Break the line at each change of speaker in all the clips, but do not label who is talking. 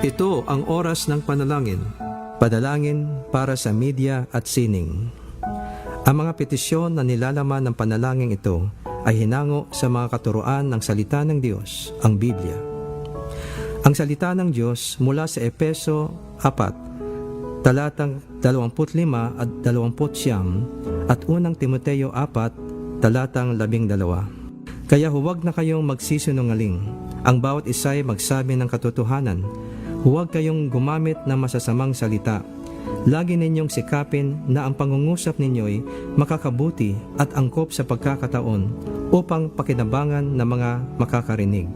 Ito ang oras ng panalangin. Panalangin para sa media at sining. Ang mga petisyon na nilalaman ng panalangin ito ay hinango sa mga katuruan ng salita ng Diyos, ang Biblia. Ang salita ng Diyos mula sa Efeso 4, talatang 25 at 29 at unang Timoteo 4, talatang 12. Kaya huwag na kayong magsisinungaling. Ang bawat isa'y magsabi ng katotohanan. Huwag kayong gumamit ng masasamang salita. Lagi ninyong sikapin na ang pangungusap ninyo'y makakabuti at angkop sa pagkakataon upang pakinabangan ng mga makakarinig.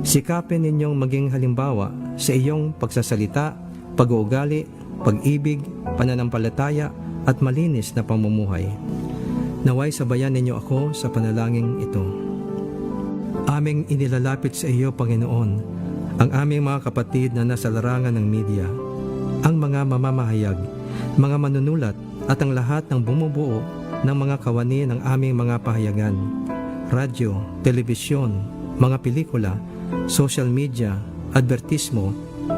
Sikapin ninyong maging halimbawa sa iyong pagsasalita, pag-uugali, pag-ibig, pananampalataya at malinis na pamumuhay. Naway sabayan ninyo ako sa panalangin ito. Aming inilalapit sa iyo, Panginoon, ang aming mga kapatid na nasa larangan ng media, ang mga mamamahayag, mga manunulat at ang lahat ng bumubuo ng mga kawani ng aming mga pahayagan, radyo, telebisyon, mga pelikula, social media, advertismo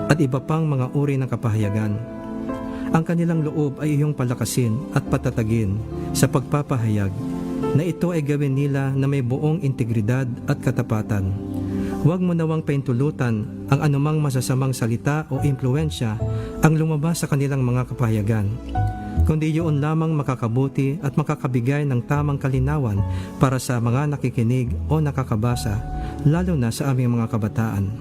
at iba pang mga uri ng kapahayagan. Ang kanilang loob ay iyong palakasin at patatagin sa pagpapahayag na ito ay gawin nila na may buong integridad at katapatan. Huwag mo nawang paintulutan ang anumang masasamang salita o impluensya ang lumabas sa kanilang mga kapahayagan, kundi yun lamang makakabuti at makakabigay ng tamang kalinawan para sa mga nakikinig o nakakabasa, lalo na sa aming mga kabataan.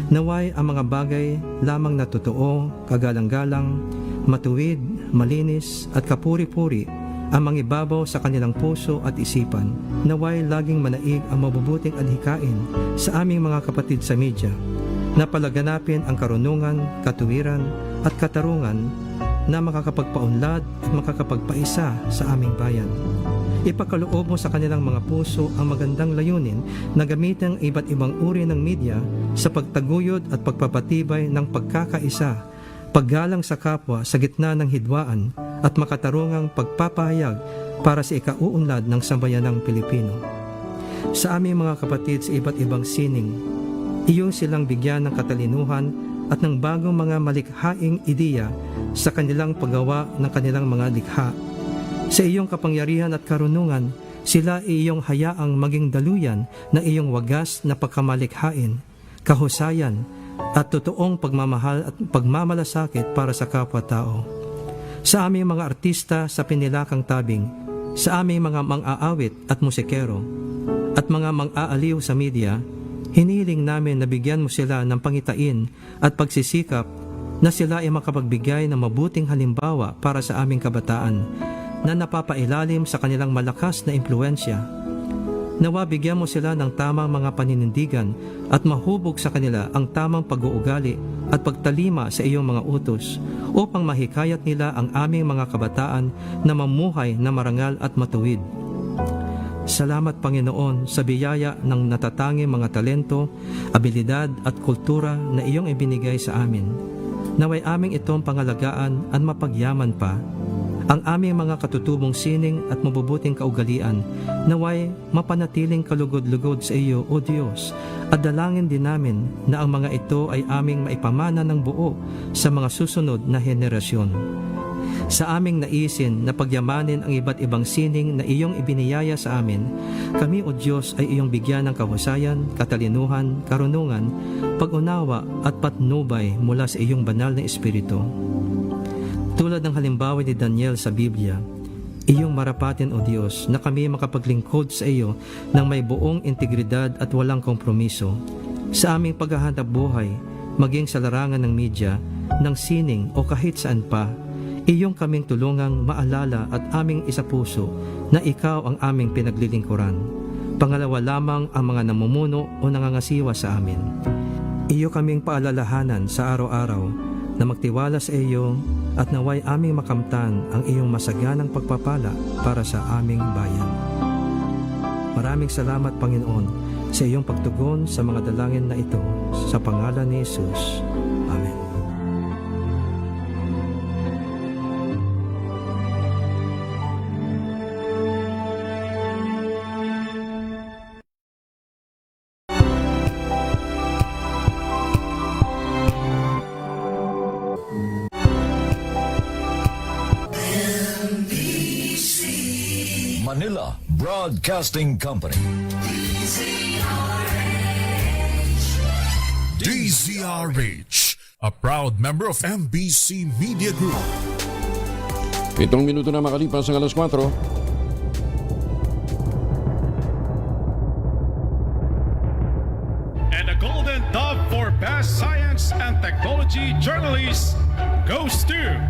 Naway ang mga bagay lamang na totoo, kagalang-galang, matuwid, malinis at kapuri-puri ang mangibabaw sa kanilang puso at isipan. Naway laging manaig ang mabubuting adhikain sa aming mga kapatid sa media, na palaganapin ang karunungan, katuwiran at katarungan na makakapagpaunlad at makakapagpaisa sa aming bayan. Ipakaloob mo sa kanilang mga puso ang magandang layunin na gamitin ang iba't ibang uri ng media sa pagtaguyod at pagpapatibay ng pagkakaisa, paggalang sa kapwa sa gitna ng hidwaan at makatarungang pagpapahayag para sa ikauunlad ng sambayanang Pilipino. Sa aming mga kapatid sa iba't ibang sining, iyong silang bigyan ng katalinuhan at ng bagong mga malikhaing ideya sa kanilang paggawa ng kanilang mga likha. Sa iyong kapangyarihan at karunungan, sila iyong hayaang maging daluyan na iyong wagas na pagkamalikhain, kahusayan at totoong pagmamahal at pagmamalasakit para sa kapwa-tao. Sa aming mga artista sa pinilakang tabing, sa aming mga mang-aawit at musikero, at mga mang-aaliw sa media, hiniling namin na bigyan mo sila ng pangitain at pagsisikap na sila ay makapagbigay ng mabuting halimbawa para sa aming kabataan na napapailalim sa kanilang malakas na impluensya. Nawa bigyan mo sila ng tamang mga paninindigan at mahubog sa kanila ang tamang pag-uugali at pagtalima sa iyong mga utos upang mahikayat nila ang aming mga kabataan na mamuhay na marangal at matuwid. Salamat, Panginoon, sa biyaya ng natatanging mga talento, abilidad at kultura na iyong ibinigay sa amin. Naway aming itong pangalagaan at mapagyaman pa ang aming mga katutubong sining at mabubuting kaugalian, naway mapanatiling kalugod-lugod sa iyo, O Diyos, at dalangin din namin na ang mga ito ay aming maipamana ng buo sa mga susunod na henerasyon. Sa aming naisin na pagyamanin ang iba't ibang sining na iyong ibiniyaya sa amin, kami, O Diyos, ay iyong bigyan ng kahusayan, katalinuhan, karunungan, pag-unawa at patnubay mula sa iyong banal na Espiritu. Tulad ng halimbawa ni Daniel sa Biblia, iyong marapatin, O Diyos, na kami makapaglingkod sa iyo ng may buong integridad at walang kompromiso. Sa aming paghahanap buhay, maging sa larangan ng media, ng sining o kahit saan pa, iyong kaming tulungang maalala at aming isapuso na ikaw ang aming pinaglilingkuran. Pangalawa lamang ang mga namumuno o nangangasiwa sa amin. Iyo kaming paalalahanan sa araw-araw na magtiwala sa iyo at naway aming makamtan ang iyong masaganang pagpapala para sa aming bayan. Maraming salamat, Panginoon, sa iyong pagtugon sa mga dalangin na ito, sa pangalan ni Jesus. Amen.
Manila Broadcasting Company.
DZRH, a proud member of MBC Media Group.
7 minuto na makalipas ang alas 4.
And the Golden Dove for Best Science and Technology Journalist goes to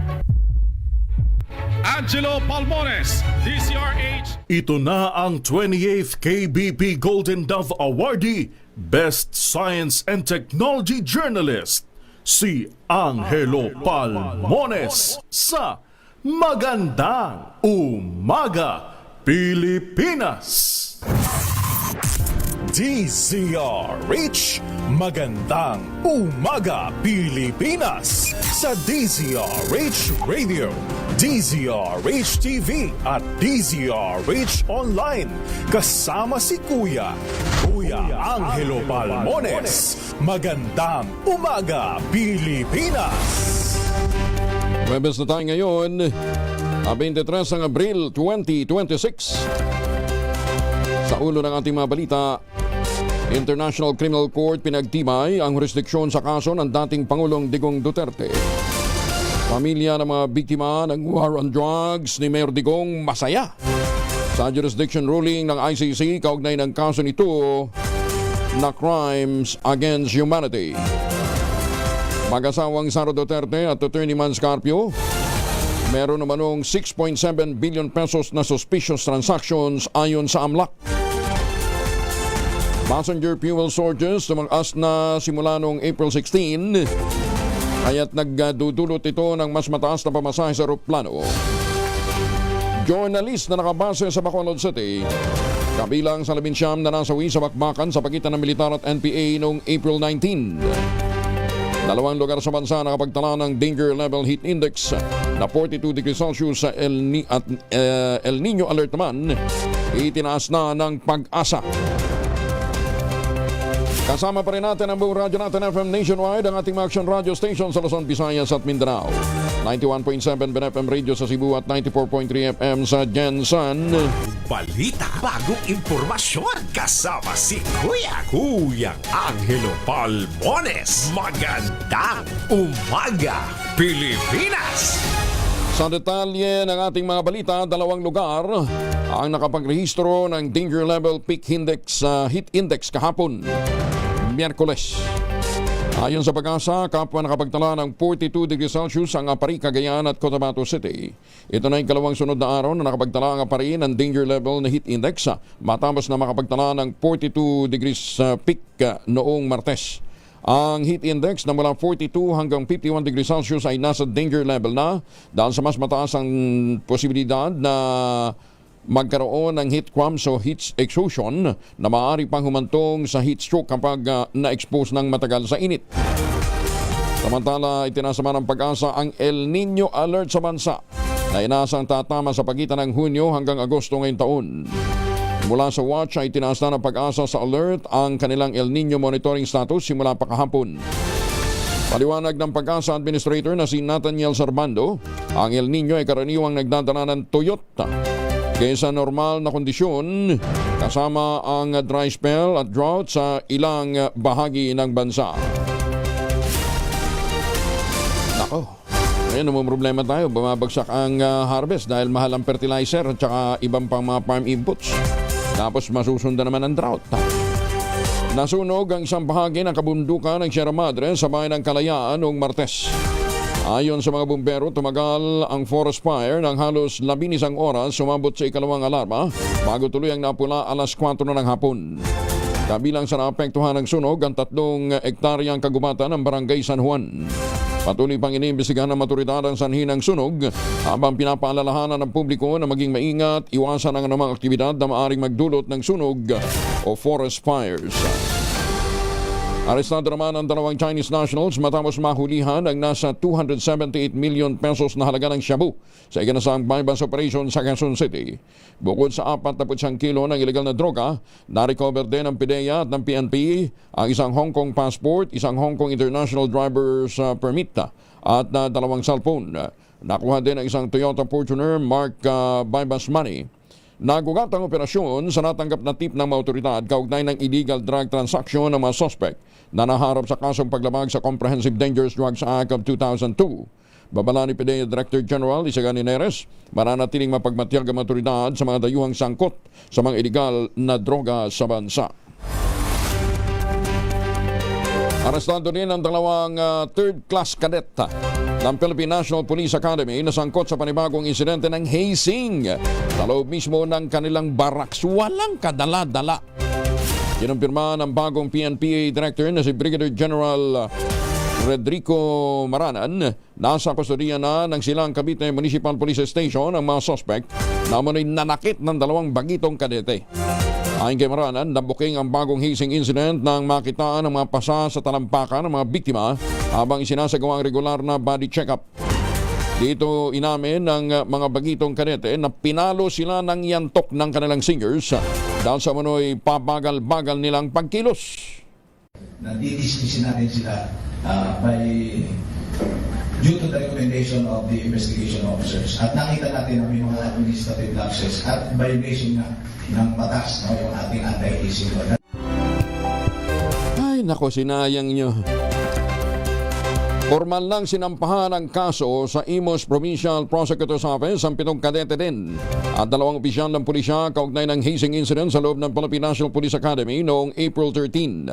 Angelo Palmones, DZRH.
Ito na ang 28th KBP Golden Dove Awardee, Best Science and Technology Journalist, si Angelo Palmones sa Magandang Umaga, Pilipinas. DZRH, Magandang Umaga, Pilipinas sa DZRH Radio, DZRH TV at DZRH Online. Kasama si Kuya Angelo Palmones. Magandang Umaga, Pilipinas.
Webes na tayo ngayon, 23 ng Abril 2026. Sa ulo ng ating mga balita, International Criminal Court pinagtibay ang jurisdiksyon sa kaso ng dating Pangulong Digong Duterte. Pamilya ng mga biktima ng war on drugs ni Mayor Digong masaya sa jurisdiction ruling ng ICC kaugnay ng kaso nito na crimes against humanity. Mag-asawang Sara Duterte at Attorney Mans Carpio, meron namanong 6.7 billion pesos na suspicious transactions ayon sa AMLAC. Passenger fuel shortages tumaas na simula noong April 16, kaya't nagdudulot ito ng mas mataas na pamasahe sa eroplano. Journalist na nakabase sa Bacolod City, kabilang sa 19 na nasawi sa bakbakan sa pagitan ng militar at NPA noong April 19. Dalawang lugar sa bansa nakapagtala ng danger level heat index na 42 degrees Celsius sa El Nino alert naman, itinaas na ng Pag-asa. Kasama pa rin natin ang buong radyo natin FM nationwide, ang ating mga action radio station sa Luzon, Visayas at Mindanao. 91.7 BNFM Radio sa Cebu at 94.3 FM sa Jensan.
Balita, bagong impormasyon, kasama si Kuya Angelo Palmones. Magandang Umaga, Pilipinas!
Sa detalye ng ating mga balita, dalawang lugar ang nakapagrehistro ng danger level peak index heat index kahapon, Miyerkules. Ayon sa Pag-asa, kapwa nakapagtala ng 42 degrees Celsius ang Apari, Cagayan at Cotabato City. Ito na yung kalawang sunod na araw na nakapagtala ang Apari ng danger level na heat index matapos na makapagtala ng 42 degrees peak noong Martes. Ang heat index na mula 42 hanggang 51 degrees Celsius ay nasa danger level na dahil sa mas mataas ang posibilidad na magkaroon ng heat cramps o heat exhaustion na maaari pang humantong sa heat stroke kapag na-expose ng matagal sa init. Samantala, itinasama ng Pag-asa ang El Nino alert sa bansa na inaasang tatama sa pagitan ng Hunyo hanggang Agosto ngayong taon. Mula sa watch ay tinaas na ng Pag-asa sa alert ang kanilang El Nino monitoring status simula pa kahapon. Paliwanag ng Pag-asa Administrator na si Nathaniel Sarbando, ang El Nino ay karaniwang nagdadala ng Toyota kaysa normal na kondisyon kasama ang dry spell at drought sa ilang bahagi ng bansa. Nako, ngayon problema tayo, bumabagsak ang harvest dahil mahal ang fertilizer at saka ibang pang mga farm inputs. Tapos masusundan naman ang drought. Nasunog ang isang bahagi ng kabundukan ng Sierra Madre sa bayan ng Kalayaan noong Martes. Ayon sa mga bumbero, tumagal ang forest fire ng halos 11 oras, sumabot sa ikalawang alarma bago tuloy ang napula alas 4 na ng hapon. Kabilang sa naapektuhan ng sunog ang 3 ektaryang kagubatan ng Barangay San Juan. Patuloy pang iniimbestigahan ng maturidad ang sanhi ng sunog habang pinapaalalahanan ng publiko na maging maingat, iwasan ang anumang aktibidad na maaaring magdulot ng sunog o forest fires. Arestado naman ang 2 Chinese nationals matapos mahulihan ang nasa 278 million pesos na halaga ng shabu sa ikinasang bypass operation sa Quezon City. Bukod sa 41 kilo ng ilegal na droga, na-recover din ng PDEA at ng PNP ang isang Hong Kong passport, isang Hong Kong International Driver's Permit at 2 cellphone. Nakuha din ang isang Toyota Fortuner marked bypass money. Nagugat ang operasyon sa natanggap na tip ng mga otoridad kaugnay ng illegal drug transaction ng mga suspect na naharap sa kasong paglabag sa Comprehensive Dangerous Drugs Act of 2002. Babala ni PDEA Director General Isagani Neres, mananatiling mapagmatyag ang otoridad sa mga dayuhang sangkot sa mga illegal na droga sa bansa. Arestado din ang dalawang third-class cadet ng Philippine National Police Academy na sangkot sa panibagong insidente ng hazing sa loob mismo ng kanilang barracks. Walang kadala-dala. Kinumpirma ng bagong PNPA Director na si Brigadier General Rodrigo Maranan. Nasa kustodiya na ng Silang Cavite Municipal Police Station ang mga suspect na umunoy nanakit ng dalawang bagitong kadete. Ayon kay Maranan, nabuking ang bagong hazing incident nang makitaan ng mga pasa sa talampakan ng mga biktima habang isinasagawa ang regular na body check-up. Dito inamin ng mga bagitong kadete na pinalo sila ng yantok ng kanilang singers dahil sa manoy pabagal-bagal nilang pagkilos.
Nadidismisin natin sila due to the recommendation of the investigation officers. At nakita natin na may mga administrative lapses at violation ng batas yung ating anti-hazing law.
Ay, nako, sinayang nyo. Formal lang sinampahan ang kaso sa Imus Provincial Prosecutor's Office ang 7 kadete din at 2 opisyal ng pulisya kaugnay ng hazing incident sa loob ng Philippine National Police Academy noong April 13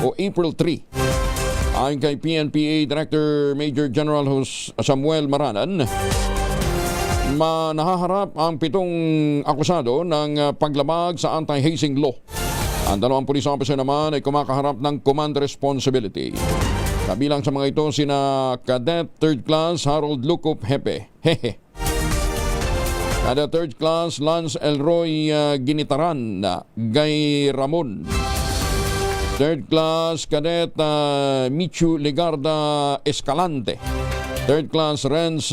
o April 3. Ayon kay PNPA Director Major General Samuel Maranan, nahaharap ang 7 akusado ng paglabag sa anti-hazing law. Ang 2 police officer naman ay kumakaharap ng command responsibility. Kabilang sa mga ito sina Cadet 3rd Class Harold Lucop Hepe. Cadet 3rd Class Lance Elroy Ginitaran Gay Ramon. 3rd Class Cadet Michu Legarda Escalante. 3rd Class Renz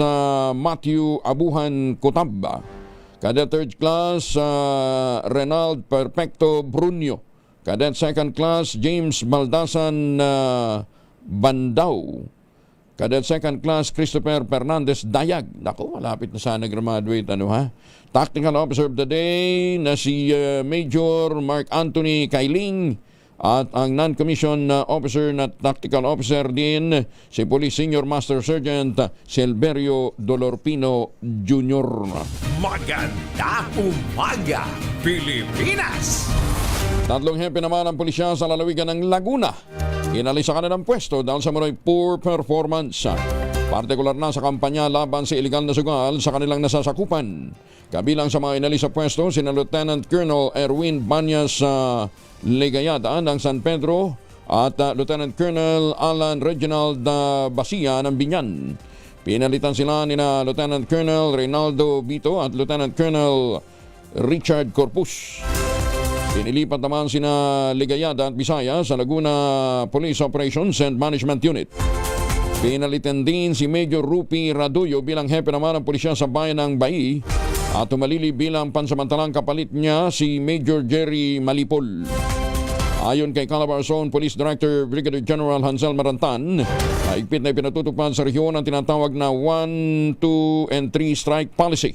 Matthew Abuhan Cotabba. Cadet 3rd Class Renald Perfecto Brunio. Cadet 2nd Class James Baldasan Bandao. Cadet 2nd Class Christopher Fernandez Dayag. Naku, malapit na sana graduate. Tactical Officer of the Day na si Major Mark Anthony Kailing. At ang non-commissioned officer na tactical officer din si Police Senior Master Sergeant Silverio Dolorpino Jr.
Magandang umaga, Pilipinas!
3 hepe naman ang pulisya sa lalawigan ng Laguna. Inalis sa kanilang pwesto dahil sa manoy poor performance. Partikular na sa kampanya laban sa iligal na sugal sa kanilang nasasakupan. Kabilang sa mga inalis sa pwesto, sina Lieutenant Colonel Erwin Banyas Ligayada ng San Pedro at Lieutenant Colonel Alan Reginald Basia ng Binyan. Pinalitan sila ni Lieutenant Colonel Reynaldo Bito at Lieutenant Colonel Richard Corpus. Pinilipat naman sina Ligayada at Bisaya sa Laguna Police Operations and Management Unit. Pinalitan din si Major Rupi Raduyo bilang hepe naman ng pulisya sa bayan ng Bai at tumalili bilang pansamantalang kapalit niya si Major Jerry Malipol. Ayon kay Calabar Zone Police Director Brigadier General Hansel Marantan, higpit na ipinatutupad sa rehiyon ang tinatawag na 1, 2, and 3 strike policy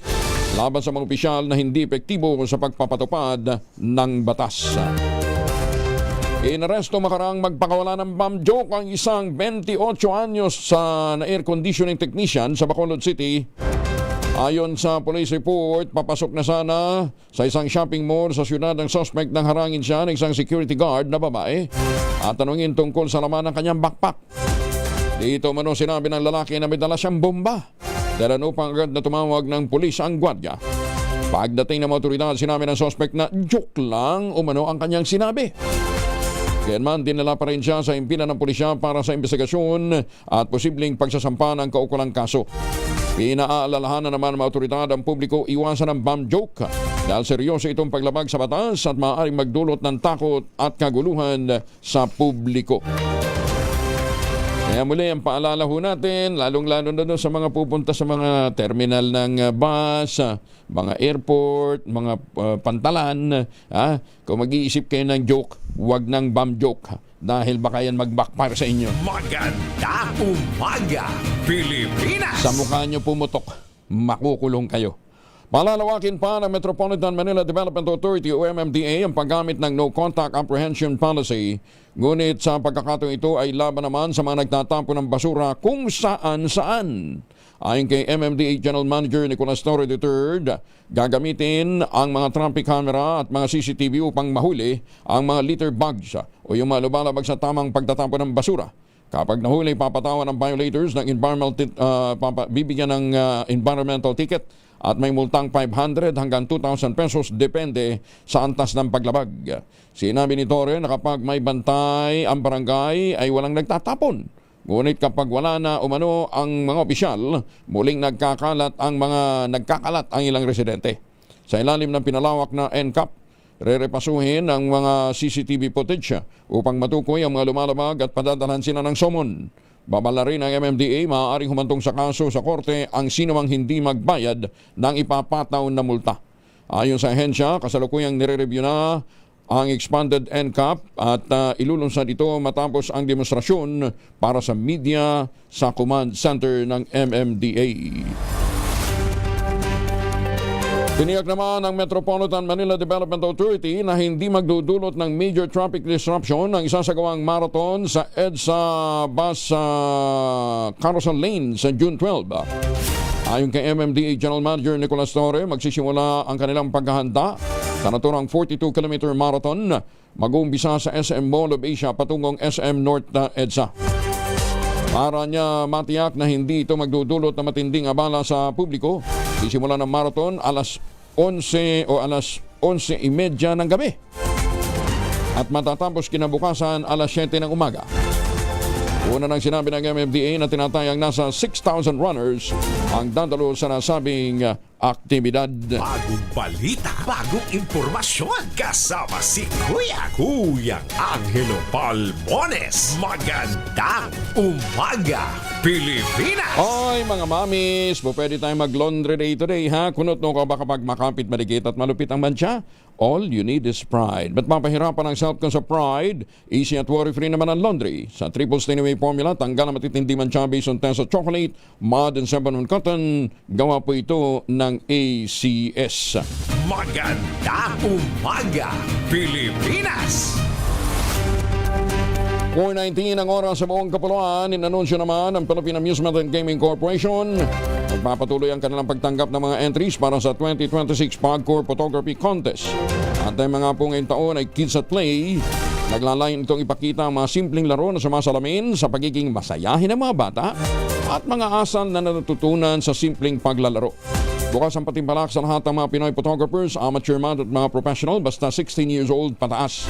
laban sa mga opisyal na hindi epektibo sa pagpapatupad ng batas. Inaresto makarang magpakawala ng bomb joke ang isang 28 anyos sa air conditioning technician sa Bacolod City. Ayon sa police report, papasok na sana sa isang shopping mall sa syudad ng suspect nang harangin siya ng isang security guard na babae at tanungin tungkol sa laman ng kanyang backpack. Dito mano sinabi ng lalaki na may dala siyang bomba. Dahilan upang agad na tumawag ng pulis ang gwardiya. Pagdating ng mga otoridad, sinabi ng suspect na joke lang umano ang kanyang sinabi. Kailanman dinala pa rin siya sa impinan ng pulisya para sa investigasyon at posibleng pagsasampa ng kaukulang kaso. Pinaalalahanan naman ng mga otoridad ang publiko iwasan ng bomb joke dahil seryoso itong paglabag sa batas at maaaring magdulot ng takot at kaguluhan sa publiko. Kaya muli ang paalala ho natin, lalong-lalo na sa mga pupunta sa mga terminal ng bus, mga airport, mga pantalan. Kung mag-iisip kayo ng joke, huwag ng bomb joke dahil baka yan mag-backfire sa inyo.
Magandang umaga, Pilipinas!
Sa mukha nyo pumutok, makukulong kayo. Palalawakin pa ng Metropolitan Manila Development Authority o MMDA ang paggamit ng No Contact Apprehension Policy. Ngunit sa pagkakataong ito ay laban naman sa mga nagtatapon ng basura kung saan-saan. Ayon kay MMDA General Manager Nicolas Torre III, gagamitin ang mga traffic camera at mga CCTV upang mahuli ang mga litter bugs o yung mga lumalabag sa tamang pagtatapon ng basura. Kapag nahuli, papatawan ng violators ng bibigyan ng environmental ticket at may multang 500 hanggang 2,000 pesos depende sa antas ng paglabag. Sinabi ni Torre na kapag may bantay ang barangay ay walang nagtatapon. Ngunit kapag wala na umano ang mga opisyal, muling nagkakalat ang ilang residente. Sa ilalim ng pinalawak na NCAP, rerepasuhin ang mga CCTV footage upang matukoy ang mga lumalabag at padadalhan sila ng somon. Babala rin ng MMDA, maaaring humantong sa kaso sa korte ang sinumang hindi magbayad ng ipapataw na multa. Ayon sa ahensya, kasalukuyang nire-review na ang expanded NCAP at ilulunsad ito matapos ang demonstrasyon para sa media sa command center ng MMDA. Tiniyak naman ng Metropolitan Manila Development Authority na hindi magdudulot ng major traffic disruption ang isasagawang marathon sa EDSA Bus Carousel Lane sa June 12. Ayon kay MMDA General Manager Nicolas Torre, magsisimula ang kanilang paghahanda sa naturang 42-kilometer marathon mag-uumpisa sa SM Mall of Asia patungong SM North EDSA. Para niya matiyak na hindi ito magdudulot na matinding abala sa publiko, isimula ng marathon alas 11 o alas 11:30 ng gabi at matatapos kinabukasan alas 7 ng umaga. Una nang sinabi ng MMDA na tinatayang nasa 6,000 runners ang dadalo sa nasabing aktibidad.
Bagong balita, bagong impormasyon. Kasama si Kuyang Angelo Palmones. Magandang umaga, Pilipinas!
Oy mga mamis, pwede tayong mag-laundry day today ha? Kunot no ka ba kapag makapit, maligit at malupit ang mancha? All you need is Pride. Ba't mapahirapan ang self-con sa Pride? Easy at worry-free naman ang laundry. Sa triple stain-away formula, tanggal ang matitindi mancha based on test of chocolate, mud and 7-on cotton. Gawa po ito ng ACS.
Magandang umaga, Pilipinas!
4:19 ang oras sa buong kapuluan. Inanunsyo naman ng Philippine Amusement and Gaming Corporation. Magpapatuloy ang kanilang pagtanggap ng mga entries para sa 2026 PAGCOR Photography Contest. At ang mga po ngayong taon ay Kids at Play. Naglalayon itong ipakita ang mga simpleng laro na sumasalamin sa pagiging masayahin ng mga bata at mga asal na natutunan sa simpleng paglalaro. Bukas ang patimpalak sa lahat ng mga Pinoy photographers, amateur man at mga professional basta 16 years old pataas.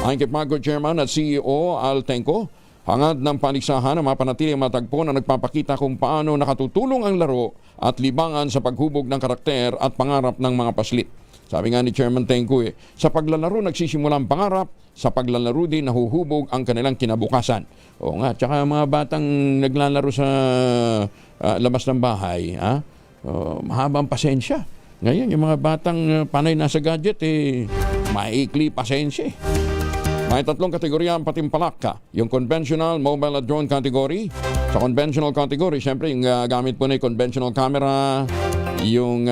Ayon kay PAGCOR Chairman at CEO Al Tenco, hangad ng paligsahan ang mapanatiling matagpo na nagpapakita kung paano nakatutulong ang laro at libangan sa paghubog ng karakter at pangarap ng mga paslit. Sabi nga ni Chairman Tenco, sa paglalaro nagsisimula ang pangarap, sa paglalaro din nahuhubog ang kanilang kinabukasan. O nga, tsaka mga batang naglalaro sa labas ng bahay, mahabang pasensya. Ngayon, yung mga batang panay nasa gadget, maikli pasensya. May tatlong kategorya ang patimpalak ka. Yung conventional, mobile at drone category. Sa conventional category, syempre yung gamit po na yung conventional camera, yung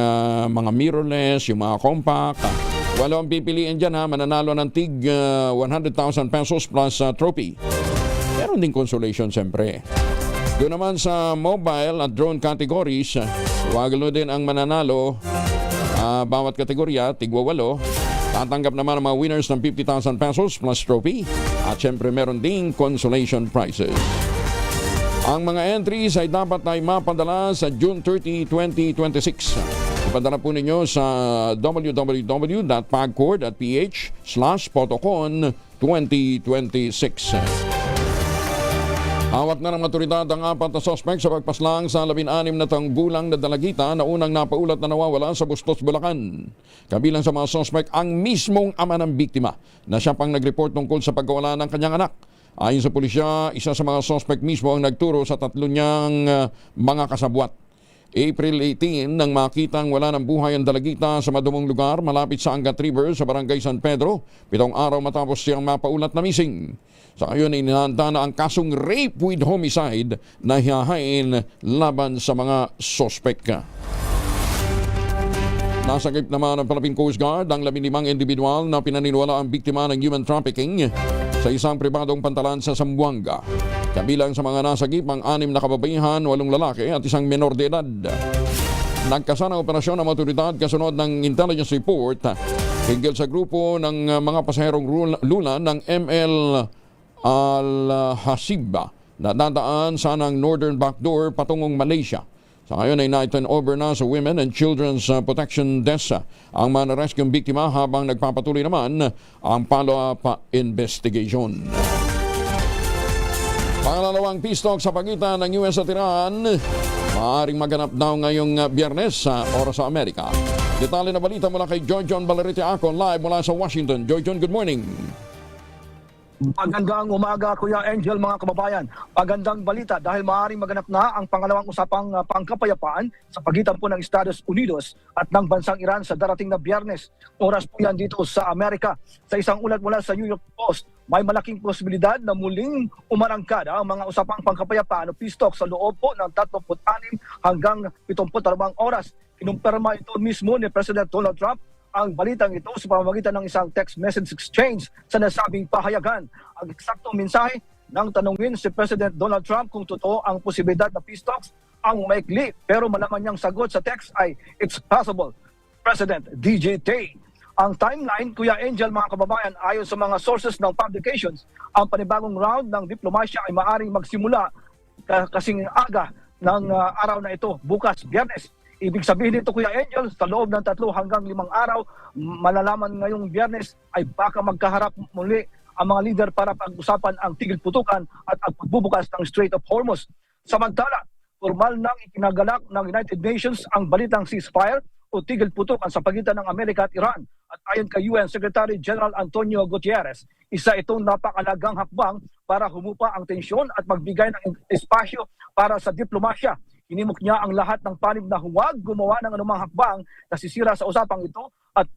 mga mirrorless, yung mga compact. Wala ang pipiliin dyan mananalo ng tig 100,000 pesos plus trophy. Meron din consolation syempre. Doon naman sa mobile at drone categories, wagalo din ang mananalo. Bawat kategorya, tigwa 8. Tatanggap naman ang mga winners ng 50,000 pesos plus trophy. At syempre meron ding consolation prizes. Ang mga entries ay dapat ay mapadala sa June 30, 2026. Ipadala po ninyo sa www.pagcor.ph/photocon2026. Hawak na ng otoridad ang 4 na suspect sa pagpaslang sa 16 na tanggulang na dalagita na unang napaulat na nawawala sa Bustos, Bulacan. Kabilang sa mga suspect ang mismong ama ng biktima na siya pang nag-report tungkol sa pagkawala ng kanyang anak. Ayon sa pulisya, isa sa mga suspect mismo ang nagturo sa 3 niyang mga kasabwat. April 18 nang makitang wala ng buhay ang dalagita sa madumong lugar malapit sa Angat River sa Barangay San Pedro, 7 araw matapos siyang mapaulat na missing. Sa ngayon ay inihanda na ang kasong rape with homicide na hihahain laban sa mga sospek. Nasagip naman ng Philippine Coast Guard ang 15 individual na pinaniniwala ang biktima ng human trafficking sa isang pribadong pantalan sa Zamboanga. Kabilang sa mga nasagip ang 6 na kababaihan, 8 lalaki at isang menor de edad. Nagkasa ng operasyon ng otoridad kasunod ng intelligence report hinggil sa grupo ng mga pasaherong lula ng ML Al-Hasiba na dadaan sa ng Northern Backdoor patungong Malaysia. Sa ngayon ay na-turn over na sa Women and Children's Protection Desk ang mga na-rescue biktima habang nagpapatuloy naman ang follow-up investigation. Pangalawang peace talk sa pagitan ng US at Iran maaaring maganap daw ngayong Biyernes sa oras sa Amerika. Detalye na balita mula kay Joyjon Valerite Acon live mula sa Washington. Joyjon, good morning.
Magandang umaga, Kuya Angel, mga kababayan. Magandang balita dahil maaaring maganap na ang pangalawang usapang pangkapayapaan sa pagitan po ng Estados Unidos at ng bansang Iran sa darating na Biyernes. Oras po yan dito sa Amerika. Sa isang ulat mula sa New York Post, may malaking posibilidad na muling umarangkada ang mga usapang pangkapayapaan o peace talk sa loob po ng 36 hanggang 72 oras. Kinumpirma ito mismo ni President Donald Trump ang balitang ito sa pamamagitan ng isang text message exchange sa nasabing pahayagan. Ang eksaktong mensahe nang tanungin si President Donald Trump kung totoo ang posibilidad na peace talks, ang maikli pero malaman niyang sagot sa text ay, "It's possible, President DJT." Ang timeline, Kuya Angel, mga kababayan, ayon sa mga sources ng publications, ang panibagong round ng diplomasya ay maaaring magsimula kasing aga ng araw na ito, bukas, Biyernes. Ibig sabihin nito, Kuya Angel, sa loob ng 3 hanggang 5 araw, malalaman ngayong Biyernes ay baka magkaharap muli ang mga leader para pag-usapan ang tigil putukan at ang pagbubukas ng Strait of Hormuz. Samantala, formal nang ikinagalak ng United Nations ang balitang ceasefire o tigil putukan sa pagitan ng Amerika at Iran. At ayon kay UN Secretary General Antonio Guterres, isa itong napakalagang hakbang para humupa ang tensyon at magbigay ng espasyo para sa diplomasya. Inimok niya ang lahat ng panib na huwag gumawa ng anumang hakbang na sisira sa usapang ito at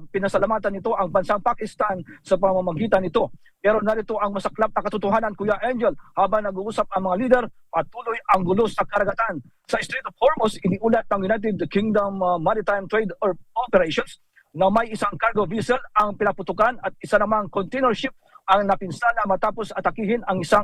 pinasalamatan nito ang bansang Pakistan sa pamamagitan nito. Pero narito ang masaklap na katotohanan, Kuya Angel, habang nag-uusap ang mga leader, patuloy ang gulo sa karagatan. Sa Strait of Hormuz, iniulat ng United Kingdom Maritime Trade Operations na may isang cargo vessel ang pinaputukan at isa namang container ship ang napinsala matapos atakihin ang isang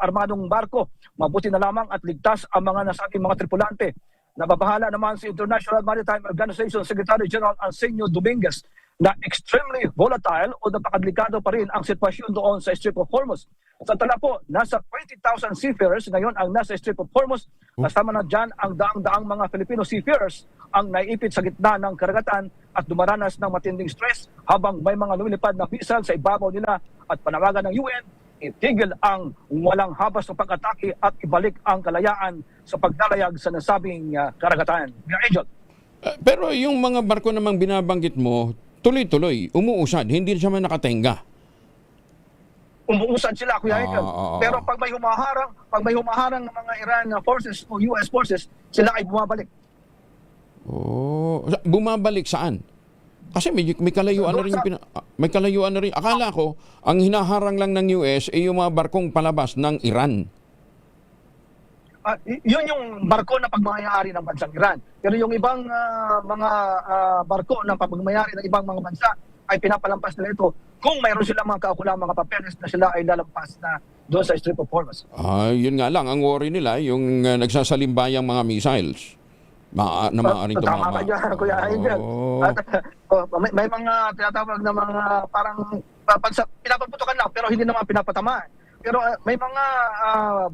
armadong barko. Mabuti na lamang at ligtas ang mga nasabing mga tripulante. Nababahala naman si International Maritime Organization Secretary General Arsenio Dominguez na extremely volatile o napakadelikado pa rin ang sitwasyon doon sa Strait of Hormuz. Sa tala po, nasa 20,000 seafarers ngayon ang nasa Strait of Hormuz. Kasama na dyan ang daang-daang mga Filipino seafarers ang naiipit sa gitna ng karagatan at dumaranas ng matinding stress habang may mga lumilipad na missile sa ibabaw nila at panawagan ng UN, itigil ang walang habas ng pag-atake at ibalik ang kalayaan sa pagdalayag sa nasabing karagatan. Angel.
Pero yung mga barko namang binabanggit mo, tuloy-tuloy, umuusad, hindi siya man nakatenga.
Umuusad sila, Kuya Angel. Pero pag may humaharang ng mga Iran forces o US forces, sila ay bumabalik.
Oh, bumabalik saan? Kasi may kalayuan na rin may kalayuan na rin. Akala ko ang hinaharang lang ng US ay yung mga barkong palabas ng Iran.
Yun yung barko na pagmamayari ng bansang Iran. Pero yung ibang mga barko na pagmamayari ng ibang mga bansa ay pinapalampas nila ito kung mayroon silang mga kaukulang mga papeles na sila ay lalampas na doon sa Strait of Hormuz.
Yun nga lang, ang worry nila, yung nagsasalimbahang mga missiles. Na maaaring tumama.
Tama ka dyan, Kuya Angel. May mga tinatawag na mga parang pinapaputukan lang pero hindi naman pinapatamaan. Pero may mga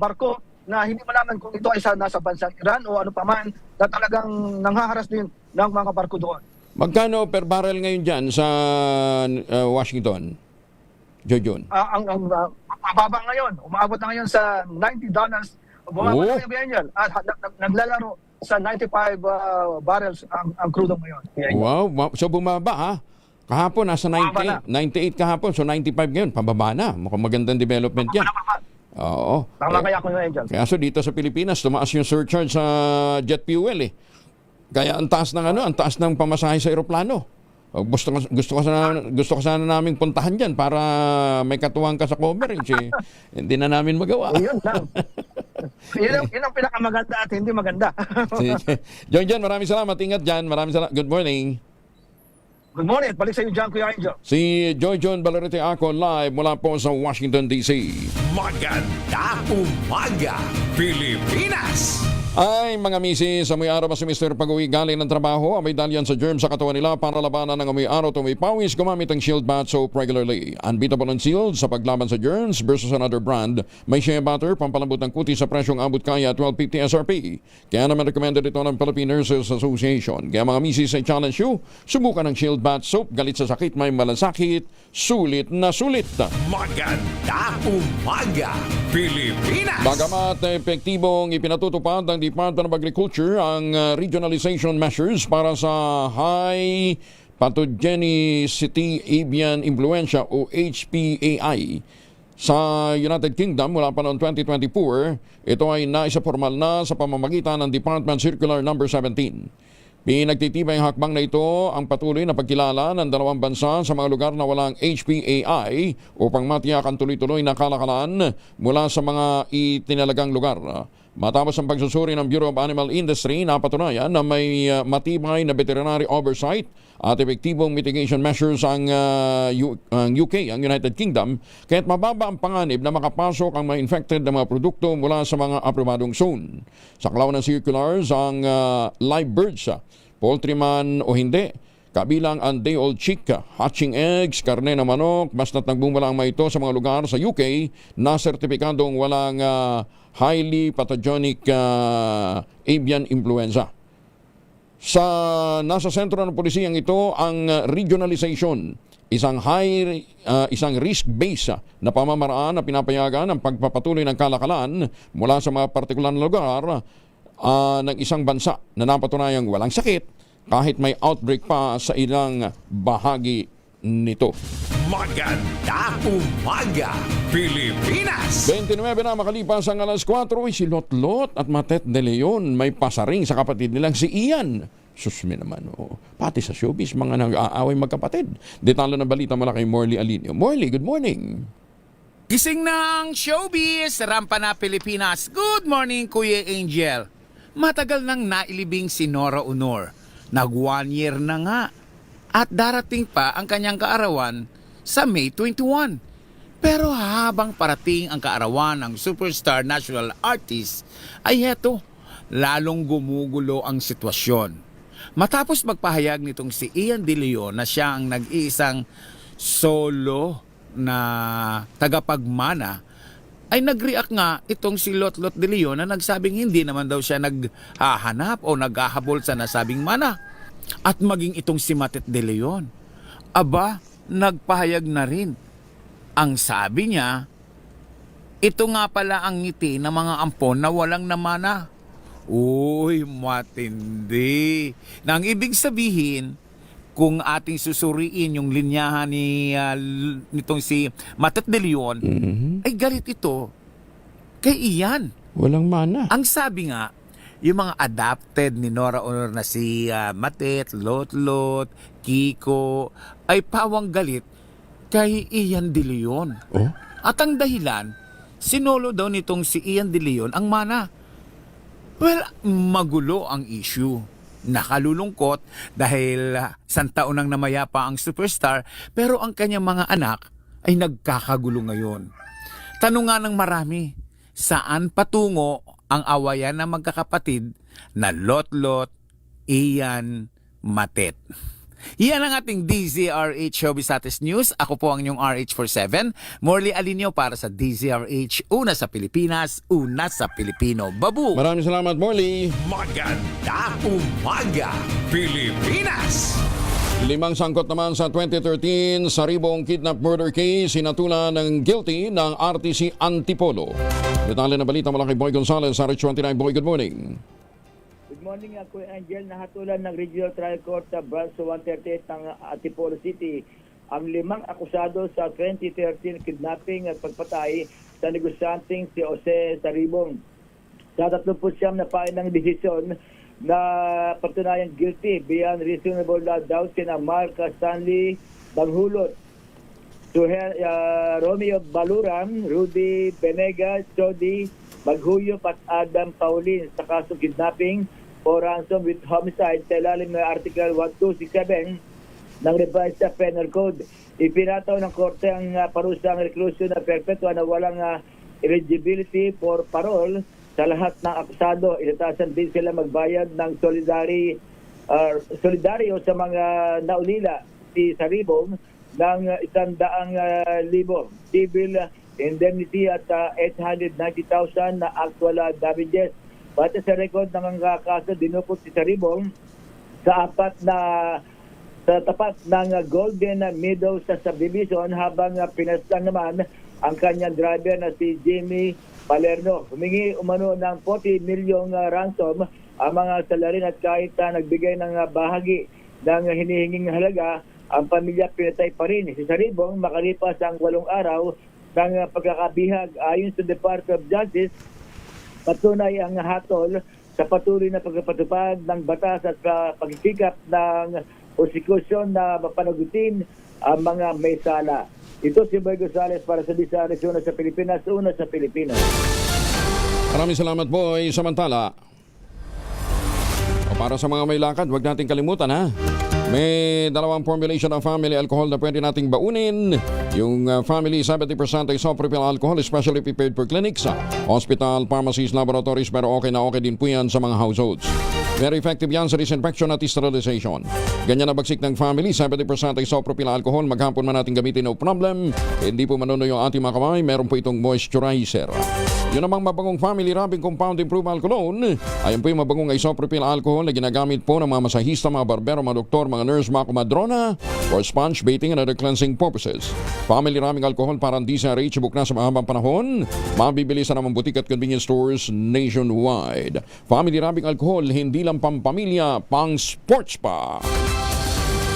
barko na hindi malaman kung ito ay nasa bansang Iran o ano pa man na talagang nanghaharas din ng mga barko doon. Magkano per barrel ngayon dyan sa Washington? Jojon? Ang mababa ngayon. Umabot na ngayon sa $90. Bumaba na ngayon, Angel. At naglalaro sa 95 barrels ang crudo ngayon.
Wow, so bumaba ha? Kahapon nasa 98 kahapon, so 95 ngayon, pababa na. Mukhang magandang development yan. Oo.
Tama kaya ako yung Angel.
Kaya so dito sa Pilipinas, tumaas yung surcharge sa jet fuel eh. Kaya ang taas ng pamasahe sa eroplano. Gusto ko sana naming puntahan diyan para may katuwang ka sa coverage eh. Hindi na namin magawa.
Yun lang. Yun ang pinakamaganda at hindi maganda.
Sige. John, maraming salamat. Ingat dyan. Maraming salamat. Good morning.
Good morning. Balik sa iyo dyan, Kuya Angel.
Si John Balarete ako live mula po sa Washington, D.C.
Magandang umaga, Pilipinas!
Ay, mga misis, amoy araw ba si Mr. pag-uwi galing ng trabaho? Amoy dalyan sa germ sa katawan nila para labanan ng amoy araw at amoy pawis gumamit ang Shield Bath Soap regularly. Unbeatable and sealed sa paglaban sa germs versus another brand. May shea butter, pampalambot ng kuti sa presyong abot kaya 12.50 SRP. Kaya naman recommended ito ng Philippine Nurses Association. Kaya mga misis, ay challenge you, subukan ng Shield Bath Soap. Galit sa sakit, may malasakit, sulit na sulit.
Magandang umaga, Pilipinas!
Bagamat epektibong ipinatutupad ng Department of Agriculture ang regionalization measures para sa high pathogenicity avian influenza o HPAI sa United Kingdom mula pa noong 2024, ito ay naisa formal na sa pamamagitan ng Department Circular No. 17. Pinagtitibay ang hakbang na ito ang patuloy na pagkilala ng dalawang bansa sa mga lugar na walang HPAI upang matiyak ang tuloy-tuloy na kalakalan mula sa mga itinalagang lugar. Matapos ang pagsusuri ng Bureau of Animal Industry, napatunayan na may matibay na veterinary oversight at epektibong mitigation measures ang UK, ang United Kingdom, kaya't mababa ang panganib na makapasok ang mga infected na mga produkto mula sa mga aprobadong zone. Sa kalawan ng circulars, ang live birds, poultry man o hindi, kabilang ang day-old chick, hatching eggs, karne ng manok, basta't nagbumula ang mga ito sa mga lugar sa UK na sertipikadong walang highly pathogenic avian influenza. Nasa sentro ng pulisiyang ito ang regionalization, isang risk-based na pamamaraan na pinapayagan ang pagpapatuloy ng kalakalan mula sa mga partikular na lugar ng isang bansa na napatunayang walang sakit kahit may outbreak pa sa ilang bahagi nito.
Magandang umaga, Pilipinas!
29 na makalipas ang alas 4, si Lotlot at Matet de Leon may pasaring sa kapatid nilang si Ian. Susmi naman, pati sa showbiz, mga nag-aaway magkapatid. Detalo ng balita mula kay Morley Alinio. Morley, good morning.
Gising ng showbiz, rampa na Pilipinas. Good morning, Kuya Angel. Matagal nang nailibing si Nora Honor. Nag 1 year na nga. At darating pa ang kanyang kaarawan sa May 21. Pero habang parating ang kaarawan ng superstar national artist, ay heto, lalong gumugulo ang sitwasyon. Matapos magpahayag nitong si Ian De Leon na siya ang nag-iisang solo na tagapagmana, ay nag-react nga itong si Lotlot De Leon na nagsabing hindi naman daw siya naghahanap o naghahabol sa nasabing mana. At maging itong si Matet De Leon, aba, nagpahayag na rin. Ang sabi niya, ito nga pala ang ngiti ng mga ampon na walang namana. Uy, matindi. Nang ibig sabihin, kung ating susuriin yung linyahan nitong si Matet De Leon, ay galit ito kay Ian.
Walang mana.
Ang sabi nga, yung mga adapted ni Nora Honor na si Matet, Lotlot, Kiko, ay pawang galit kay Ian De Leon.
Oh?
At ang dahilan, sinolo daw nitong si Ian De Leon ang mana. Well, magulo ang issue. Nakalulungkot dahil santaon nang namayapa ang superstar, pero ang kanyang mga anak ay nagkakagulo ngayon. Tanong nga ng marami, saan patungo ang awayan ng magkakapatid na Lotlot, Ian, Matet? Yan ang ating DZRH Showbiz Status News. Ako po ang inyong RH47, Morley Alinio para sa DZRH. Una sa Pilipinas, una sa Pilipino. Babu!
Maraming salamat, Morley.
Magandang umaga, Pilipinas!
5 sangkot naman sa 2013 sa Ribong Kidnap Murder Case, sinatulan ng guilty ng RTC Antipolo. Detalye na balita mula kay Boy Gonzales, RH29. Boy, good morning.
Good morning, Kuya Angel. Nahatulan ng Regional Trial Court sa Branch 138 ng Antipolo City ang 5 akusado sa 2013 kidnapping at pagpatay sa negosyanteng si Jose Saribong. Sa 39 na pain ng desisyon na patunayang guilty beyond reasonable doubt sina Mark Stanley Banghulot, Romeo Baluran, Rudy Benegas, Jody Maghuyop at Adam Paulin sa kasong kidnapping o ransom with homicide sa ilalim ng Article 1267 ng Revised Penal Code. Ipinataw ng korte ang parusang reclusion na perpetua na walang eligibility for parole sa lahat ng akusado. Inatasan din sila magbayad ng solidaryo sa mga naulila si Saribong ng 100,000 civil indemnity at 890,000 na actual damages. Base sa record ng kaso, dinukot si Saribong sa tapat ng Golden Meadows sa subdivision habang pinaslang naman ang kanyang driver na si Jimmy Palerno. Humingi umano ng 40 milyong ransom ang mga salarin at kahit nagbigay ng bahagi ng hinihinging halaga, ang pamilya pinatay pa rin. Si Saribong makalipas ang 8 araw ng pagkakabihag. Ayon sa Department of Justice, patunay ang hatol sa patuloy na pagpapatupad ng batas at pagkikap ng prosekusyon na mapanagutin ang mga may sala. Ito si Boy Gonzales para sa Visaris, una sa Pilipinas, una sa Pilipinas.
Maraming salamat, Boy. Samantala, para sa mga may lakad, huwag nating kalimutan ha. May dalawang formulation ng family alcohol na pwede nating baunin. Yung family 70% isopropyl alcohol, especially prepared for clinics, hospital, pharmacies, laboratories, pero okay na okay din po yan sa mga households. Very effective yan sa disinfection at sterilization. Ganyan na bagsik ng family, 70% isopropyl alcohol, maghapon man natin gamitin, no problem. Hindi po manuno yung ating mga kamay, meron po itong moisturizer. Yun namang mabangong family rubbing compound improved alcohol. Ayan po yung mabangong isopropyl alcohol na ginagamit po ng mga masahista, mga barbero, mga doktor, mga nurse, mga kumadrona for sponge baiting and other cleansing purposes. Family rubbing alcohol parang DCRH, book na sa mahabang panahon. Mabibili sa namang butik at convenience stores nationwide. Family rubbing alcohol, hindi lang pampamilya, pang sports pa.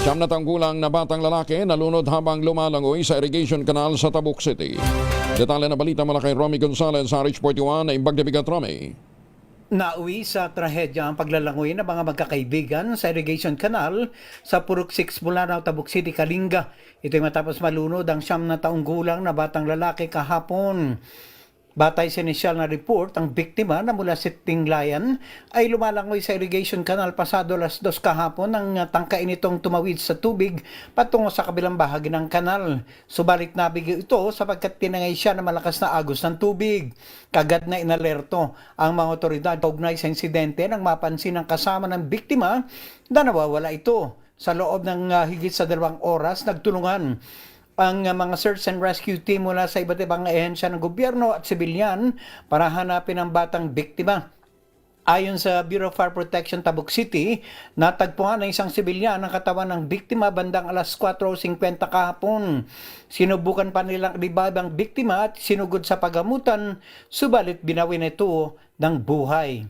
9 na tanggulang na batang lalaki nalunod habang lumalangoy sa irrigation canal sa Tabuk City. Detalye na balita mula kay Romy Gonzalez sa RH41 na Imbag de Bigat, Romy.
Nauwi sa trahedya ang paglalangoy ng mga magkakaibigan sa irrigation canal sa Purok 6 Bulanao, Tabuk City, Kalinga. Ito'y matapos malunod ang 9 na taong gulang na batang lalaki kahapon. Batay sa inisyal na report, ang biktima na mula sa Tinglayan ay lumalangoy sa irrigation canal pasado alas 2 kahapon nang tangkain itong tumawid sa tubig patungo sa kabilang bahagi ng kanal. Subalit nabigay ito sapagkat tinangay siya na malakas na agos ng tubig. Kagad na inalerto ang mga otoridad kaugnay sa insidente nang mapansin ang kasama ng biktima na nawawala ito. Sa loob ng higit sa 2 oras, nagtulungan ang mga search and rescue team mula sa iba't ibang ahensya ng gobyerno at sibilyan para hanapin ang batang biktima. Ayon sa Bureau of Fire Protection Tabuk City, natagpuan ng isang sibilyan ang katawan ng biktima bandang alas 4:50 kahapon. Sinubukan pa nilang revive ang biktima at sinugod sa pagamutan, subalit binawi na ito ng buhay.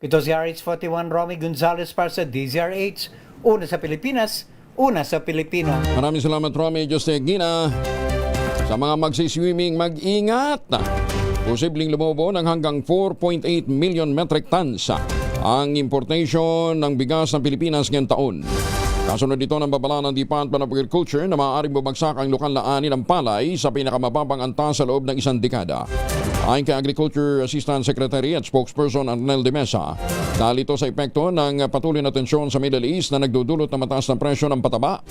Ito si RH41 Romy Gonzalez para sa DZRH, una sa Pilipinas, una sa Pilipino.
Maraming salamat, Romy. Diyos te Gina. Sa mga magsiswimming, mag-ingat. Posibleng lumobo ng hanggang 4.8 million metric tons ang importation ng bigas ng Pilipinas ngayong taon. Kasunod dito ng babala ng Department of Agriculture na maaaring bumagsak ang lokal na ani ng palay sa pinakamababang antas sa loob ng 1 dekada. Ayon kay Agriculture Assistant Secretary at Spokesperson Arnel de Mesa, dahil ito sa epekto ng patuloy na tensyon sa Middle East na nagdudulot ng mataas na presyo ng pataba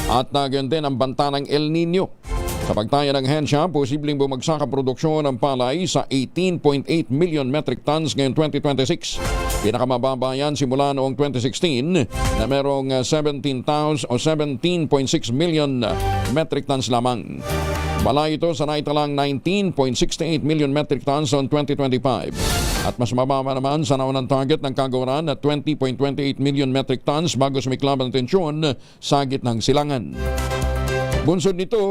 at nagyan din ang banta ng El Nino. Sa pagtaya ng hensya, posibleng bumagsak ang produksyon ng palay sa 18.8 million metric tons ngayong 2026. Pinakamababa yan simula noong 2016 na merong 17.6 million metric tons lamang. Balay ito sa naitalang 19.68 million metric tons noong 2025. At mas mababa naman sa naunang target ng kagawaran na 20.28 million metric tons bago sumiklab ang tensyon sa gitnang silangan. Bunsod nito,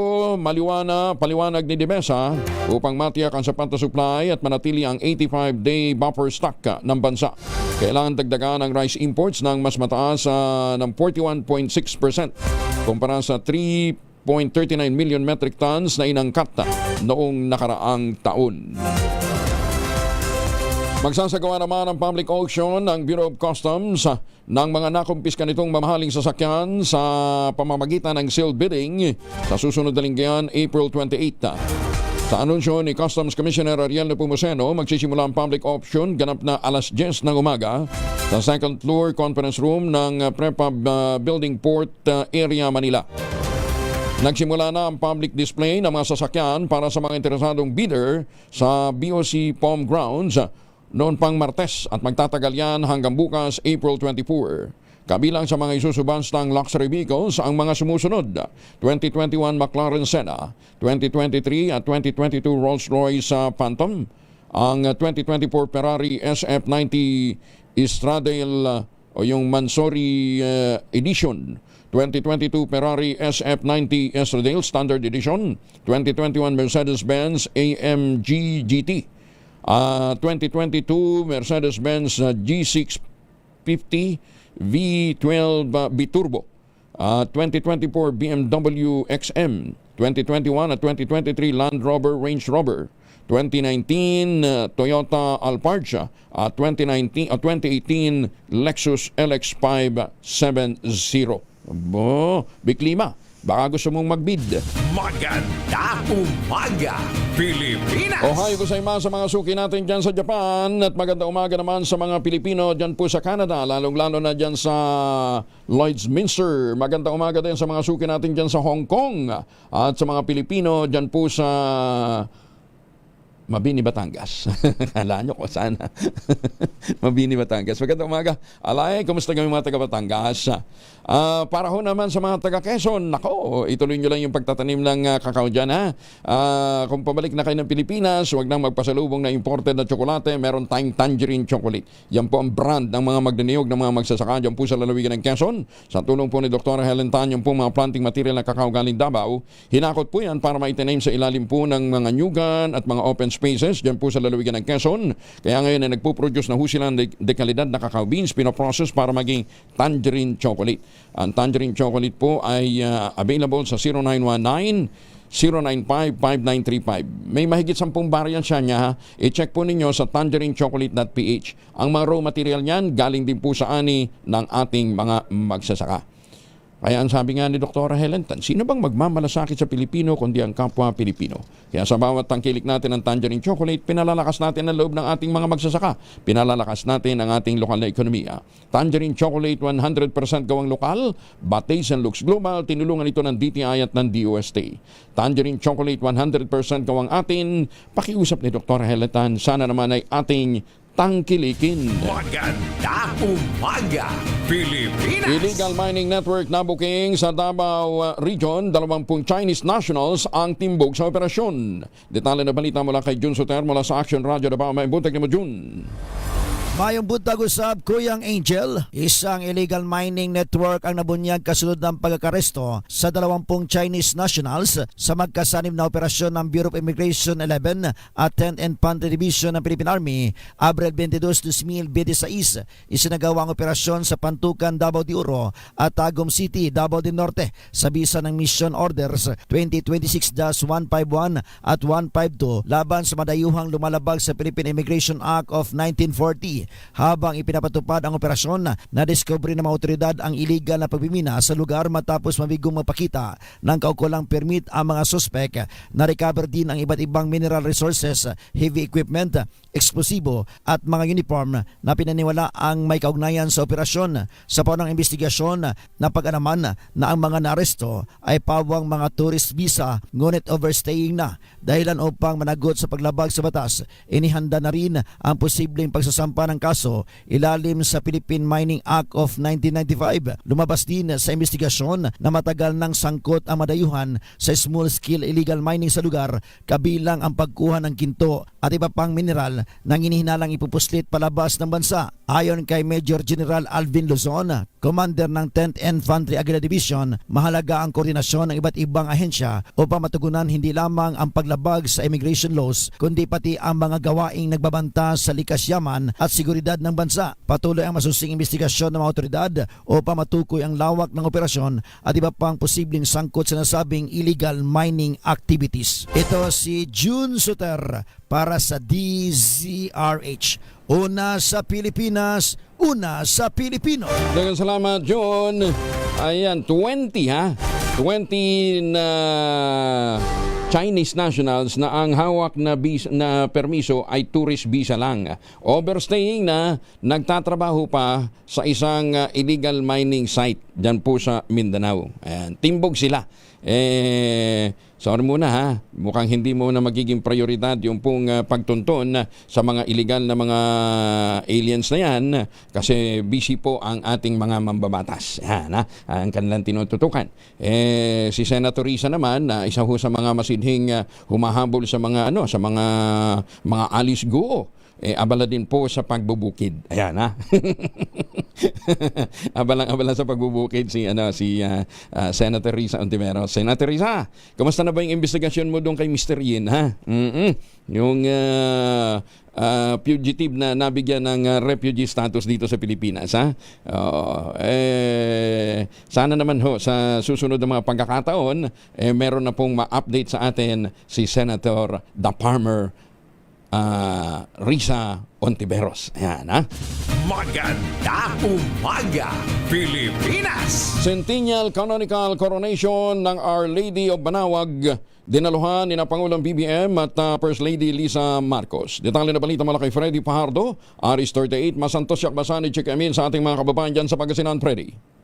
paliwanag ni Demesa upang matiyak ang sapat na supply at manatili ang 85-day buffer stock ng bansa. Kailangan dagdagan ang rice imports ng mas mataas ng 41.6% kumpara sa 3.39 million metric tons na inangkat noong nakaraang taon. Magsasagawa naman ang public auction ng Bureau of Customs ng mga nakumpiska nitong mamahaling sasakyan sa pamamagitan ng sealed bidding sa susunod na linggayan, April 28. Sa Sa anunsyo ni Customs Commissioner Ariel Nepomuceno, magsisimula ang public auction ganap na alas 10 ng umaga sa second floor conference room ng Prepab Building Port Area, Manila. Nagsimula na ang public display ng mga sasakyan para sa mga interesadong bidder sa BOC POM Grounds noon pang Martes at magtatagal yan hanggang bukas April 24. Kabilang sa mga isusubanstang luxury vehicles ang mga sumusunod: 2021 McLaren Senna, 2023 at 2022 Rolls-Royce Phantom, ang 2024 Ferrari SF90 Stradale o yung Mansory Edition, 2022 Ferrari SF90 Stradale Standard Edition, 2021 Mercedes-Benz AMG GT, 2022 Mercedes-Benz G650 V12 Biturbo, 2024 BMW XM, 2021 at 2023 Land Rover Range Rover, 2019 Toyota Alphard at 2018 Lexus LX570. Biklima, baka gusto mong magbid.
Maganda umaga, Pilipinas!
Ohayo ko sa ima sa mga suki natin dyan sa Japan at maganda umaga naman sa mga Pilipino dyan po sa Canada, lalong-lalo na dyan sa Lloydsminster. Maganda umaga din sa mga suki natin dyan sa Hong Kong at sa mga Pilipino dyan po sa Mabini, Batangas. Kala nyo ko sana. Mabini, Batangas. Magandang umaga. Alay, kumusta kami mga taga Batangas? Para ho naman sa mga taga Quezon, nako, ituloy nyo lang yung pagtatanim ng kakao dyan, ha? Kung pabalik na kayo ng Pilipinas, huwag nang magpasalubong na imported na tsokolate. Meron tayong Tangerine Chocolate. Yan po ang brand ng mga magdiniyog ng mga magsasaka dyan po sa lalawigan ng Quezon. Sa tulong po ni Dr. Helen Tan, yung po mga planting material na kakao galing Davao, hinakot po yan para maitanim sa ilalim po ng mga nyugan at mga open spaces dyan po sa lalawigan ng Quezon. Kaya ngayon ay nagpo-produce na husilan de kalidad na cacao beans, pinoprocess para maging Tangerine Chocolate. Ang Tangerine Chocolate po ay available sa 0919-095-5935. May mahigit 10 variant siya niya, ha. I-check po ninyo sa tangerinechocolate.ph. Ang mga raw material niyan galing din po sa ani ng ating mga magsasaka. Kaya ang sabi nga ni Dr. Helen Tan, sino bang magmamalasakit sa Pilipino kundi ang kapwa Pilipino? Kaya sa bawat tangkilik natin ng Tangerine Chocolate, pinalalakas natin ang loob ng ating mga magsasaka. Pinalalakas natin ang ating lokal na ekonomiya. Tangerine Chocolate, 100% gawang lokal, but taste and looks global. Tinulungan ito ng DTI at ng DOST. Tangerine Chocolate, 100% gawang atin. Pakiusap ni Dr. Helen Tan, sana naman ay ating tangkilikin.
Maganda umaga, Pilipinas!
Illegal Mining Network na booking sa Davao Region, 20 Chinese nationals ang timbog sa operasyon. Detalye na balita mula kay Jun Soter mula sa Action Radio Davao. May buntag ni mo, Jun.
Mayong buntag usab, Kuyang Angel. Isang illegal mining network ang nabunyag kasunod ng pagkakaresto sa 20 Chinese nationals sa magkasanib na operasyon ng Bureau of Immigration 11 at 10th Infantry Division ng Philippine Army, Abril 22, 2026. Isinagawa ang operasyon sa Pantukan, Davao de Oro at Tagum City, Davao del Norte sa bisa ng Mission Orders 2026-151 at 152 laban sa madayuhang lumalabag sa Philippine Immigration Act of 1940. Habang ipinapatupad ang operasyon, nadiskubre ng mga otoridad ang illegal na pagmimina sa lugar matapos mabigong mapakita ng kaukulang permit ang mga suspek. Na-recover din ang iba't ibang mineral resources, heavy equipment, eksplosibo at mga uniform na pinaniwala ang may kaugnayan sa operasyon. Sa paunang investigasyon, napag-alaman na ang mga naaresto ay pawang mga tourist visa ngunit overstaying na. Dahilan upang managot sa paglabag sa batas, inihanda na rin ang posibleng pagsasampa ng kaso ilalim sa Philippine Mining Act of 1995. Lumabas din sa investigasyon na matagal nang sangkot ang madayuhan sa small-scale illegal mining sa lugar, kabilang ang pagkuha ng ginto at iba pang mineral nang inihinalang ipupuslit palabas ng bansa. Ayon kay Major General Alvin Luzon, Commander ng 10th Infantry Aguila Division, mahalaga ang koordinasyon ng iba't ibang ahensya upang matugunan hindi lamang ang paglabag sa immigration laws, kundi pati ang mga gawaing nagbabanta sa likas yaman at seguridad ng bansa. Patuloy ang masusing investigasyon ng mga otoridad upang matukoy ang lawak ng operasyon at iba pang posibleng sangkot sa nasabing illegal mining activities. Ito si June Suter para sa DZRH. Una sa Pilipinas, una sa Pilipino.
Dagang salamat, John. Ayan, 20 ha? 20 na Chinese nationals na ang hawak na permiso ay tourist visa lang. Overstaying na nagtatrabaho pa sa isang illegal mining site dyan po sa Mindanao. Ayan, timbog sila. Sorry muna ha, mukhang hindi mo na magiging prioridad yung pong pagtunton sa mga illegal na mga aliens na yan kasi busy po ang ating mga mambabatas. Yan ha, ang kanilang tinututukan. Si Senator Risa naman, isa ho sa mga masidhing humahabol sa mga mga alis guo. Abala din po sa pagbubukid. Ayan ha. Abala sa pagbubukid si Senator Risa Ontiveros. Senator Risa, kumusta na ba yung investigasyon mo doon kay Mr. Yin ha? Yung fugitive na nabigyan ng refugee status dito sa Pilipinas ha? Sana naman ho sa susunod na mga pagkakataon meron na pong ma-update sa atin si Senator The Farmer Risa Ontiveros. Ayan, ha?
Maganda umaga, Pilipinas!
Centennial Canonical Coronation ng Our Lady of Banawag. Dinaluhan ni na Pangulong BBM at First Lady Lisa Marcos. Detalye na balita mula kay Freddy Pajardo, Aris 38, Masantos Yakbasani, check amin sa ating mga kababayan dyan sa Pangasinan, Freddy.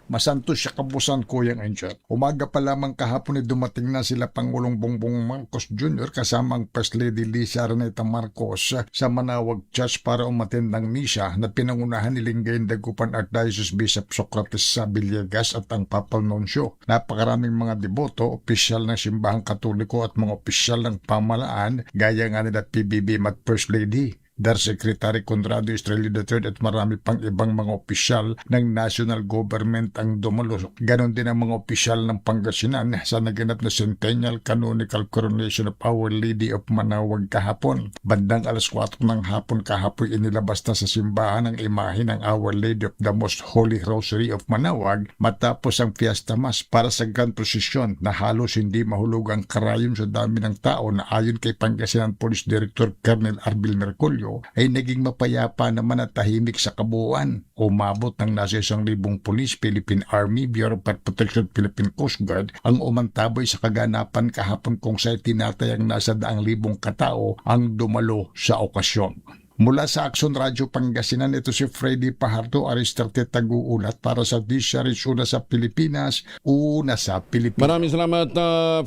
Masantos siya kabusan, Kuyang Angel. Umaga pa lamang kahapon dumating na sila Pangulong Bongbong Marcos Jr. kasama ang First Lady Lisa Araneta Marcos sa Manawag Church para umattend ng misa na pinangunahan ni Lingayen Dagupan Archdiocese Bishop Socrates Villegas at ang Papal Nuncio. Napakaraming mga deboto, opisyal ng simbahang katoliko at mga opisyal ng pamalaan gaya nga nila PBBM at First Lady. Dar Secretary Conrado Estrella III at marami pang ibang mga opisyal ng national government ang dumalo. Ganon din ang mga opisyal ng Pangasinan sa naganap na Centennial Canonical Coronation of Our Lady of Manawag kahapon. Bandang alas 4 ng hapon kahapon inilabas na sa simbahan ang imahe ng Our Lady of the Most Holy Rosary of Manawag matapos ang Fiesta Mass para sa grand procession na halos hindi mahulog ang karayon sa dami ng tao na ayon kay Pangasinan Police Director Colonel Arbil Merculio ay naging mapayapa naman at tahimik sa kabuuan. Umabot ng nasa 1,000 pulis, Philippine Army, Bureau of Protection, Philippine Coast Guard ang umantaboy sa kaganapan kahapon kung saan tinatayang nasa 100,000 katao ang dumalo sa okasyon. Mula sa Action Radio Pangasinan, ito si Freddy Pajardo, Aristarte Taguulat para sa Disharis, una sa Pilipinas, una sa Pilipinas.
Maraming salamat,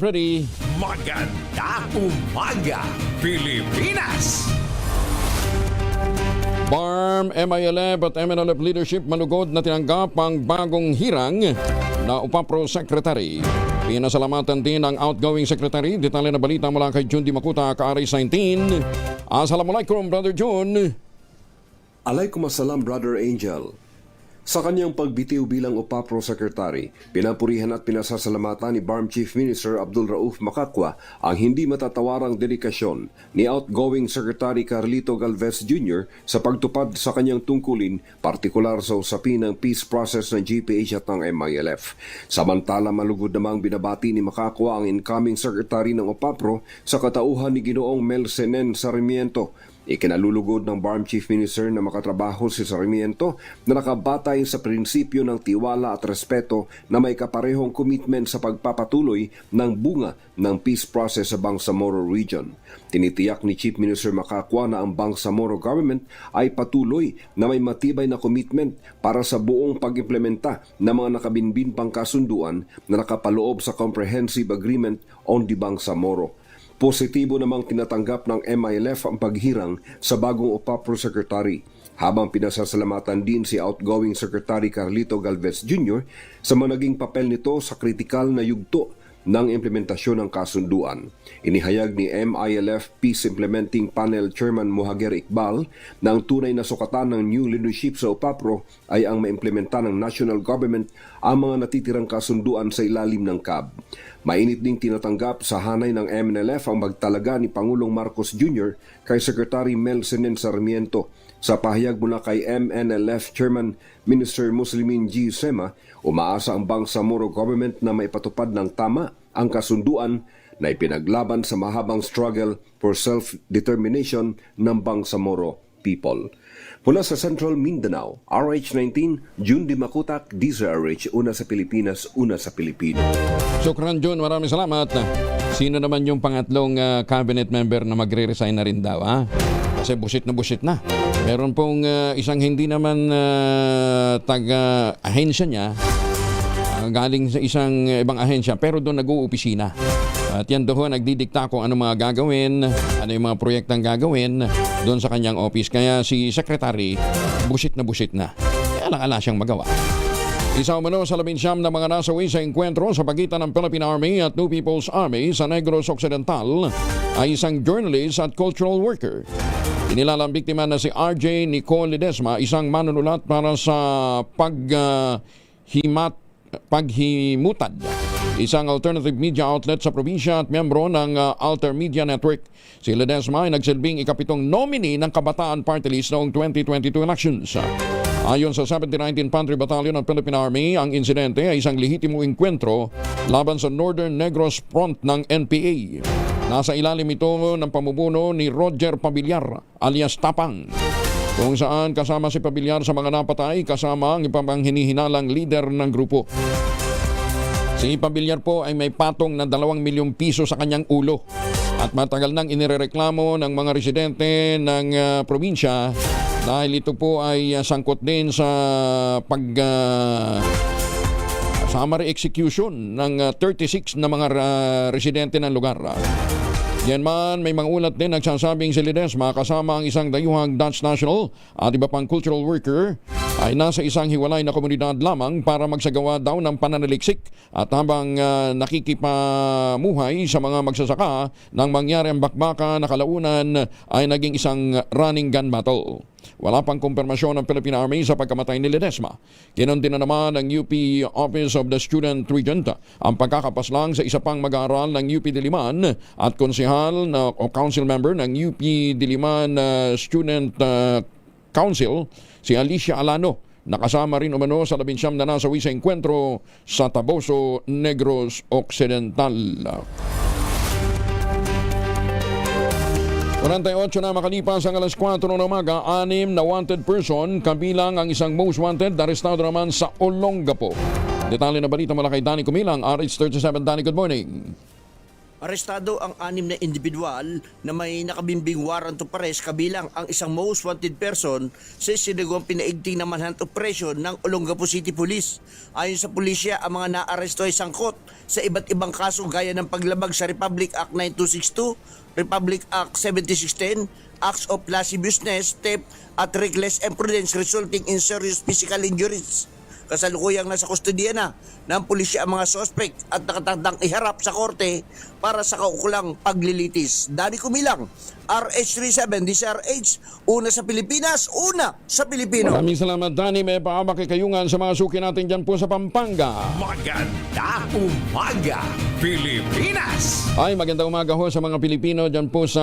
Freddy.
Maganda umaga, Pilipinas!
BARM, MILF at MNLF leadership manugod na tinanggap ang bagong hirang na UPAPRO Secretary. Pinasalamatan din ang outgoing Secretary. Detalye na balita mula kay Jun Di Makuta, Kaaris 19. Assalamualaikum, Brother Jun.
Alaikum Brother Angel. Sa kanyang pagbitiw bilang UPAPRO Secretary, pinapurihan at pinasasalamatan ni BARM Chief Minister Abdul Rauf Makakwa ang hindi matatawarang dedikasyon ni outgoing Secretary Carlito Galvez Jr. sa pagtupad sa kanyang tungkulin, partikular sa usapin ng peace process ng GPH at ng MILF. Samantala, malugod namang binabati ni Makakwa ang incoming Secretary ng UPAPRO sa katauhan ni Ginoong Mel Senen Sarmiento. Ikinalulugod ng BARM Chief Minister na makatrabaho si Sarmiento na nakabatay sa prinsipyo ng tiwala at respeto na may kaparehong commitment sa pagpapatuloy ng bunga ng peace process sa Bangsamoro Region. Tinitiyak ni Chief Minister Makakwa na ang Bangsamoro government ay patuloy na may matibay na commitment para sa buong pag-implementa ng mga nakabinbin pang kasunduan na nakapaloob sa Comprehensive Agreement on the Bangsamoro. Positibo namang tinatanggap ng MILF ang paghirang sa bagong UPAPRO Secretary, habang pinasasalamatan din si outgoing Secretary Carlito Galvez Jr. sa managing papel nito sa kritikal na yugto ng implementasyon ng kasunduan. Inihayag ni MILF Peace Implementing Panel Chairman Muhager Iqbal na ang tunay na sukatan ng new leadership sa UPAPRO ay ang maimplementa ng national government ang mga natitirang kasunduan sa ilalim ng CAB. Mainit ding tinatanggap sa hanay ng MNLF ang magtalaga ni Pangulong Marcos Jr. kay Secretary Mel Senen Sarmiento. Sa pahayag mula kay MNLF Chairman Minister Muslimin G. Sema, umaasa ang Bangsamoro government na maipatupad ng tama ang kasunduan na ipinaglaban sa mahabang struggle for self-determination ng Bangsamoro people. Mula sa Central Mindanao, RH19, June Dimakutak, DZRH, una sa Pilipinas, una sa Pilipino.
Sukran Jun, maraming salamat. Sino naman yung pangatlong cabinet member na magre-resign na rin daw? Ha? Kasi busit na. Meron pong isang hindi naman taga-ahensya niya, galing sa isang ibang ahensya, pero doon nag-uupisina. At yan doon nagdidikta kung ano mga gagawin, ano yung mga proyektang gagawin doon sa kanyang office. Kaya si Secretary, busit na. Kaya lang ala siyang magawa. Isa umano sa 19 na mga nasawi sa engkwentro sa pagitan ng Philippine Army at New People's Army sa Negros Occidental ay isang journalist at cultural worker. Inilalang biktima na si RJ Nicole Ledesma, isang manunulat para sa Paghimutad, isang alternative media outlet sa probinsya at miyembro ng Alter Media Network. Si Ledesma ay nagsilbing ikapitong nominee ng Kabataan Party List noong 2022 elections. Ayon sa 79th Infantry Battalion ng Philippine Army, ang insidente ay isang lehitimong engkwentro laban sa Northern Negros Front ng NPA. Nasa ilalim ito ng pamumuno ni Roger Pabiliar alias Tapang, kung saan kasama si Pabiliar sa mga napatay kasama ang ipang hinihinalang leader ng grupo. Si Pabiliar po ay may patong na 2 milyong piso sa kanyang ulo at matagal nang inirereklamo ng mga residente ng probinsya dahil ito po ay sangkot din sa summary execution ng 36 na mga residente ng lugar. Yan man, may mga ulat din nagsasabing si Ledesma kasama ang isang dayuhang Dutch national at iba pang cultural worker ay nasa isang hiwalay na komunidad lamang para magsagawa daw ng pananaliksik at habang nakikipamuhay sa mga magsasaka nang mangyari ang bakbaka na kalaunan ay naging isang running gun battle. Wala pang kumpirmasyon ng Philippine Army sa pagkamatay ni Ledesma. Kinundi na naman ng UP Office of the Student Regent ang pagkakapaslang sa isa pang mag-aaral ng UP Diliman at konsehal o council member ng UP Diliman Student Council, si Alicia Alano, nakasama rin umano sa 19 na nasawi sa engkwentro sa Taboso, Negros Occidental. 48 na makalipas ang alas 4 ng umaga, 6 na wanted person, kabilang ang isang most wanted, arestado naman sa Olongapo. Detalye na balita mula kay Danny Kumilang, RH37. Danny, good morning.
Arestado ang 6 na individual na may nakabimbing warrant of arrest, kabilang ang isang most wanted person sa sinagawang pinaigting na manhunt operation ng Olongapo City Police. Ayon sa pulisya, ang mga naaresto ay sangkot sa iba't ibang kaso gaya ng paglabag sa Republic Act 9262, Republic Act 7610, acts of lasciviousness, theft at reckless imprudence resulting in serious physical injuries. Kasalukuyang nasa kustodiya na ng pulisya ang mga suspect at nakatakdang iharap sa korte para sa kaukulang paglilitis. Danny Kumilang, RH37, DZRH, una sa Pilipinas, una sa Pilipino.
Maraming salamat, Danny. May pamakikayungan sa mga suki natin dyan po sa Pampanga.
Maganda umaga, Pilipinas!
Ay, magandang umaga ho sa mga Pilipino dyan po sa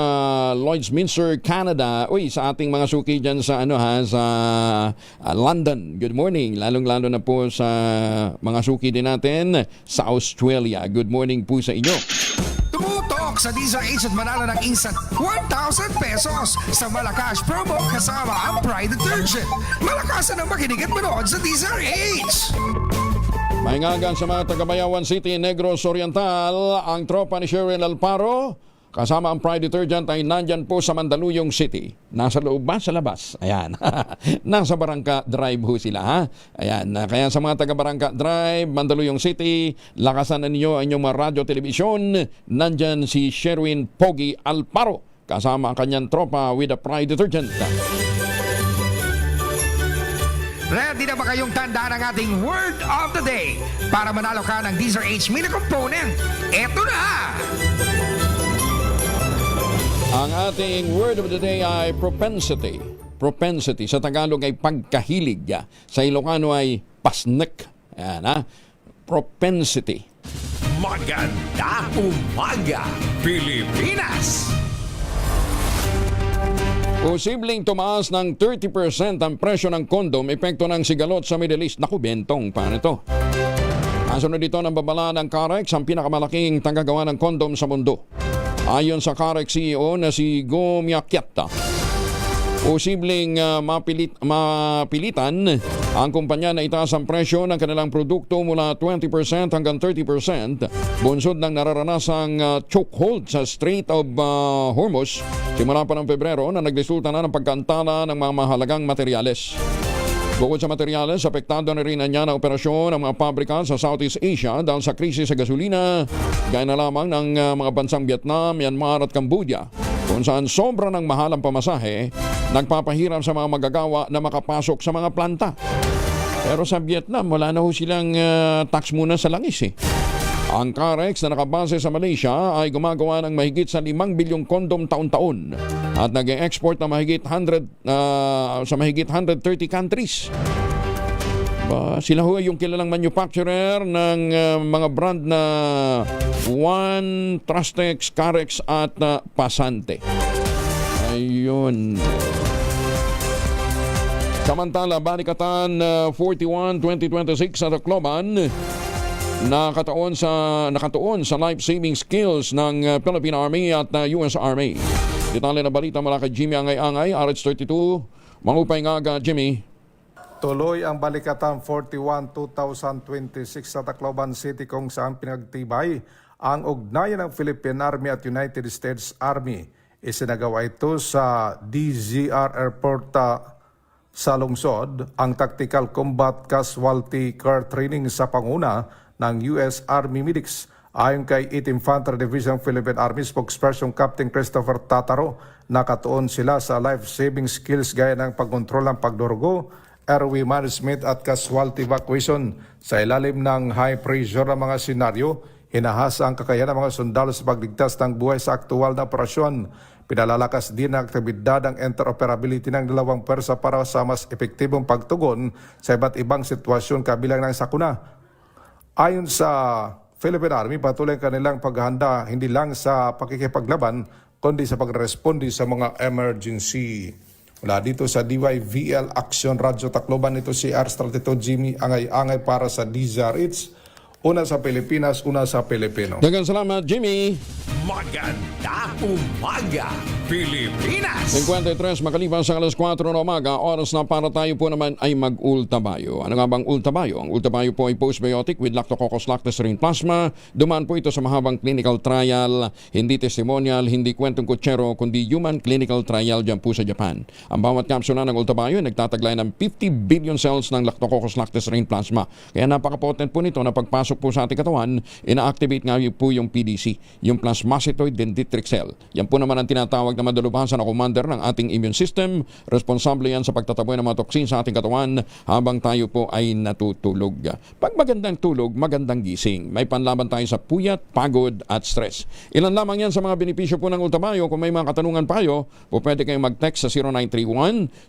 Lloydsminster, Canada. Uy, sa ating mga suki dyan sa sa London. Good morning. Lalong-lalo na po sa mga suki din natin sa Australia. Good morning po sa inyo.
Tumutok sa DZRH at manalo ng instant 1,000 pesos sa Malakas promo kasama ang Pride Detergent. Malakasan ang makinig at manood sa DZRH!
Mahingagan sa mga taga-Bayawan City, Negros Oriental, ang tropa ni Sheryl Alparo kasama ang Pride Detergent ay nandyan po sa Mandaluyong City. Nasa loob ba? Sa labas? Ayan. Nasa Barangka Drive ho sila, ha? Ayan. Kaya sa mga taga-Barangka Drive, Mandaluyong City, lakasan na ninyo ang inyong mga radyo, telebisyon. Nandyan si Sherwin Pogi Alparo kasama ang kanyang tropa with the Pride Detergent.
Ready na ba kayong tandaan ang ating word of the day para manalo ka ng DZRH mini component? Eto na!
Ang ating word of the day ay propensity. Propensity. Sa Tagalog ay pagkahilig. Sa Ilocano ay pasnek. Ayan, ha? Propensity.
Maganda umaga, Pilipinas!
Posibleng tumaas ng 30% ang presyo ng kondom epekto ng sigalot sa Middle East. Naku, bentong. Paano ito? Kasunod dito ng babala ng Carex, ang pinakamalaking tagagawa ng kondom sa mundo. Ayon sa Carex CEO na si Go Myakyata, Posibleng mapilitan ang kumpanya na itaas ang presyo ng kanilang produkto mula 20% hanggang 30% bunsod ng nararanasang chokehold sa Strait of Hormuz simula pa ng Pebrero na nagresulta na ng pagkantala ng mga mahalagang materyales. Bukod sa materyales, apektado na rin niya na operasyon ng mga pabrika sa Southeast Asia dahil sa krisis sa gasolina, gaya na lamang ng mga bansang Vietnam, Myanmar at Cambodia, kung saan sobra ng mahal ang pamasahe, nagpapahirap sa mga magagawa na makapasok sa mga planta. Pero sa Vietnam, wala na ho silang tax muna sa langis eh. Ang Carex na nakabase sa Malaysia ay gumagawa ng mahigit sa 5 bilyong kondom taon-taon at nag-export na sa mahigit 130 countries. Sila ho yung kilalang manufacturer ng mga brand na One, Trustex, Carex at Pasante. Ayun. Samantala, Balikatan 41-2026 sa Tacloban nakatuon sa life-saving skills ng Philippine Army at US Army. Detalye na balita mula kay Jimmy Angay-Angay, RH32. Mangupay nga aga, Jimmy.
Tuloy ang Balikatan 41-2026 sa Tacloban City kung saan pinagtibay ang ugnayan ng Philippine Army at United States Army. Isinagawa ito sa DZR Airport sa lungsod, ang Tactical Combat Casualty Care Training sa panguna ng US Army Medics. Ayon kay 8th Infantry Division Philippine Army spokesperson Captain Christopher Tataro, nakatuon sila sa life-saving skills gaya ng pagkontrol ng pagdurugo, airway management at casualty evacuation. Sa ilalim ng high pressure ng mga senaryo, hinahasa ang kakayahan ng mga sundalo sa pagligtas ng buhay sa aktual na operasyon. Pinalalakas din ang aktibidad ang interoperability ng dalawang pwersa para sa mas epektibong pagtugon sa iba't ibang sitwasyon kabilang ng sakuna. Ayon sa Philippine Army, patuloy ang kanilang paghahanda hindi lang sa pakikipaglaban kundi sa pagresponde sa mga emergency. Mula dito sa DYVL Action Radyo Tacloban, ito si R32 Jimmy Angay-Angay para sa DZRH. Una sa Pilipinas, una sa Pilipino.
Daghang salamat, Jimmy.
Maganda umaga, Pilipinas!
53 makalipas sa alas 4 ng umaga, oras na para tayo po naman ay mag-ultabayo. Ano nga bang ultabayo? Ang ultabayo po ay postbiotic with Lactococcus lactosерine plasma. Dumaan po ito sa mahabang clinical trial, hindi testimonial, hindi kwentong kutsero, kundi human clinical trial dyan po sa Japan. Ang bawat kapsula ng ultabayo ay nagtataglay ng 50 billion cells ng Lactococcus lactosерine plasma. Kaya napaka-potent po nito na pagpasok po sa ating katawan, ina-activate nga po yung PDC, yung plasmacytoid dendritic cell. Yan po naman ang tinatawag na madalubasan na commander ng ating immune system. Responsable yan sa pagtataboy ng mga toksin sa ating katawan habang tayo po ay natutulog. Pag magandang tulog, magandang gising. May panlaban tayo sa puyat, pagod at stress. Ilan lamang yan sa mga benepisyo po ng ultabayo. Kung may mga katanungan pa kayo, po pwede kayong mag-text sa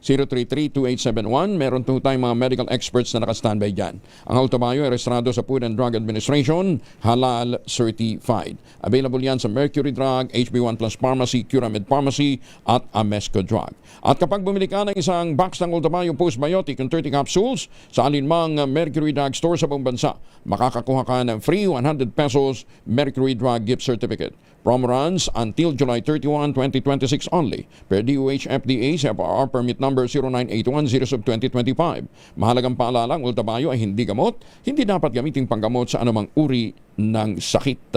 0931-033-2871. Meron po tayong mga medical experts na nakastandby dyan. Ang ultabayo ay rehistrado sa Food and Drug Administration, halal certified. Available yan sa Mercury Drug, HB1 Plus Pharmacy, Curamed Pharmacy at Amesco Drug. At kapag bumili ka ng isang box ng ultabayo postbiotic yung 30 capsules sa alinmang Mercury Drug store sa buong bansa, makakakuha ka ng free 100 pesos Mercury Drug gift certificate. Promo runs until July 31, 2026 only. Per DOH FDA CFR permit number 0981-0/2025. Mahalagang paalala, ang ultabayo ay hindi gamot, hindi dapat gamitin panggamot sa anumang uri ng sakit.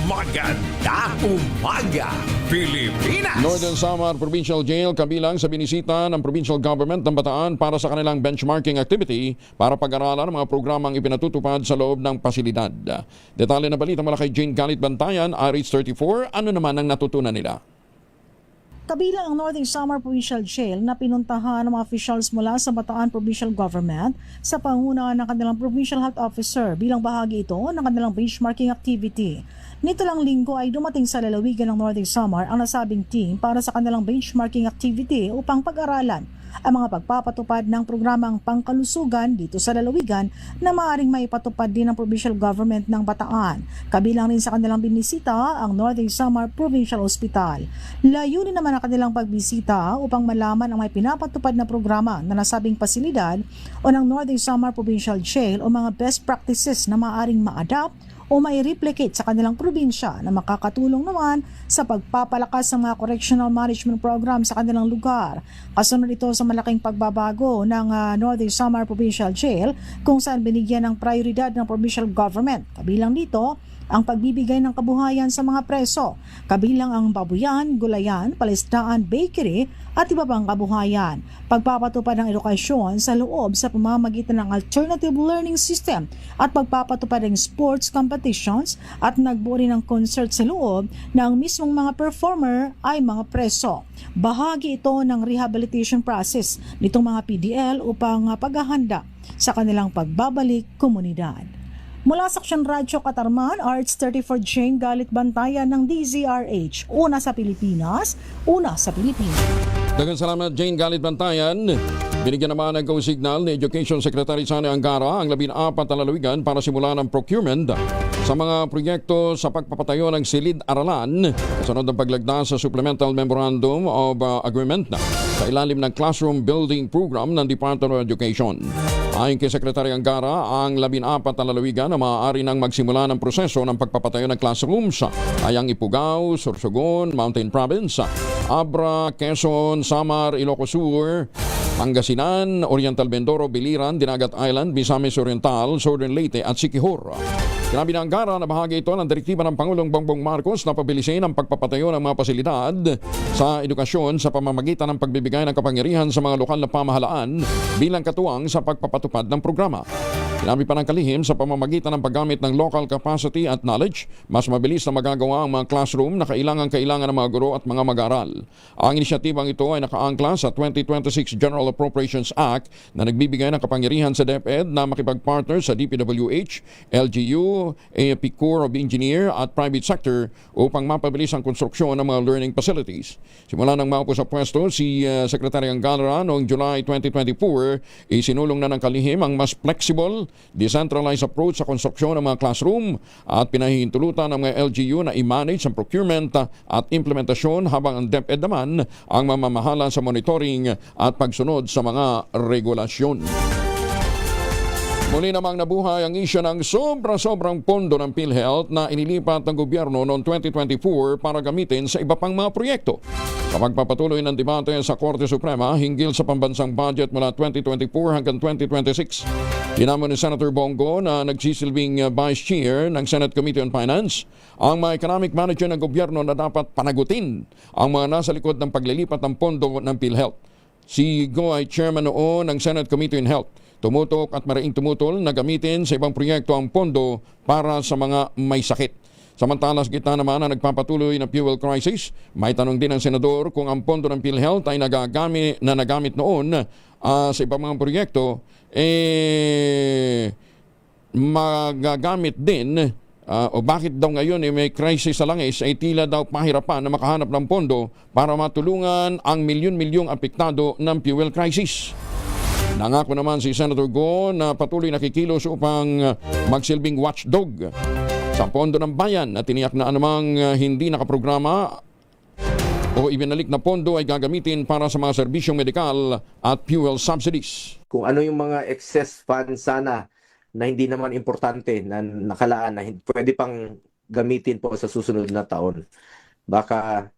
Maganda umaga, Pilipinas!
Northern Samar Provincial Jail kabilang sa binisita ng provincial government ng Bataan para sa kanilang benchmarking activity para pag-aralan ng mga programang ipinatutupad sa loob ng pasilidad. Detalye na balita mula kay Jane Galit Bantayan, RH34. Ano naman ang natutunan nila?
Kabilang ang Northern Samar Provincial Jail na pinuntahan ng mga officials mula sa Bataan Provincial Government sa panguna ng kanilang Provincial Health Officer bilang bahagi ito ng kanilang benchmarking activity. Nito lang linggo ay dumating sa lalawigan ng Northern Samar ang nasabing team para sa kanilang benchmarking activity upang pag-aralan ang mga pagpapatupad ng programang pangkalusugan dito sa lalawigan na maaaring maipatupad din ng provincial government ng Bataan. Kabilang rin sa kanilang binisita ang Northern Samar Provincial Hospital. Layunin naman ang kanilang pagbisita upang malaman ang may pinapatupad na programa na nasabing pasilidad o ng Northern Samar Provincial Jail o mga best practices na maaaring ma-adapt o mai-replicate sa kanilang probinsya na makakatulong naman sa pagpapalakas ng mga correctional management program sa kanilang lugar. Kasunod ito sa malaking pagbabago ng Northern Samar Provincial Jail kung saan binigyan ng prioridad ng provincial government. Kabilang dito ang pagbibigay ng kabuhayan sa mga preso, kabilang ang babuyan, gulayan, palisdaan, bakery at iba pang kabuhayan. Pagpapatupad ng edukasyon sa loob sa pamamagitan ng alternative learning system at pagpapatupad ng sports competitions at nagbuo rin ng concert sa loob ng mismong mga performer ay mga preso. Bahagi ito ng rehabilitation process nitong mga PDL upang paghahanda sa kanilang pagbabalik komunidad. Mula sa Aksyon Radyo Katarman, Arts 34 Jane Galit Bantayan ng DZRH. Una sa Pilipinas, una sa Pilipinas.
Daghang salamat Jane Galit Bantayan. Binigyan naman ng go-signal ni Education Secretary Sani Angara ang 14 na lalawigan para simulan ang procurement sa mga proyekto sa pagpapatayo ng silid-aralan kasunod ng paglagda sa Supplemental Memorandum of Agreement sa ilalim ng Classroom Building Program ng Department of Education. Ayon kay Secretary Angara, ang 14 na lalawigan na maaari nang magsimula ng proseso ng pagpapatayo ng classrooms ay ang Ifugao, Sorsogon, Mountain Province, Abra, Quezon, Samar, Ilocos Sur, Pangasinan, Oriental Mindoro, Biliran, Dinagat Island, Misamis Oriental, Southern Leyte at Siquijor. Sinabi ng Angara na bahagi ito ng direktiba ng Pangulong Bongbong Marcos na pabilisin ang pagpapatayo ng mga pasilidad sa edukasyon sa pamamagitan ng pagbibigay ng kapangyarihan sa mga lokal na pamahalaan bilang katuwang sa pagpapatupad ng programa. Sinabi pa ng kalihim sa pamamagitan ng paggamit ng local capacity at knowledge, mas mabilis na magagawa ang mga classroom na kailangan ng mga guro at mga mag-aaral. Ang inisyatibang ito ay nakaangkla sa 2026 General Appropriations Act na nagbibigay ng kapangyarihan sa DepEd na makipag-partner sa DPWH, LGU, AFP Corps of Engineer at private sector upang mapabilis ang konstruksyon ng mga learning facilities. Simula nang maupo sa pwesto si Secretary Angara noong July 2024, isinulong na ng kalihim ang mas flexible, decentralized approach sa konstruksyon ng mga classroom at pinahihintulutan ng mga LGU na i-manage ang procurement at implementasyon habang ang DepEd naman ang mamamahala sa monitoring at pagsunod sa mga regulasyon. Muli namang nabuhay ang isyu ng sobrang pondo ng PhilHealth na inilipat ng gobyerno noong 2024 para gamitin sa iba pang mga proyekto. Kapag papatuloy ng debate sa Korte Suprema hinggil sa pambansang budget mula 2024 hanggang 2026, tinamon ni Senator Bongo na nagsisilbing Vice Chair ng Senate Committee on Finance ang mga economic manager ng gobyerno na dapat panagutin ang mga nasa likod ng paglilipat ng pondo ng PhilHealth. Si Go ay chairman noon ng Senate Committee on Health. Tumutok at maraing tumutol na gamitin sa ibang proyekto ang pondo para sa mga may sakit. Samantala sa gitna naman na nagpapatuloy na fuel crisis, may tanong din ang senador kung ang pondo ng PhilHealth ay nagamit noon sa ibang mga proyekto, magagamit din o bakit daw ngayon may crisis sa langis ay tila daw pahirapan na makahanap ng pondo para matulungan ang milyon-milyong apektado ng fuel crisis. Nangako naman si Senator Go na patuloy nakikilos upang magsilbing watchdog sa pondo ng bayan at tiniyak na anumang hindi nakaprograma o ibinalik na pondo ay gagamitin para sa mga serbisyong medikal at fuel subsidies.
Kung ano yung mga excess funds sana na hindi naman importante na nakalaan na pwede pang gamitin po sa susunod na taon. Baka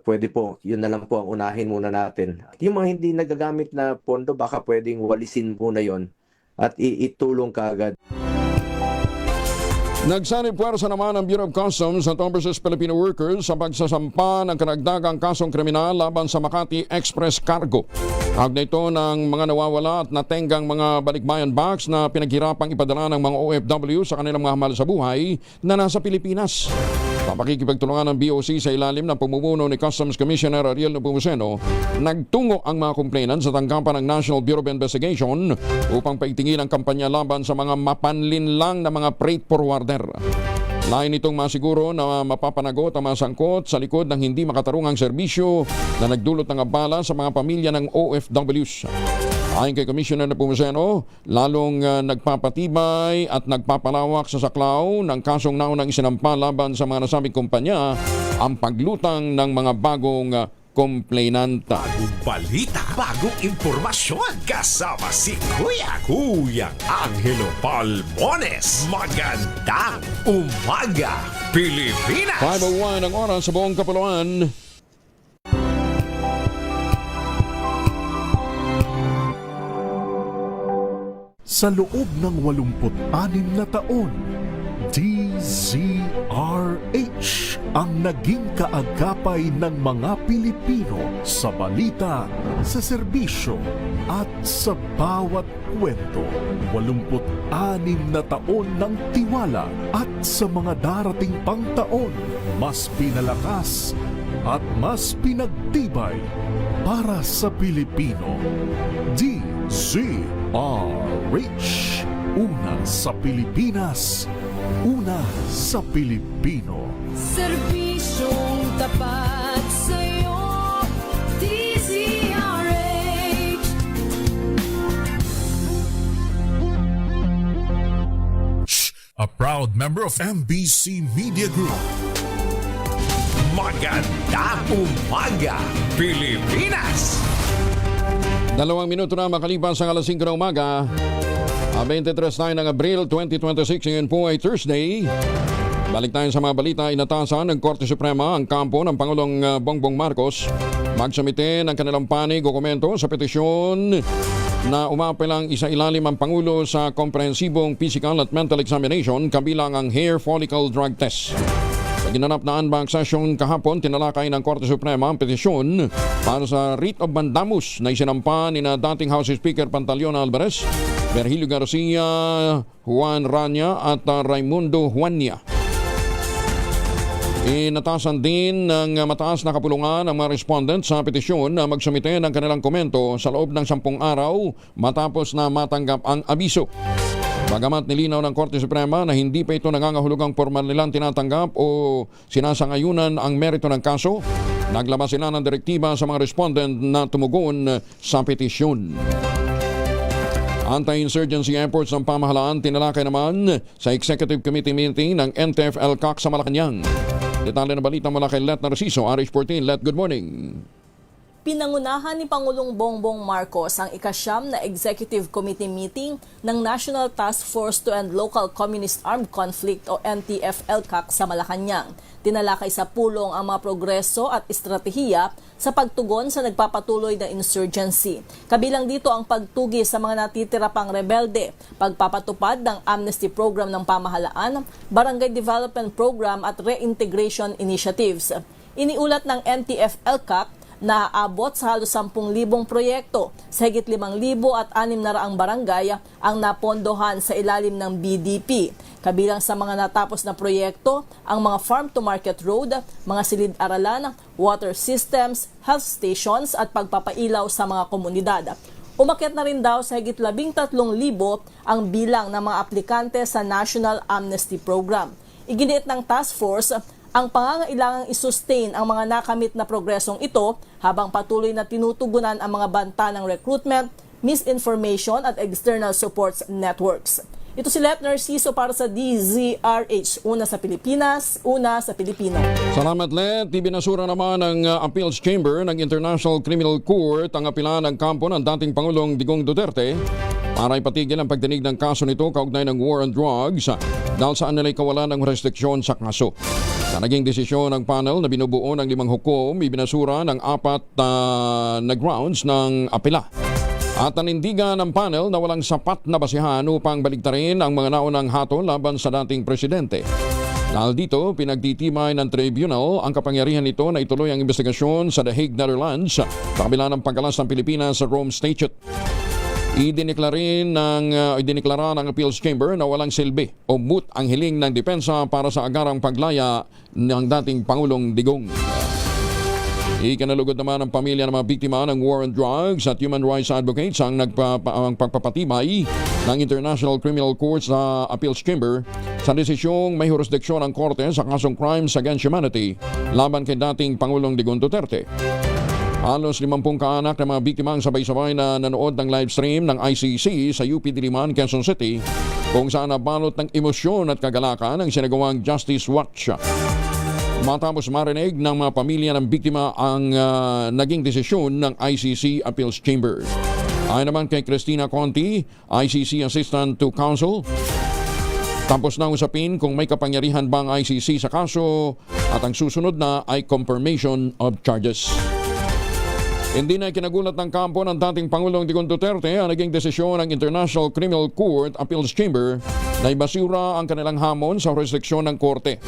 pwede po, yun na lang po ang unahin muna natin. Yung mga hindi nagagamit na pondo, baka pwedeng walisin muna yon at itulong kaagad.
Nagsanib puwersa naman ang Bureau of Customs at Overseas Filipino Workers sa pagsasampa ng karagdagang kasong kriminal laban sa Makati Express Cargo. Kaugnay ito ng mga nawawala at natenggang mga balikbayan box na pinaghirapang ipadala ng mga OFW sa kanilang mga mahal sa buhay na nasa Pilipinas. Papakikipagtulungan ng BOC sa ilalim ng pamumuno ni Customs Commissioner Ariel Nepomuceno, nagtungo ang mga complainant sa tanggapan ng National Bureau of Investigation upang paigtingin ang kampanya laban sa mga mapanlinlang na mga freight forwarder. Lain itong masiguro na mapapanagot ang mga sangkot sa likod ng hindi makatarungang serbisyo na nagdulot ng abala sa mga pamilya ng OFWs. Ayon kay Commissioner Nepomuceno, lalong nagpapatibay at nagpapalawak sa saklaw ng kasong naunang isinampa laban sa mga nasabing kumpanya ang paglutang ng mga bagong komplainanta.
Bagong balita, bagong impormasyon. Kasama si Kuyang Angelo Palmones. Magandang umaga, Pilipinas!
5:01 ang oras sa buong kapuluan.
Sa loob ng 86 na taon, DZRH ang naging kaagapay ng mga Pilipino sa balita, sa serbisyo at sa bawat kwento. 86 na taon ng tiwala at sa mga darating pang taon, mas pinalakas at mas pinagtibay para sa Pilipino. DZRH, una sa Pilipinas, una sa Pilipino.
Serbisyong tapat sa'yo, DZRH.
A proud member of MBC Media Group.
Magandang umaga, Pilipinas!
2 minuto na makalipas ang alas 5 ng umaga. 23 tayo ng Abril 2026. Ngayon po ay Thursday. Balik tayo sa mga balita. Inatasan ng Korte Suprema ang kampo ng Pangulong Bongbong Marcos magsumite ng kanilang panig o komento sa petisyon na umapelang isailalim ang Pangulo sa komprehensibong physical at mental examination kabilang ang hair follicle drug test. Sa ginanap na anbang session kahapon, tinalakay ng Korte Suprema ang petisyon para sa writ of mandamus na isinampa ni na dating House Speaker Pantaleon Alvarez, Virgilio Garcia, Juan Rania at Raimundo Juania. Inatasan din ng mataas na kapulungan ang mga respondent sa petisyon na magsumite ng kanilang komento sa loob ng 10 araw matapos na matanggap ang abiso. Bagamat nilinaw ng Korte Suprema na hindi pa ito nangangahulugang formal nilang tinatanggap o sinasangayunan ang merito ng kaso, naglabas sila ng direktiba sa mga respondent na tumugon sa petisyon. Anti-insurgency efforts ng pamahalaan tinalakay naman sa Executive Committee meeting ng NTF-ELCAC sa Malacanang. Detalye na balita mula kay Let Narciso, RH14. Let, good morning.
Pinangunahan ni Pangulong Bongbong Marcos ang ika-9 na Executive Committee meeting ng National Task Force to End Local Communist Armed Conflict o NTF-ELCAC sa Malacanang. Tinalakay sa pulong ang mga progreso at estratehiya sa pagtugon sa nagpapatuloy na insurgency. Kabilang dito ang pagtugi sa mga natitira pang rebelde, pagpapatupad ng amnesty program ng pamahalaan, barangay development program at reintegration initiatives. Iniulat ng NTF-ELCAC na aabot sa halos 10,000 proyekto sa higit 5,000 at 600 barangay ang napondohan sa ilalim ng BDP. Kabilang sa mga natapos na proyekto, ang mga farm-to-market road, mga silid-aralan, water systems, health stations at pagpapailaw sa mga komunidad. Umakyat na rin daw sa higit 13,000 ang bilang ng mga aplikante sa National Amnesty Program. Iginiit ng task force ang pangangailangang isustain ang mga nakamit na progresong ito habang patuloy na tinutugunan ang mga banta ng recruitment, misinformation at external supports networks. Ito si Let Narciso para sa DZRH. Una sa Pilipinas, una sa Pilipino.
Salamat, Let. Ibinasura naman ng Appeals Chamber ng International Criminal Court ang apila ng kampo ng dating Pangulong Digong Duterte para ipatigil ang pagdinig ng kaso nito kaugnay ng war on drugs dahil saan nila'y kawalan ng restriksyon sa kaso. Sa naging desisyon ng panel na binubuo ng 5 hukom, ibinasura ng 4 na grounds ng apela. At nanindigan ng panel na walang sapat na basihan upang baligtarin ang mga naunang hatol laban sa dating presidente. Dahil dito, pinagtitibay ng tribunal ang kapangyarihan nito na ituloy ang investigasyon sa The Hague, Netherlands sa kabila ng pagkalas ng Pilipinas sa Rome Statute. Idineklara ng Appeals Chamber na walang silbi o moot ang hiling ng depensa para sa agarang paglaya ng dating Pangulong Digong. Ikinalugod naman ang pamilya ng mga biktima ng war on drugs at human rights advocates ang pagpapatibay ng International Criminal Court sa Appeals Chamber sa desisyong may jurisdiksyon ang korte sa kasong crimes against humanity laban kay dating Pangulong Digong Duterte. Halos 50 kaanak ng mga biktima ang sabay-sabay na nanood ng live stream ng ICC sa UP Diliman, Quezon City kung saan nabalot ng emosyon at kagalakan ang sinagawang Justice Watch. Matapos marinig ng mga pamilya ng biktima ang naging desisyon ng ICC Appeals Chamber. Ayon naman kay Cristina Conti, ICC Assistant to Counsel, tapos na usapin kung may kapangyarihan bang ICC sa kaso at ang susunod na ay confirmation of charges. Hindi na kinagulat ng kampo ng dating Pangulong Digong Duterte ang naging desisyon ng International Criminal Court Appeals Chamber na ibasura ang kanilang hamon sa jurisdiksyon ng korte.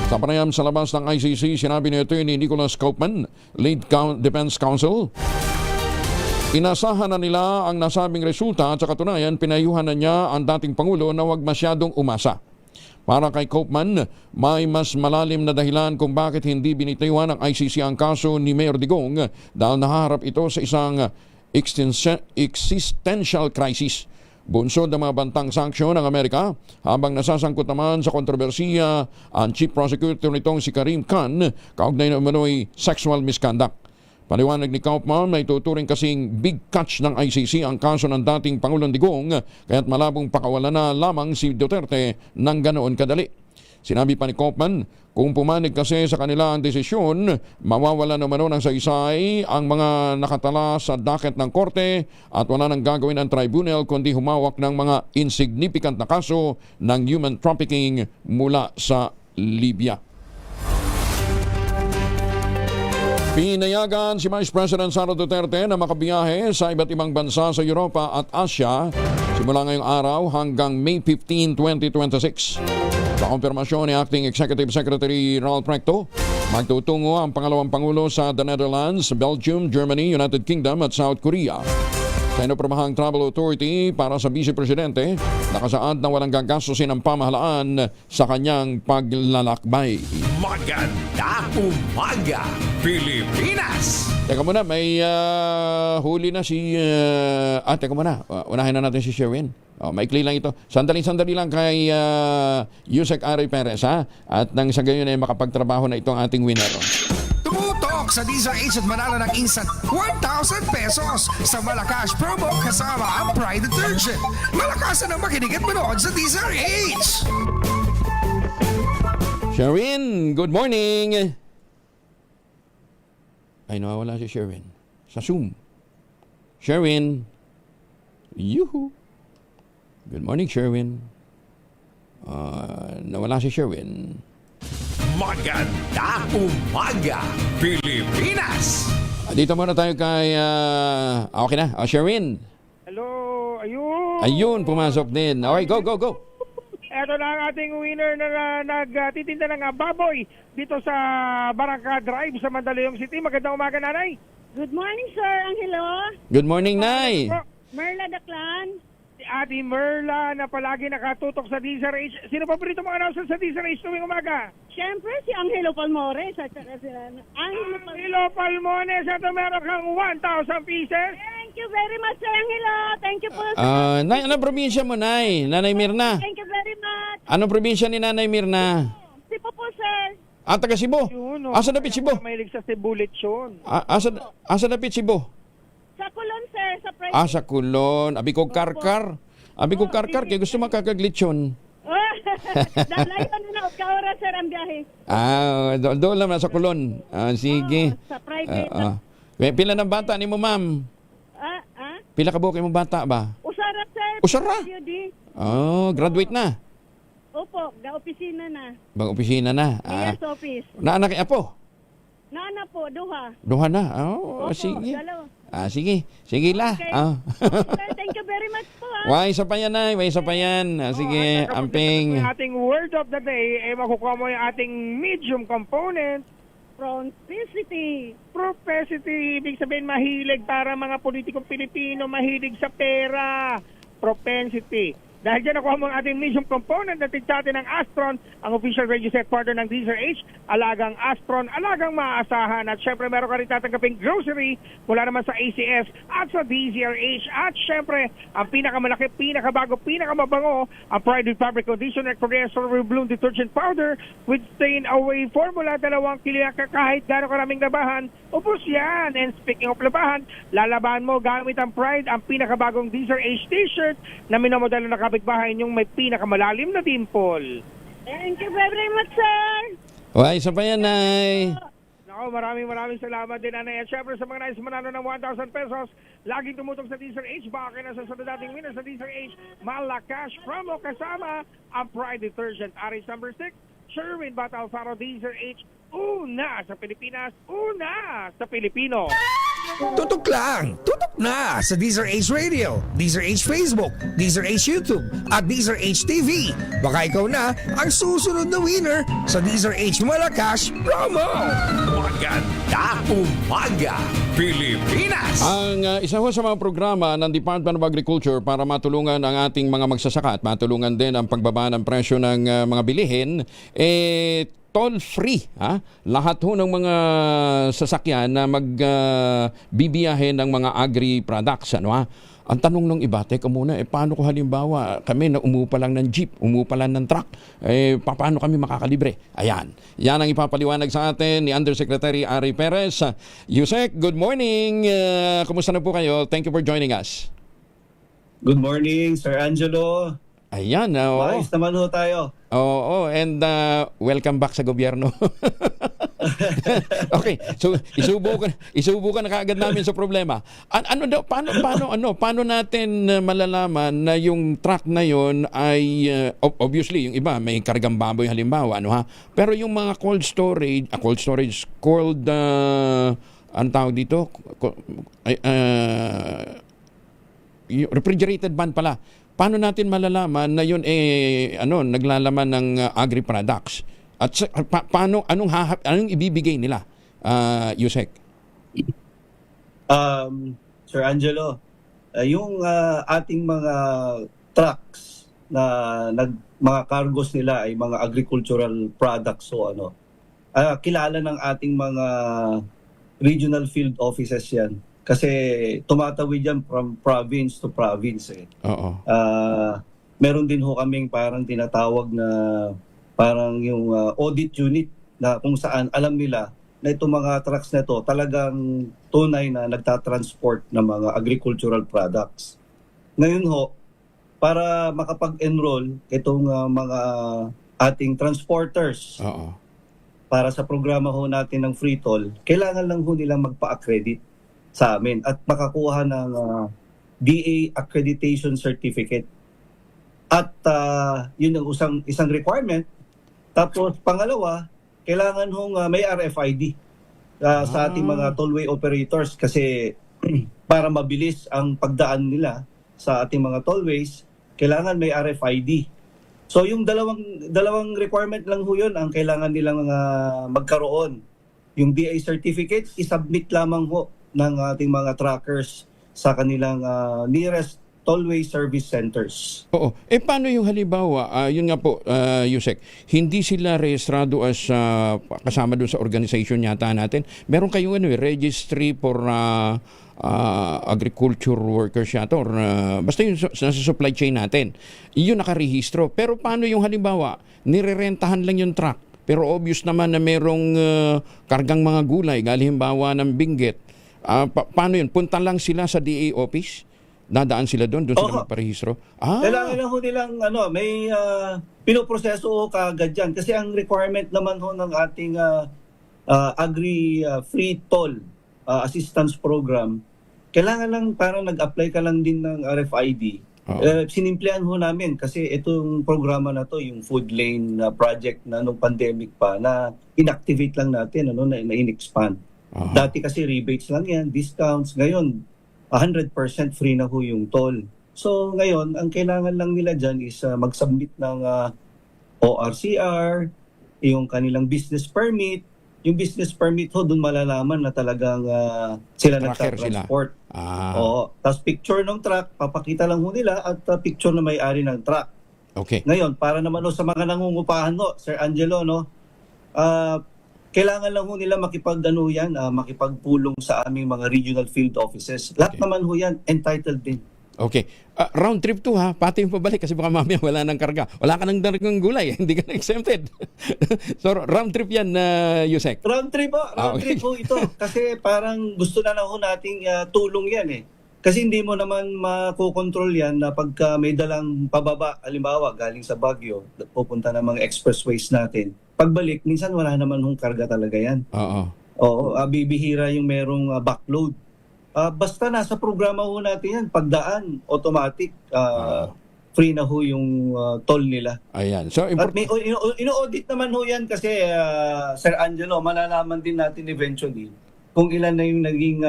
Sa panayam sa labas ng ICC, sinabi ni Attorney Nicholas Kaufman, Lead Defense Counsel, inasahan na nila ang nasabing resulta at sa katunayan pinayuhan na niya ang dating Pangulo na huwag masyadong umasa. Para kay Kaufman, may mas malalim na dahilan kung bakit hindi binitayuhan ng ICC ang kaso ni Mayor Digong dahil nahaharap ito sa isang existential crisis. Bunsod ng mga bantang sanksyon ng Amerika habang nasasangkot naman sa kontrobersiya ang chief prosecutor nitong si Karim Khan kaugnay na umano'y sexual misconduct. Paliwanag ni Kaufman, may tuturing kasing big catch ng ICC ang kaso ng dating Pangulong Digong kaya't malabong pakawalan na lamang si Duterte ng ganoon kadali. Sinabi pa ni Kaufman, kung pumanig kasi sa kanila ang desisyon, mawawala naman ng saysay ang mga nakatala sa docket ng korte at wala nang gagawin ang tribunal kundi humawak ng mga insignificant na kaso ng human trafficking mula sa Libya. Pinayagan si Vice President Sara Duterte na makabiyahe sa iba't ibang bansa sa Europa at Asia simula ngayong araw hanggang May 15, 2026. Sa konfirmasyon ni Acting Executive Secretary Ralph Recto, magtutungo ang pangalawang Pangulo sa the Netherlands, Belgium, Germany, United Kingdom at South Korea. Sa inuprabahang Travel Authority para sa Vice Presidente, nakasaad na walang gagastusin ang pamahalaan sa kanyang paglalakbay.
Magandang umaga, Pilipinas!
Teka muna, may huli na si... teka muna, unahin na natin si Sherwin. Maikli lang ito. Sandali lang kay Yusek Ari Perez, ha? At nang sa gayon ay makapagtrabaho na itong ating winner.
Tumutok sa DZRH at manalo ng instant 1,000 pesos sa Malacash promo kasama ang Pride Detergent. Malakasan ang makinig at manood sa DZRH!
Sherwin, good morning! Ay, nawawala si Sherwin. Sa Zoom. Sherwin. Yuhu. Good morning, Sherwin. Nawala si Sherwin.
Magandang umaga, Pilipinas!
Dito muna tayo kay... okay na. Sherwin.
Hello, ayun.
Ayun, pumasok din. Okay, go.
Ito na ang ating winner na nagtitinda ng baboy dito sa Barangka Drive sa Mandaluyong City. Magandang umaga, nanay.
Good morning, sir. Angelo.
Good morning, Nay.
Merla Daklan.
Si Ate Merla na palagi nakatutok sa DZRH. Sino pa rito mga announcer sa DZRH tuwing umaga?
Siyempre, si Angelo Palmores at saka si
Angelo Palmores. Ito meron kang 1,000 pieces.
Thank you very much, Sir Angelo. Thank you po.
Nay, anong probinsya mo, Nay? Nanay Mirna.
Thank you very much.
Anong probinsya ni Nanay Mirna?
Sipo po, sir.
Taga Cebu. Asa dapit Cebu?
Mahilig sa Cebu lechon.
Asa dapit Cebu?
Sa Kulon, sir. Sa private.
Sa Kulon. Abi ko karkar. Kaya gusto makakaglitsyon.
Dalayan na na. Kaora, sir, ang biyahe.
Doon lang sa Kulon. Sige.
Sa private.
Pila ng bata ni mo, ma'am? Pila ka buki mo bata ba?
Usara, sir.
Usara? Graduate na.
Opo, ga-opisina na.
Bang-opisina na.
Mayor's office.
Naanak apo?
Naana po, duha.
Duha na?
Opo,
sige.
dalawa.
Sige. Sige la.
Okay. Sir, thank you very much po.
Way, isa pa yan, Nay. Way, isa pa yan. Sige, amping.
Ang ating word of the day, makukuha mo yung ating medium component.
Propensity.
Propensity, ibig sabihin mahilig para mga politikong Pilipino, mahilig sa pera. Propensity. Dahil dyan nakuha mo ang ating medium component na tigtate ng Astron, ang official radio set partner ng DZRH, alagang Astron, alagang maaasahan. At syempre meron ka rin tatanggaping grocery mula naman sa ACS at sa DZRH. At syempre, ang pinakamalaki, pinakabago, pinakamabango, ang Pride with Fabric Conditioner Progressor Bloom Detergent Powder with stain away formula, 2 kilo kahit gano'ng karaming labahan. Ubus yan. And speaking of labahan, lalabahan mo gamit ang Pride, ang pinakabagong DZRH t-shirt na minamodelo na kapitbahay niyong may pinakamalalim na dimple.
Thank you very much, sir.
Why, isa pa yan, Nay.
Nako, maraming salamat din, Nanay. At syempre sa mga nais manalo ng 1,000 pesos, laging tumutok sa DZRH. Baka na sa dating winner sa DZRH, Malacash promo kasama ang Pride Detergent. Aris number 6, Sherwin Bata Alfaro, DZRH. Una sa Pilipinas, una sa Pilipino.
Tutok lang! Tutok na sa DZRH Radio, DZRH Facebook, DZRH YouTube, at DZRH TV. Baka ikaw na ang susunod na winner sa DZRH Malacash Promo!
Maganda umaga, Pilipinas!
Ang isa ho sa mga programa ng Department of Agriculture para matulungan ang ating mga magsasaka at matulungan din ang pagbaba ng presyo ng mga bilihin, toll-free, lahat ho ng mga sasakyan na magbibiyahe ng mga agri-products. Ang tanong ng iba, teka muna, paano ko halimbawa kami na umupa lang ng jeep, umupa lang ng truck, paano kami makakalibre? Ayan, yan ang ipapaliwanag sa atin ni Undersecretary Ari Perez. Yusek, good morning. Kumusta na po kayo? Thank you for joining us.
Good morning, Sir Angelo.
Ayan, oo.
Maayos naman ho tayo.
Oo, and welcome back sa gobyerno. Okay, so isubukan na kaagad namin sa problema. Paano natin malalaman na yung truck na yon ay obviously yung iba may kargang baboy halimbawa, Pero yung mga cold storage, ang tawag dito, refrigerated van pala. Paano natin malalaman na yun naglalaman ng agri-products? At anong ibibigay nila, Yusek?
Sir Angelo, yung ating mga trucks na mga cargos nila ay mga agricultural products kilala ng ating mga regional field offices yan. Kasi tumatawid yan from province to province.
Oo.
Meron din ho kaming parang tinatawag na parang yung audit unit na kung saan alam nila na itong mga trucks na to talagang tunay na nagtatransport ng mga agricultural products. Ngayon ho, para makapag-enroll itong mga ating transporters para sa programa ho natin ng free toll, kailangan lang ho nilang magpa-accredit sa amin at makakuha ng DA Accreditation Certificate. At yun ang isang requirement. Tapos pangalawa, kailangan hong may RFID sa ating mga tollway operators kasi para mabilis ang pagdaan nila sa ating mga tollways, kailangan may RFID. So yung dalawang requirement lang ho yun ang kailangan nilang magkaroon. Yung DA certificate, isubmit lamang ho ng ating mga trackers sa kanilang nearest tollway service centers.
Oo. Paano yung halimbawa, yun nga po, Yusek, hindi sila rehistrado as kasama doon sa organization yata natin. Meron kayong registry for agriculture workers yata or basta yung nasa supply chain natin. Yun nakarehistro. Pero paano yung halimbawa, nirerentahan lang yung truck, pero obvious naman na merong kargang mga gulay, halimbawa ng binggit. Paano yun? Punta lang sila sa DA office? Dadaan sila doon sila magparehistro?
Kailangan lang ho nilang may pinoproseso ho kaagad yan. Kasi ang requirement naman ho ng ating Agri Free Toll Assistance Program, kailangan lang parang nag-apply ka lang din ng RFID. Sinimplihan ho namin kasi itong programa na to, yung food lane project na nung pandemic pa, na inactivate lang natin, na in-expand. Dati kasi rebates lang yan, discounts. Ngayon, 100% free na ho yung toll. So ngayon, ang kailangan lang nila dyan is mag-submit ng ORCR, yung kanilang business permit. Yung business permit ho, doon malalaman na talagang sila nagtatransport. Tapos picture ng truck, papakita lang ho nila at picture na may-ari ng truck.
Okay.
Ngayon, para naman sa mga nangungupahan Sir Angelo, kailangan lang ho nila makipagpulong sa aming mga regional field offices. Lahat naman ho yan, entitled din.
Okay. Round trip to pati yung pabalik kasi baka mamaya wala nang karga. Wala ka nang dargang gulay, hindi ka na exempted. So round trip yan, Yusek?
Round trip po. Trip po ito. Kasi parang gusto na ho nating tulong yan Kasi hindi mo naman makokontrol yan na pagka may dalang pababa, halimbawa galing sa Baguio, pupunta ng mga expressways natin. pagbalik, minsan wala naman hong karga talaga yan.
Oo.
Oo, bibihira yung merong backload. Basta nasa programa ho natin yan, pagdaan, automatic, free na ho yung toll nila.
Ayan. So,
At may ino-audit naman ho yan kasi, Sir Angelo, malalaman din natin eventually kung ilan na yung naging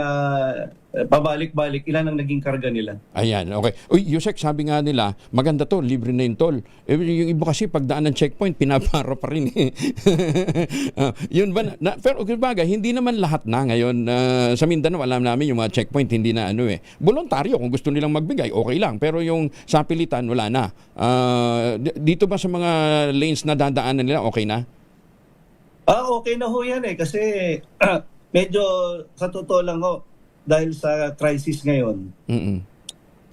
pabalik-balik, ilan ang naging karga nila.
Ayan, okay. Uy, Yusek, sabi nga nila, maganda to, libre na yung toll. Yung iba kasi pagdaan ng checkpoint, pinaparo pa rin. Yun ba na, pero bagay, hindi naman lahat na ngayon. Sa Mindanao, alam namin yung mga checkpoint, hindi na voluntaryo, kung gusto nilang magbigay, okay lang. Pero yung sa pilitan, wala na. Dito ba sa mga lanes na dadaanan nila, okay na?
Okay na ho yan kasi medyo sa totoo lang ho, dahil sa crisis ngayon,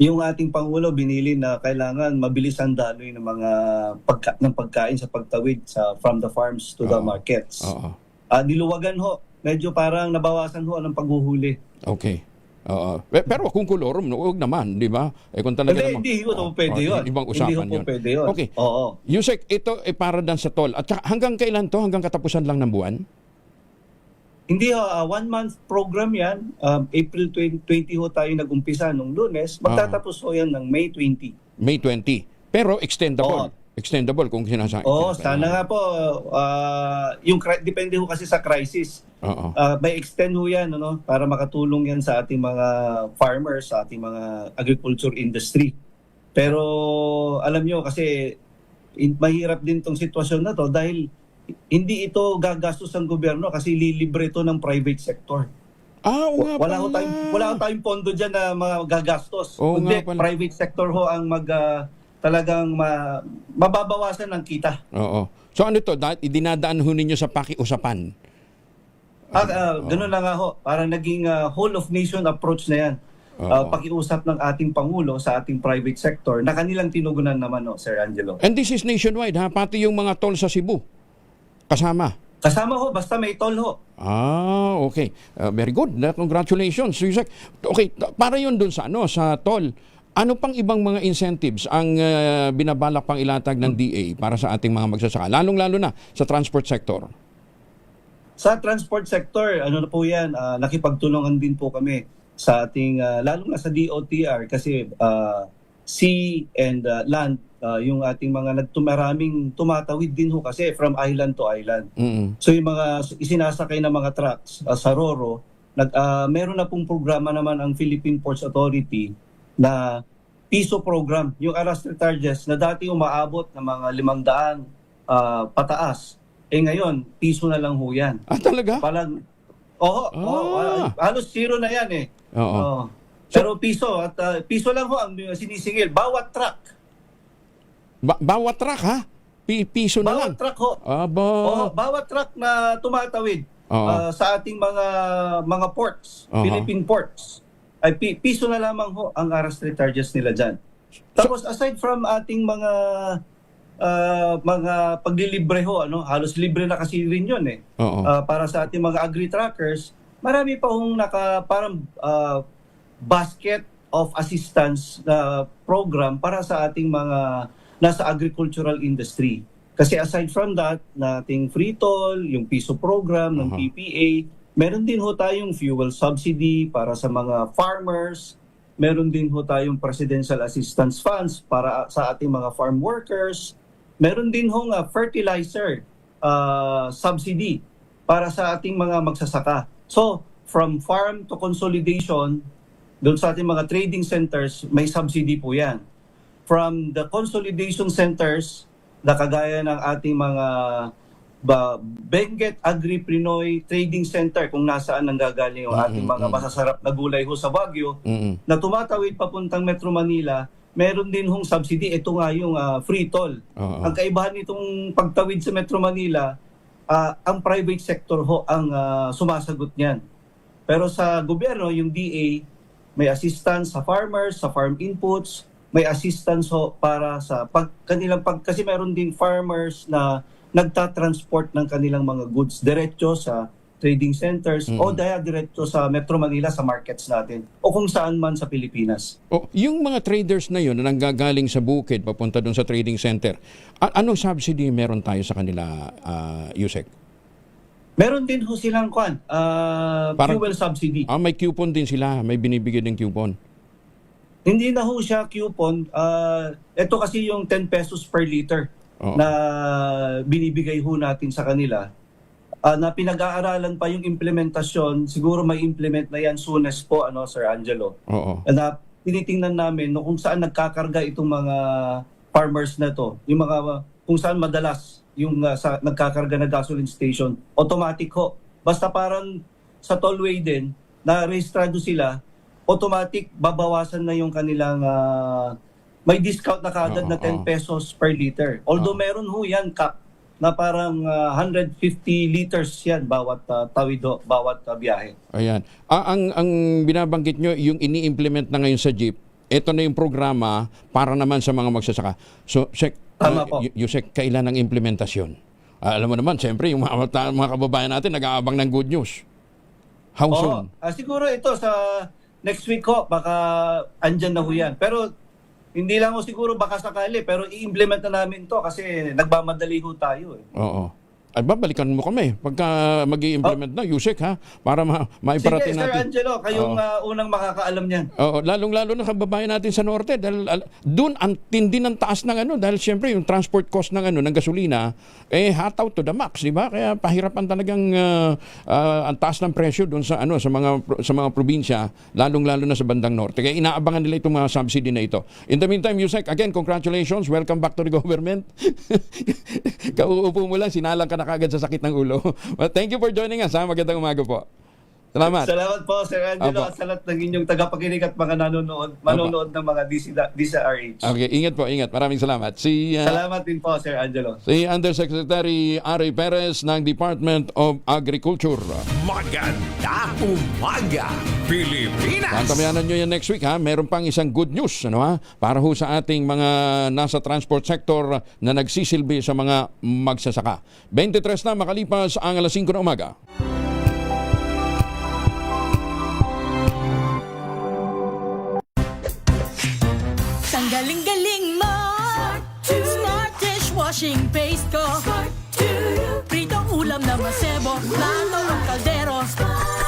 yung ating Pangulo binili na kailangan mabilis ang daloy ng mga pagkain sa pagtawid from the farms to the markets. Niluwagan ho, medyo parang nabawasan ho ng paghuhuli.
Okay. Pero kung kolorum, huwag naman, di ba? Kung talaga
Hindi ho pwede yun.
Ibang usapan yun.
Pwede yun.
Okay.
Oo.
Yusek, ito ay para dan sa toll. At hanggang kailan to? Hanggang katapusan lang ng buwan?
Hindi, 1-month program yan. April 20 ho tayo nag-umpisa nung Lunes. Magtatapos ho yan ng May 20.
May 20. Pero extendable. Extendable kung sinasabi.
Sana nga po. Depende ho kasi sa crisis. May extend ho yan para makatulong yan sa ating mga farmers, sa ating mga agriculture industry. Pero alam nyo kasi mahirap din tong sitwasyon na to dahil hindi ito gagastos ng gobyerno kasi lilibre ito ng private sector. Wala ho tayong pondo dyan na mga gagastos. Kundi private sector ho ang talagang mababawasan ng kita.
Oo. So ano ito? Dinadaan ho ninyo sa pakiusapan?
Ganun na nga ho. Parang naging whole of nation approach na yan. Pakiusap ng ating Pangulo sa ating private sector na kanilang tinugunan naman, Sir Angelo.
And this is nationwide, ha? Pati yung mga toll sa Cebu. Kasama
ho, basta may toll ho.
Okay. Very good. Congratulations, Yusek. Okay, para yun dun sa sa toll, ano pang ibang mga incentives ang binabalak pang ilatag ng DA para sa ating mga magsasaka? Lalong-lalo na sa transport sector.
Sa transport sector, na po yan, nakipagtulungan din po kami sa ating, lalong na sa DOTR kasi sea and land, yung ating mga maraming tumatawid din ho kasi from island to island. So yung mga isinasakay na mga trucks sa Roro, meron na pong programa naman ang Philippine Ports Authority na piso program, yung arrested charges na dati umaabot ng mga 500 pataas. Ngayon, piso na lang ho yan.
Talaga?
Halos zero na yan Pero piso, at piso lang ho ang sinisingil. Bawat truck.
Bawat truck, ha? Piso na lang?
Bawat truck ho. Bawat truck na tumatawid sa ating mga ports, Philippine ports, ay piso na lamang ho ang arrested charges nila dyan. Tapos aside from ating mga paglilibre ho, halos libre na kasi rin yun para sa ating mga agri-truckers, marami pa hong parang basket of assistance program para sa ating mga nasa agricultural industry. Kasi aside from that, nating free toll, yung piso program ng PPA, meron din ho tayong fuel subsidy para sa mga farmers, meron din ho tayong presidential assistance funds para sa ating mga farm workers, meron din ho fertilizer subsidy para sa ating mga magsasaka. So, from farm to consolidation, doon sa ating mga trading centers, may subsidy po yan. From the consolidation centers, na kagaya ng ating mga Benguet Agri-Prinoy Trading Center, kung nasaan nanggagaling yung ating mga masasarap na gulay ho sa Baguio, na tumatawid papuntang Metro Manila, meron din hong subsidy. Ito nga yung free toll. Ang kaibahan nitong pagtawid sa Metro Manila, ang private sector ho ang sumasagot niyan. Pero sa gobyerno, yung DA, may assistance sa farmers, sa farm inputs, may assistance ho para sa kasi meron din farmers na nagta-transport ng kanilang mga goods diretso sa trading centers o diretso sa Metro Manila sa markets natin o kung saan man sa Pilipinas.
Yung mga traders na yun na nanggagaling sa bukid papunta doon sa trading center, anong subsidy meron tayo sa kanila, Yusek?
Meron din ho silang fuel subsidy.
May coupon din sila, may binibigay ng coupon.
Hindi na ho siya coupon. Ito kasi yung 10 pesos per liter na binibigay ho natin sa kanila. Na pinag-aaralan pa yung implementasyon, siguro may implement na yan soonest po, Sir Angelo. Na tinitingnan namin kung saan nagkakarga itong mga farmers na to, yung mga kung saan madalas yung nagkakarga na gasoline station, automatic ho. Basta parang sa tollway din, na rehistrado sila, automatic babawasan na yung kanilang may discount na kaagad na 10 pesos per liter. Although meron ho yan cap na parang 150 liters yan bawat tawido, bawat biyahe.
Ayan. Ang binabanggit nyo, yung ini-implement na ngayon sa jeep, ito na yung programa para naman sa mga magsasaka. So, Yusek, kailan ang implementasyon? Alam mo naman, siyempre, yung mga kababayan natin nag-aabang ng good news. How soon?
Siguro ito sa next week ho, baka andyan na ho yan. Pero hindi lang ho siguro baka sakali, pero i-implement na namin to kasi nagmamadali ho tayo.
Oo. Ay, babalikan mo kami pagka mag-i-implement na, Yusek, ha? Para maiparating
natin. Sige, Sir Angelo, kayong unang makakaalam niyan.
Oo, lalong-lalo na kababayan natin sa norte dahil doon ang tindi ng taas ng dahil siyempre yung transport cost ng ng gasolina hataw to the max, di ba? Kaya pahirapan talagang ang taas ng presyo doon sa sa mga probinsya, lalong-lalo na sa bandang norte. Kaya inaabangan nila itong mga subsidy na ito. In the meantime, Yusek, again, congratulations. Welcome back to the government. Kauupo mo lang, sinalang ka na kagad sa sakit ng ulo. But thank you for joining us. Magandang umaga po. Salamat.
Salamat po, Sir Angelo, at sa lahat ng inyong tagapakinig at mga manonood ng mga DZRH.
Okay, ingat po, ingat. Maraming salamat.
Salamat din po, Sir Angelo.
Si Undersecretary Ari Perez ng Department of Agriculture.
Maganda umaga, Pilipinas!
Tantamayanan nyo yan next week, ha? Meron pang isang good news, para ho sa ating mga nasa transport sector na nagsisilbi sa mga magsasaka. 23 na makalipas ang 5 ng umaga.
Ang galing-galing mo, Smart dishwashing paste ko, pritong ulam na masebo, plato o kaldero,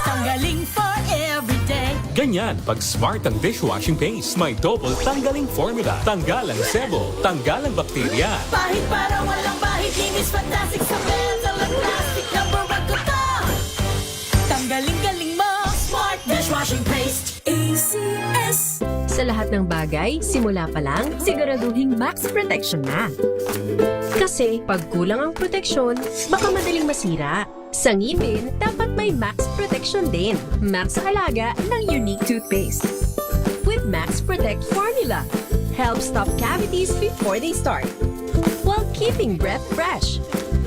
tanggaling for everyday.
Ganyan, pag Smart ang dishwashing paste, may double tanggaling formula. Tanggal ang sebo, tanggal ang bakterya.
Pahit para walang bahid, linis fantastic sa metal at plastic, number 1 ko to. Tanggaling-galing mo, Smart dishwashing paste. ACS.
Sa lahat ng bagay, simula pa lang, siguraduhing max protection na. Kasi pag kulang ang proteksyon, baka madaling masira. Sa ngipin, dapat may max protection din. Max sa alaga ng Unique Toothpaste. With Max Protect Formula, help stop cavities before they start, while keeping breath fresh.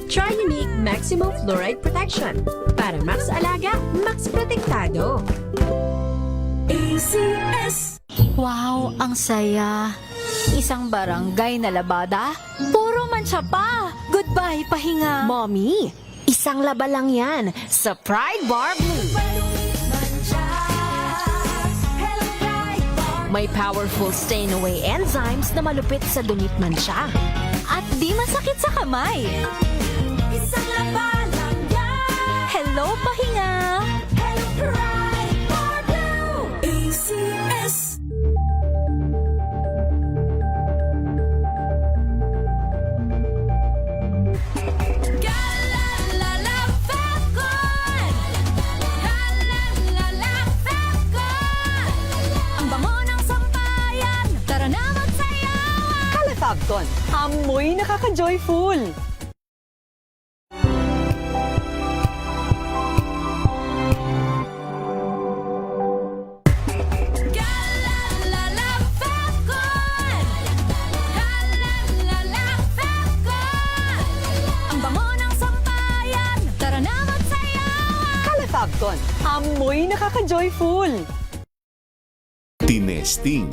Try Unique Maximum Fluoride Protection. Para max alaga, max protektado.
ACS.
Wow, ang saya. Isang barangay na labada, puro mancha pa. Goodbye, pahinga.
Mommy, isang laba lang yan sa Pride Bar Blue. May powerful stain-away enzymes na malupit sa dumit mancha.
At di masakit sa kamay.
Isang laba lang yan.
Hello, pahinga.
Hello, Pride Bar Blue. ACS.
Calefacton, amoy nakaka-joyful. Calefacton, amoy nakaka-joyful.
Tinesting,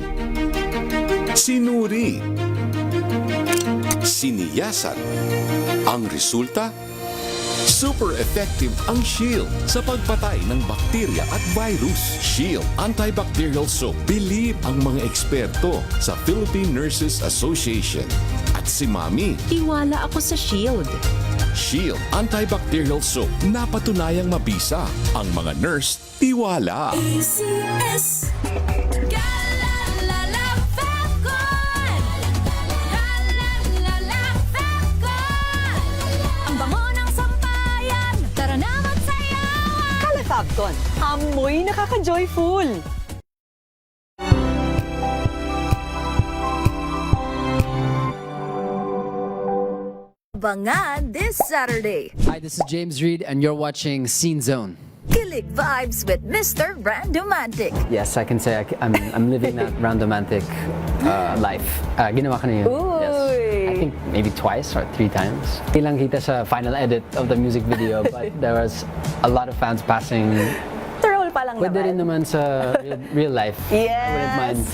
sinuri, siniyasan. Ang resulta, Super effective ang Shield sa pagpatay ng bakterya at virus. Shield Antibacterial Soap. Believe ang mga eksperto sa Philippine Nurses Association. At si Mami,
Tiwala ako sa Shield.
Shield Antibacterial Soap. Napatunayang mabisa. Ang mga nurse, tiwala.
ACS.
Fabcon, amoy nakaka-joyful.
Abangan this Saturday.
Hi, this is James Reed and you're watching Scene Zone.
Kilig vibes with Mr. Randomantic.
Yes, I can say I'm living that Randomantic life. Ginawa ko na yun. Yes. I think maybe twice or 3 times. Ilang kita sa final edit of the music video, but there was a lot of fans passing.
Troll pa lang
Pwede
naman.
rin naman sa real life.
Yes.
I wouldn't mind.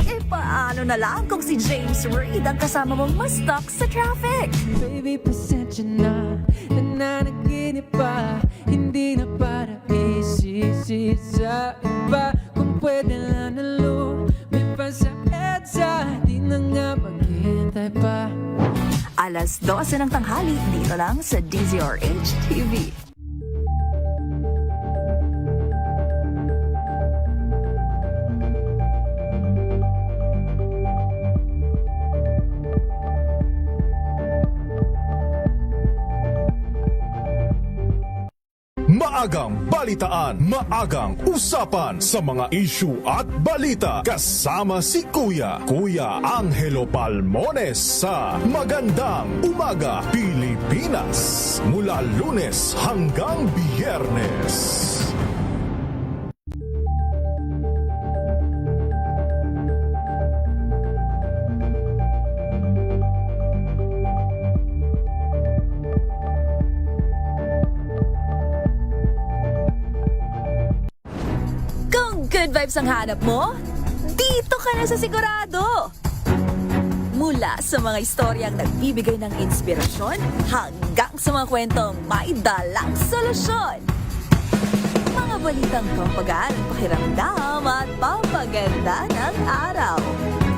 E paano na lang kung si James Reid ang kasama mong ma-stuck sa traffic?
Baby, pasensya na, nananaginip pa, hindi na para isisi sa iba. Kung pwede lang na lumipad sa EDSA, di na nga maghihintay pa.
Alas 12 ng tanghali, dito lang sa DZRH TV.
Maagang balitaan, maagang usapan sa mga issue at balita. Kasama si Kuya Angelo Palmones sa Magandang Umaga Pilipinas. Mula Lunes hanggang Biyernes.
Good vibes ang hanap mo? Dito ka na sa sigurado! Mula sa mga istoryang nagbibigay ng inspirasyon hanggang sa mga kwentong may dalang solusyon. Mga balitang pampagaan ang pakiramdam at papaganda ng araw.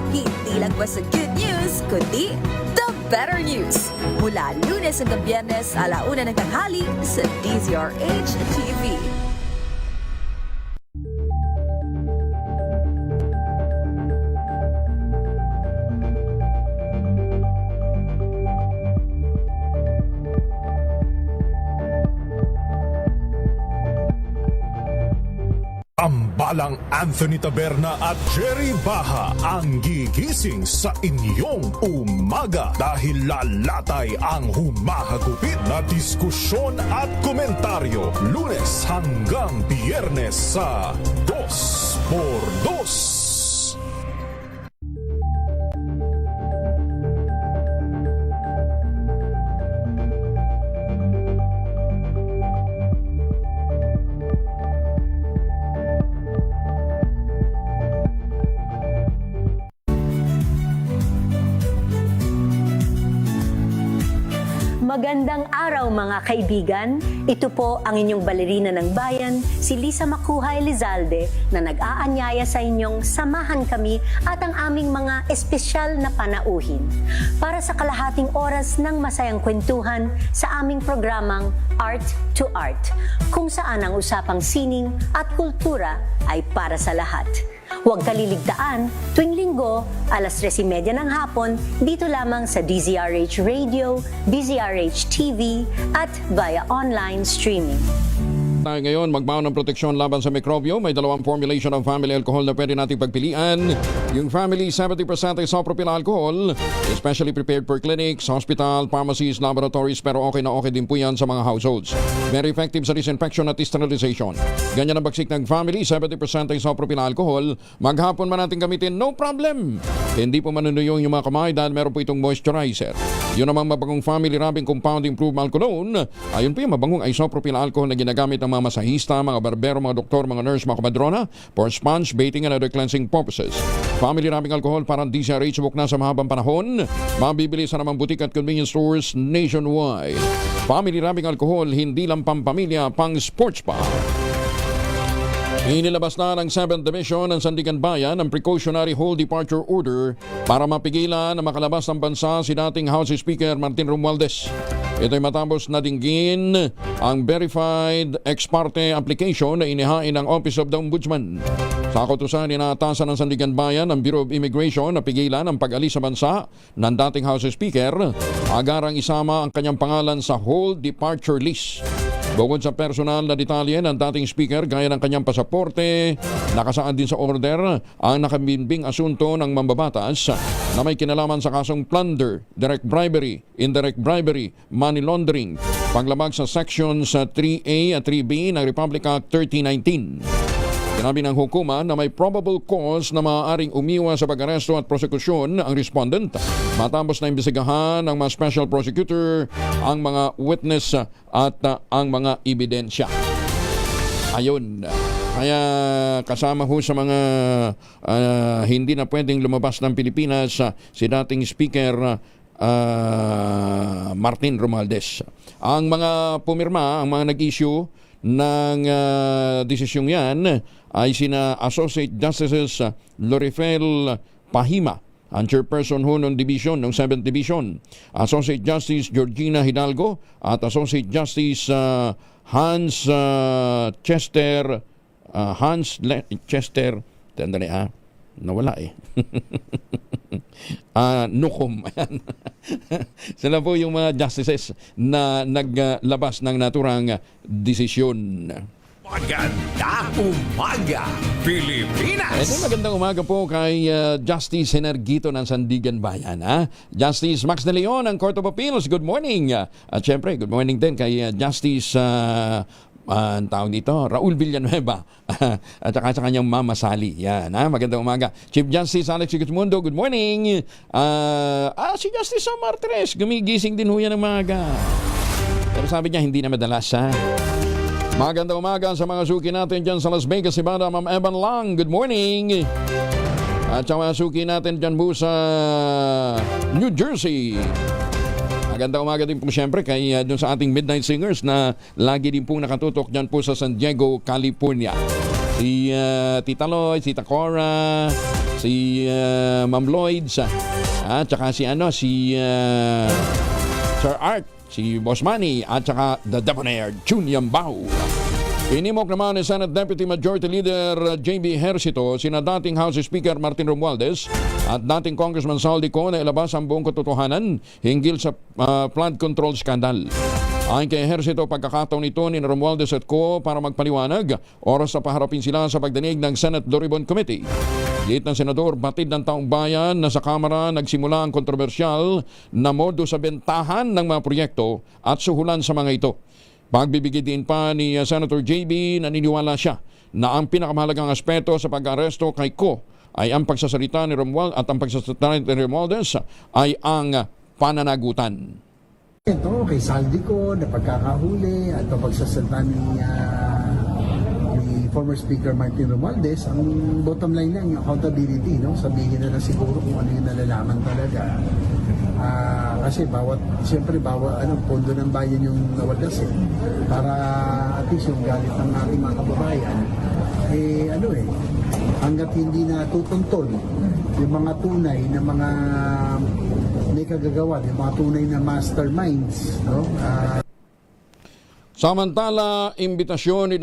Hindi lang ba sa good news, kundi the better news. Mula Lunes hanggang Biyernes, 1:00 ng tanghali sa DZRH TV.
Tambalang Anthony Taberna at Jerry Baha ang gigising sa inyong umaga dahil lalatay ang humahagupit na diskusyon at komentaryo Lunes hanggang Biyernes sa 2x2.
Magandang araw mga kaibigan. Ito po ang inyong balerina ng bayan, si Lisa Makuha Elizalde, na nag-aanyaya sa inyong samahan kami at ang aming mga espesyal na panauhin para sa kalahating oras ng masayang kwentuhan sa aming programang Art to Art, kung saan ang usapang sining at kultura ay para sa lahat. Huwag kaliligtaan, tuwing linggo, 3:30 ng hapon, dito lamang sa DZRH Radio, DZRH TV, at via online streaming.
Tayo ngayon magbaon ng proteksyon laban sa mikrobyo. May 2 formulation ng family alcohol na pwede nating pagpilian. Yung family 70% isopropyl alcohol, especially prepared for clinics, hospital, pharmacies, laboratories, pero okay na okay din po yan sa mga households. Very effective sa disinfection at sterilization. Ganyan ang bagsik ng family 70% isopropyl alcohol. Maghapon man natin gamitin, no problem. Hindi po manunuyong yung mga kamay dahil meron po itong moisturizer. Yun namang mabangong family rubbing compound improved alcoholone. Ayun po yung mabangong isopropyl alcohol na ginagamit ng mga mga masahista, mga barbero, mga doktor, mga nurse, mga komadrona for sponge, baiting and other cleansing purposes. Family wrapping alcohol para DCRH buk na sa mahabang panahon. Mabibili sa namang butik at convenience stores nationwide. Family wrapping alcohol, hindi lang pampamilya, pang sports pa. Inilabas na ng 7th Division ng Sandigan Bayan ang precautionary whole departure order para mapigilan na makalabas ng bansa si dating House Speaker Martin Romualdez. Ito'y matapos na dinggin ang verified ex parte application na inihain ng Office of the Ombudsman. Sa kautusan, inaatasan ng Sandigan Bayan ang Bureau of Immigration na pigilan ang pag-alis sa bansa ng dating House Speaker, agarang isama ang kanyang pangalan sa whole departure list. Bukod sa personal na detalye ng dating speaker gaya ng kanyang pasaporte, nakasaad din sa order ang nakabimbing asunto ng mambabatas na may kinalaman sa kasong plunder, direct bribery, indirect bribery, money laundering, paglabag sa sections 3A at 3B ng Republic Act 3019. Sinabi ng hukuman na may probable cause na maaaring umiwas sa pag-aresto at prosekusyon ang respondent matapos na imbestigahan ng mga special prosecutor ang mga witness at ang mga ebidensya. Ayun. Kaya kasama ho sa mga hindi na pwedeng lumabas ng Pilipinas si dating Speaker Martin Romualdez. Ang mga pumirma, ang mga nag-issue ng desisyong yan ay sina Associate Justices Lorifel Pahima, ang chairperson ho ng division, ng 7th Division, Associate Justice Georgina Hidalgo at Associate Justice Hans Chester tandali nawala Nukom. Sila po yung mga justices na naglabas ng naturang desisyon.
Magandang umaga, Pilipinas!
Magandang umaga po kay Justice Energito ng Sandigan Bayan. Justice Max De Leon ng Court of Appeals, good morning. At syempre, good morning din kay Justice ang tawag dito, Raul Villanueva at saka sa kanyang Mama Sally. Yan, magandang umaga. Chief Justice Alex Sigismundo, good morning. Si Justice Martres, gumigising din ho yan ng maga. Pero sabi niya, hindi na madalas, Magandang umaga sa mga suki natin dyan sa Las Vegas, Nevada, Ma'am Evan Lang, good morning. At sa mga suki natin dyan po sa New Jersey. Magandang umaga din po siyempre kay dun sa ating Midnight Singers na lagi din po nakatutok dyan po sa San Diego, California. Si Tita Lloyd, si Tita Cora, si Ma'am Lloyds, at saka si Sir Art, si Boss Manny, at saka The Debonair, Junior Bao. Inimok naman ni Senate Deputy Majority Leader J.B. Ejercito sina dating House Speaker Martin Romualdez at dating Congressman Saldico na ilabas ang buong katotohanan hinggil sa flood control scandal. Ayon kay Ejercito, pagkakataon ito ni Romualdez at Co. para magpaliwanag, oras na paharapin sila sa pagdinig ng Senate Blue Ribbon Committee. Giit ng Senador, batid ng taong bayan na sa Kamara nagsimula ang kontrobersyal na modo sa bentahan ng mga proyekto at suhulan sa mga ito. Pagbibigay din pa ni Senator JB, naniniwala siya na ang pinakamahalagang aspeto sa pag-aresto kay Co ay ang pagsasalita ni Romualdez at ang pagsasalita ni Romualdez ay ang pananagutan.
Ito kay Saldico na pagkakahuli at pagsasalita ni former Speaker Martin Romualdez, ang bottom line lang yung accountability, no? Sabihin na lang siguro kung ano yung nalalaman talaga. Kasi siyempre bawat pondo ng bayan yung nawalas para at least yung galit ng ating mga kababayan hanggat hindi na tutuntun yung mga tunay na mga may kagagawa, yung mga tunay na masterminds, no?
Samantala, imbitasyon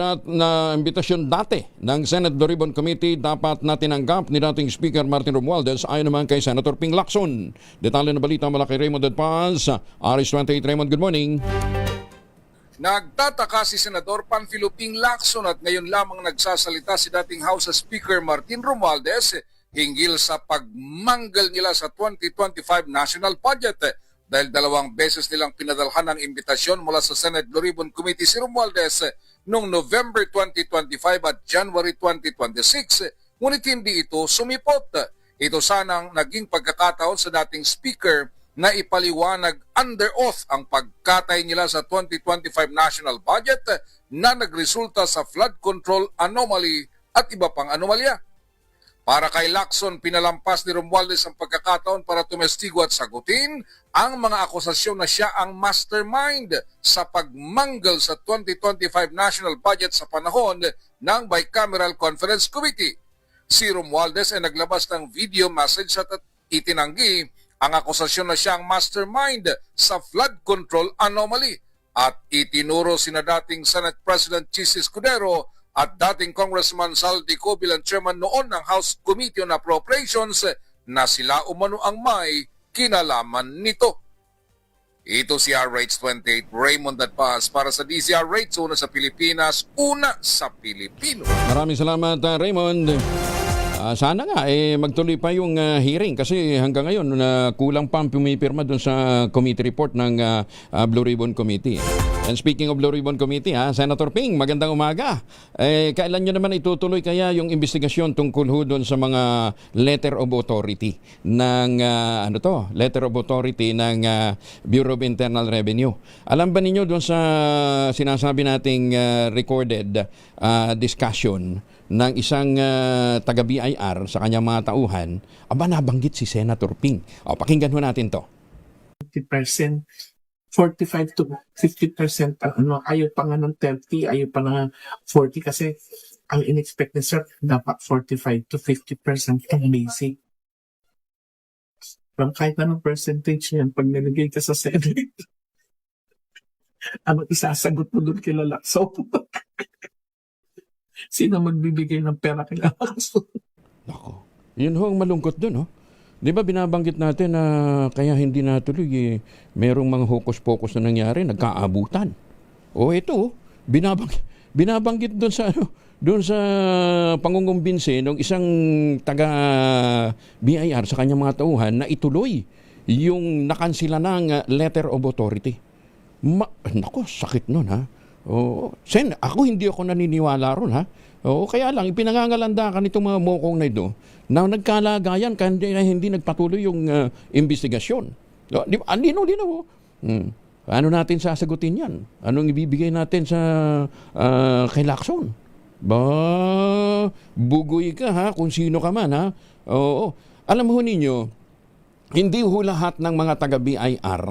dati ng Senate Blue Ribbon Committee dapat na tinanggap ni dating Speaker Martin Romualdez ayon naman kay Senator Ping Lacson. Detalye na balita mula kay Raymond Paz, RS28. Raymond, good morning.
Nagtataka si Senador Panfilo Ping Lacson at ngayon lamang nagsasalita si dating House Speaker Martin Romualdez hinggil sa pagmanggal nila sa 2025 national budget. Dahil 2 beses nilang pinadalhan ng imbitasyon mula sa Senate Blue Ribbon Committee si Romualdez noong November 2025 at January 2026, ngunit hindi ito sumipot. Ito sanang naging pagkakataon sa dating Speaker na ipaliwanag under oath ang pagkatay nila sa 2025 national budget na nagresulta sa flood control anomaly at iba pang anomalya. Para kay Lacson, pinalampas ni Romualdez ang pagkakataon para tumestigo at sagutin ang mga akusasyon na siya ang mastermind sa pagmanggal sa 2025 national budget sa panahon ng Bicameral Conference Committee. Si Romualdez ay naglabas ng video message at itinanggi ang akusasyon na siya ang mastermind sa flood control anomaly at itinuro sina dating Senate President Chis Escudero at dating Congressman Sal Dico bilang chairman noon ng House Committee on Appropriations na sila umano ang may kinalaman nito. Ito si RH28 Raymond Dadpaz para sa DZRH, una sa Pilipinas, una sa Pilipino.
Maraming salamat, Raymond. Sana nga magtuloy pa yung hearing kasi hanggang ngayon kulang pa ang pumipirma doon sa committee report ng Blue Ribbon Committee. And speaking of Blue Ribbon Committee, Senator Ping, magandang umaga. Kailan nyo naman itutuloy kaya yung investigasyon tungkol ho doon sa mga letter of authority ng letter of authority ng Bureau of Internal Revenue? Alam ba ninyo doon sa sinasabi nating recorded discussion ng isang taga-BIR sa kanyang mga tauhan, nabanggit si Senator Ping. Pakinggan ho natin to.
50%, 45 to 50%, ayaw pa nga ng 30, ayaw pa nga 40 kasi ang in-expect ni sir, dapat 45 to 50% ang basic. Kahit anong percentage yan, pag nilagay ka sa Senate, ano isasagot mo doon kilala? So, sino magbibigay ng pera kay Lacson?
Nako. Yun ho ang malungkot doon, ho. Di ba binabanggit natin na kaya hindi natuloy, merong mga hokus-pokus na nangyari, nagkaabutan. Ito, binabanggit doon sa pangungumbinsi ng isang taga BIR sa kanyang mga tauhan na ituloy yung nakansila ng letter of authority. Nako, sakit nun, ha. Sen, hindi ako naniniwala ron, ha. Kaya lang, ipinangangalanda ka nitong mga mokong na ito na nagkalagayan kaya hindi nagpatuloy yung investigasyon. Lino. Paano natin sasagutin yan? Anong ibibigay natin sa kay Lacson? Bugoy ka, ha, kung sino ka man, ha. Alam mo ninyo, hindi ho lahat ng mga taga-BIR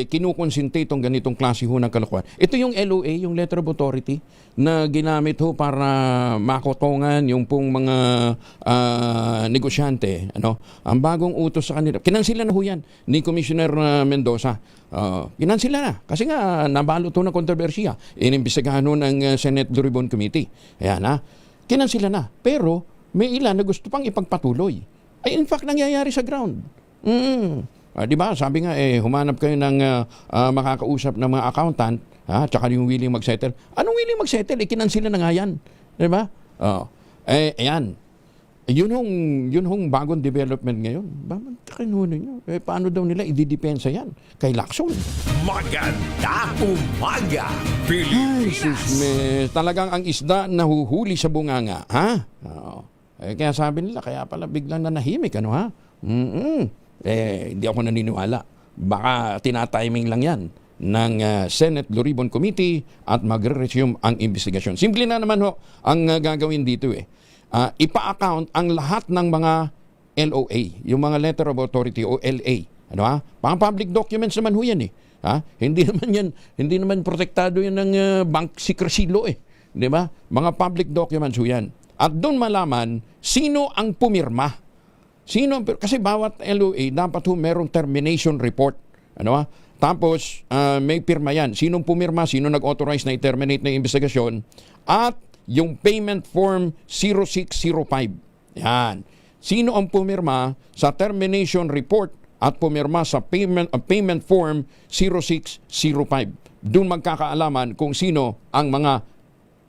kinukonsinte itong ganitong klase ho ng kalokohan. Ito yung LOA, yung Letter of Authority, na ginamit ho para makotongan yung pong mga negosyante. Ang bagong utos sa kanila. Kinansila na ho yan ni Commissioner Mendoza. Kinansila na. Kasi nga, nabalot ho ng kontrobersiya. Inimbestigahan ho ng Senate Blue Ribbon Committee. Ayan, ha. Kinansila na. Pero, may ilan na gusto pang ipagpatuloy. Ay, in fact, nangyayari sa ground. Di ba? Sabi nga, humanap kayo ng makakausap ng mga accountant, tsaka yung willing mag-settle. Anong willing mag-settle? Kinansila na nga yan. Di ba? Ayan. Yun hong bagong development ngayon. Paano daw nila ididepensa yan? Kay Lacson.
Maganda umaga, Pilipinas!
Talagang ang isda nahuhuli sa bunganga. Ha? Kaya sabi nila, kaya pala biglang nanahimik. Ha? Hindi ako naniniwala. Baka tinatiming lang yan ng Senate Blue Ribbon Committee at magre-resume ang investigasyon. Simple na naman ho ang gagawin dito. Ipa-account ang lahat ng mga LOA, yung mga Letter of Authority o LA. Pang-public documents naman ho yan. Hindi naman protektado yan ng bank secrecy law. Di ba? Mga public documents ho yan. At doon malaman sino ang pumirma. Kasi bawat LOA dapat merong termination report. Tapos may pirma yan. Sinong pumirma, sino nag-authorize na i-terminate na investigasyon, at yung payment form 0605. Yan. Sino ang pumirma sa termination report at pumirma sa payment form 0605. Doon magkakaalaman kung sino ang mga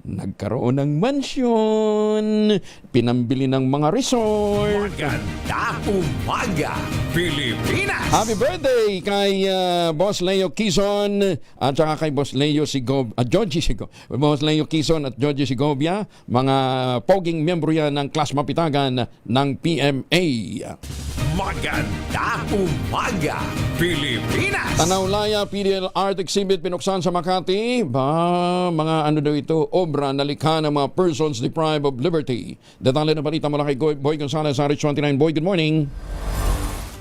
nagkaroon ng mansyon, pinambili ng mga resort.
Maganda umaga, Pilipinas!
Happy birthday kay Boss Leo Quizon at saka kay Boss Leo Boss Leo Quizon at Georgie Segovia, mga poging membro yan ng Class Mapitagan ng PMA.
Magandang umaga, Pilipinas!
Tanaulaya PDL Art Exhibit pinuksan sa Makati. Mga ano daw ito? Obra na likha ng mga persons deprived of liberty. Detalye na balita mula kay Boy Gonzalez, RH29. Boy, good morning.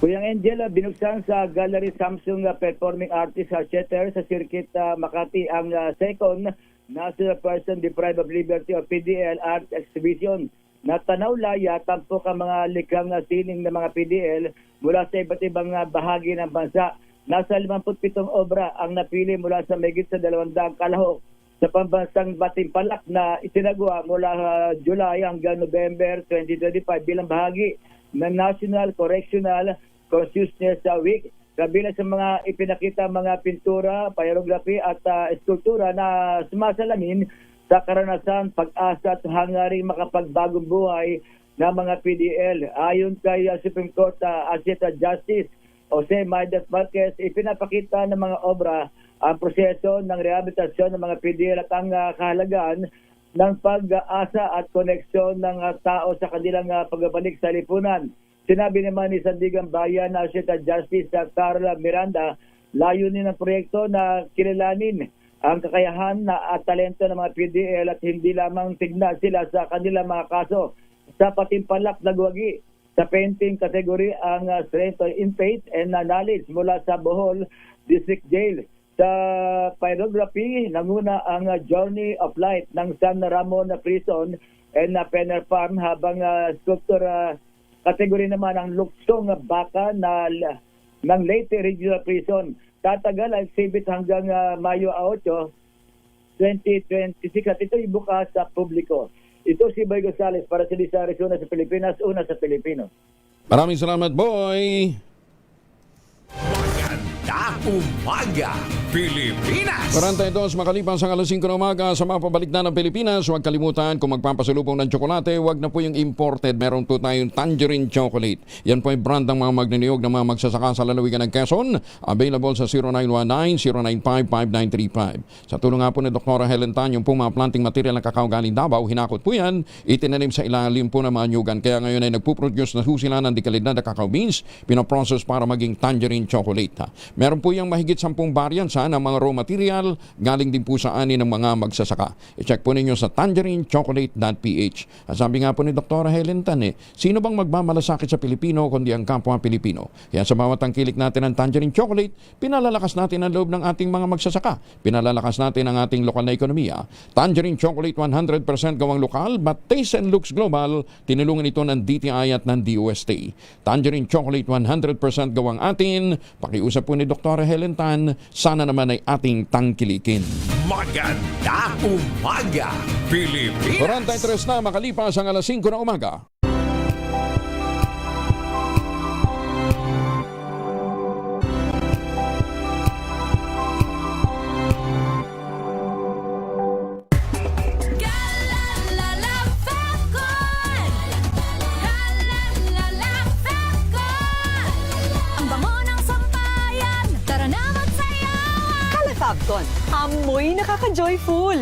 Kuyang Angel, binuksan sa Gallery Samsung Performing Artist Theater sa Circuit Makati ang second National Person Deprived of Liberty o PDL Art Exhibition. Natanaw-laya tampok ang mga likhang sining ng mga PDL mula sa iba't ibang bahagi ng bansa. Nasa 57 obra ang napili mula sa mahigit sa 200 kalahok sa pambansang batimpalak na isinagawa mula July hanggang November 2025 bilang bahagi ng National Correctional Consciousness Week. Kabilang sa mga ipinakita mga pintura, pyrography at eskultura na sumasalamin sa karanasan, pag-asa at hangaring makapagbagong buhay ng mga PDL. Ayon kay Supreme Court Assistant Justice Jose Maidas Marquez, ipinapakita ng mga obra ang proseso ng rehabilitasyon ng mga PDL at ang kahalagaan ng pag-asa at koneksyon ng tao sa kanilang pagbabalik sa lipunan. Sinabi naman ni Sandigan Bayan Assistant Justice Carla Miranda, layunin ng proyekto na kilalanin ang kakayahan at talento ng mga PDL at hindi lamang tignan sila sa kanilang mga kaso. Sa patimpalak na guwagi sa painting category ang strength in faith and knowledge mula sa Bohol District Jail. Sa pyrography, nanguna ang Journey of Light ng San Ramon Prison and Penner Farm, habang sculpture category naman ang Luksong Baka ng Leyte Regional Prison. Tatagal ang exhibit hanggang Mayo 8, 2026 at ito ibukas sa publiko. Ito si Boy Gonzalez para sa Lisa Arizona sa Pilipinas, una sa Pilipino.
Maraming salamat, Boy.
Magandang umaga, Pilipinas!
42 makalipas ang alas 5 ng umaga sa mapabalik na ng Pilipinas. Huwag kalimutan, kung magpapasalubong ng tsokolate, huwag na po yung imported. Meron po tayong tangerine chocolate. Yan po ay brand ng mga magniniyog ng mga magsasaka sa lalawigan ng Quezon. Available sa 0919-095-5935. Sa tulong nga po ni Dr. Helen Tan, yung po mga planting material ng kakao galing Davao, hinakot po yan, itinanim sa ilalim po ng mga nyugan. Kaya ngayon ay nagpuproduce na sila ng dekalidad na cacao beans, pinoprocess para maging tangerine chocolate. Meron po yung mahigit 10 variants ng mga raw material, galing din po sa ani ng mga magsasaka. I-check po ninyo sa tangerinechocolate.ph. At sabi nga po ni Dr. Helen Tan, sino bang magmamalasakit sa Pilipino kundi ang kapwa Pilipino? Kaya sa bawat tangkilik natin ng tangerine chocolate, pinalalakas natin ang loob ng ating mga magsasaka. Pinalalakas natin ang ating lokal na ekonomiya. Tangerine chocolate 100% gawang lokal, but taste and looks global. Tinulungan ito ng DTI at ng DOST. Tangerine chocolate 100% gawang atin. Pakiusap po ni Dr. Helen Tan, sana naman ay ating tangkilikin.
Magandang umaga, Pilipinas!
43 na makalipas ang alas 5 ng umaga.
Fabcon, amoy nakaka-joyful!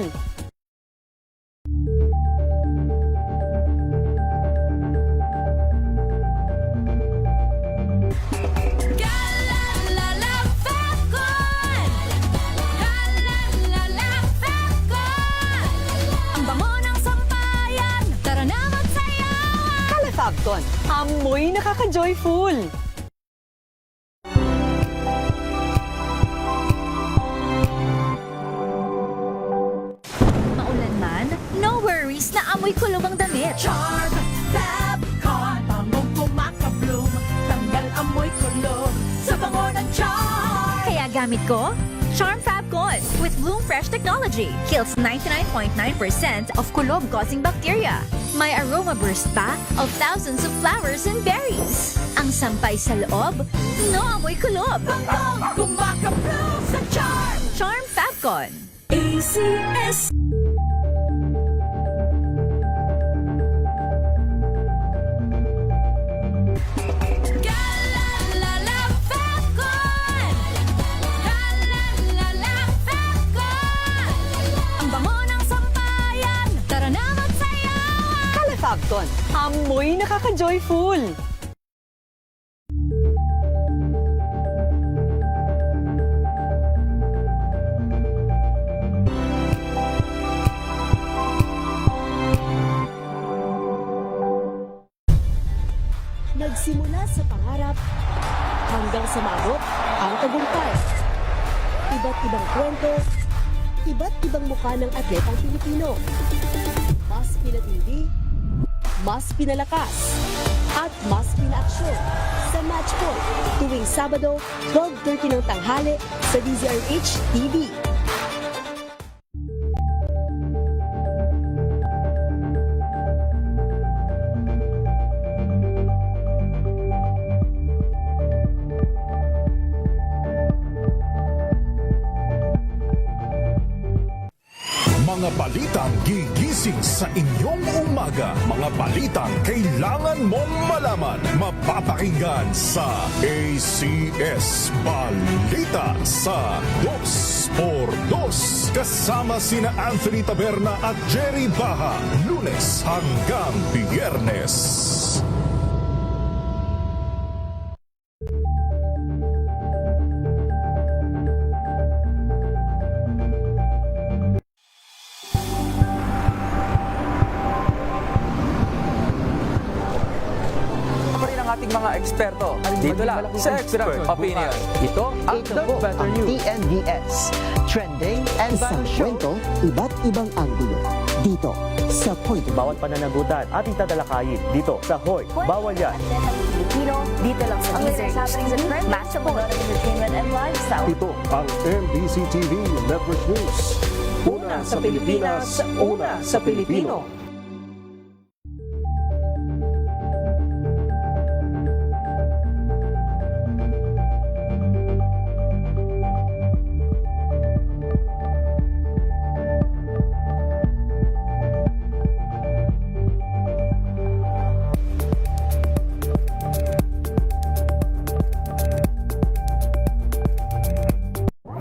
Ang bango ng sampayan, tara na magsayawan!
Fabcon, amoy nakaka-joyful!
No worries, na amoy kulong ang damit.
Charm Fabcon, bangong kumakabloom, tanggal amoy kulong sa bango ng Charm.
Kaya gamit ko, Charm Fabcon with Bloom Fresh technology. Kills 99.9% of kulob-causing bacteria. May aroma burst pa of thousands of flowers and berries. Ang sampay sa loob, no amoy kulob.
Bangong kumakabloom sa Charm.
Charm Fabcon.
ACS.
Fabcon, amoy nakaka-joyful!
Mula sa pangarap hanggang sa maabot ang tagumpay. Iba't ibang kwento, iba't ibang mukha ng atletang Pilipino. Mas pinatindi, mas pinalakas, at mas pinaaksyon sa Match Point tuwing Sabado, 12:30 ng tanghali sa DZRH TV.
Mga balitang gigising sa inyong umaga. Mga balitang kailangan mong malaman. Mapapakinggan sa ACS Balita sa 2x2. Kasama sina Anthony Taberna at Jerry Baha. Lunes hanggang Biyernes.
ating mga eksperto. Dito lang sa Expert Opinion. Ito ang The Better News.
TNVS. Trending and value show. Kwento, iba't ibang anggulo. Dito sa Point.
Bawat pananagutan ating tatalakayin dito sa Hoy. Bawal yan.
Filipino, dito lang sa DZRH TV. Match up ng entertainment and lifestyle.
Ito ang MBC TV Network News. Una sa Pilipinas, una sa Pilipino.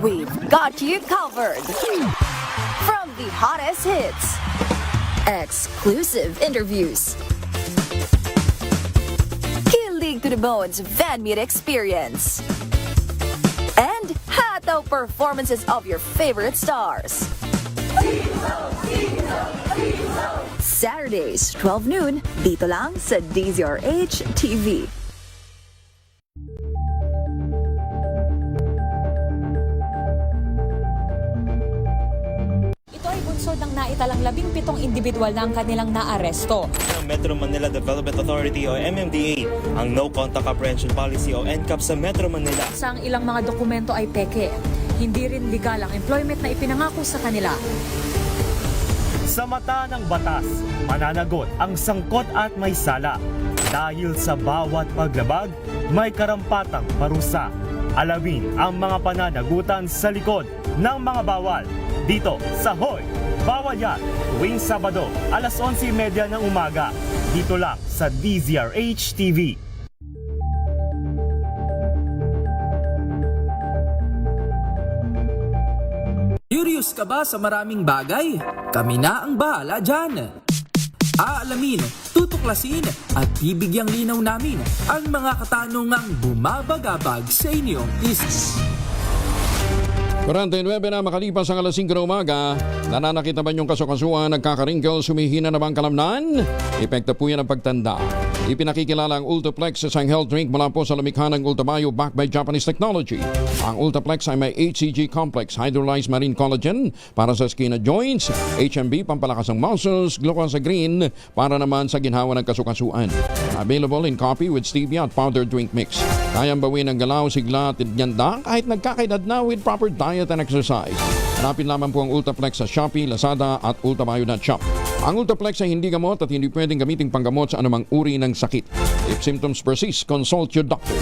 We've got you covered. From the hottest hits, exclusive interviews, kilig to the bones fan meet experience, and hataw performances of your favorite stars. Saturdays, 12 noon, dito lang sa DZRH TV.
Bunsod ng naitalang 17 individual na ang kanilang naaresto.
Metro Manila Development Authority o MMDA ang No Contact Apprehension Policy o NCAP sa Metro Manila.
Sa ang ilang mga dokumento ay peke. Hindi rin legal ang employment na ipinangako sa kanila.
Sa mata ng batas, mananagot ang sangkot at may sala. Dahil sa bawat paglabag, may karampatang parusa. Alamin ang mga pananagutan sa likod ng mga bawal. Dito sa Hoy, Bawal Yan, tuwing Sabado, alas 11:30 ng umaga. Dito lang sa DZRH TV.
Curious ka ba sa maraming bagay? Kami na ang bahala dyan. Aalamin, tutuklasin at bibigyang linaw namin ang mga katanungang bumabagabag sa inyong isip.
49 na makalipas ang alas 5 na umaga, nananakit naman yung kasukasuan, nagkakaringkel, sumihina na bang kalamnan? Epekto po yan ang pagtanda. Ipinakikilala ang Ultaplex sa isang health drink mula po sa lamikha ng Ultamayo backed by Japanese technology. Ang Ultaplex ay may HCG complex, hydrolyzed marine collagen para sa skin at joints, HMB pampalakas ng muscles, glucose green para naman sa ginhawa ng kasukasuan. Available in coffee with stevia at powdered drink mix. Kayang bawin ang galaw, sigla at nyanda kahit nagkakaedad na with proper diet and exercise. Hanapin lamang po ang Ultaplex sa Shopee, Lazada at Ultamayo.shop. Ang Ultaplex ay hindi gamot at hindi pwedeng gamiting panggamot sa anumang uri ng sakit. If symptoms persist, consult your doctor.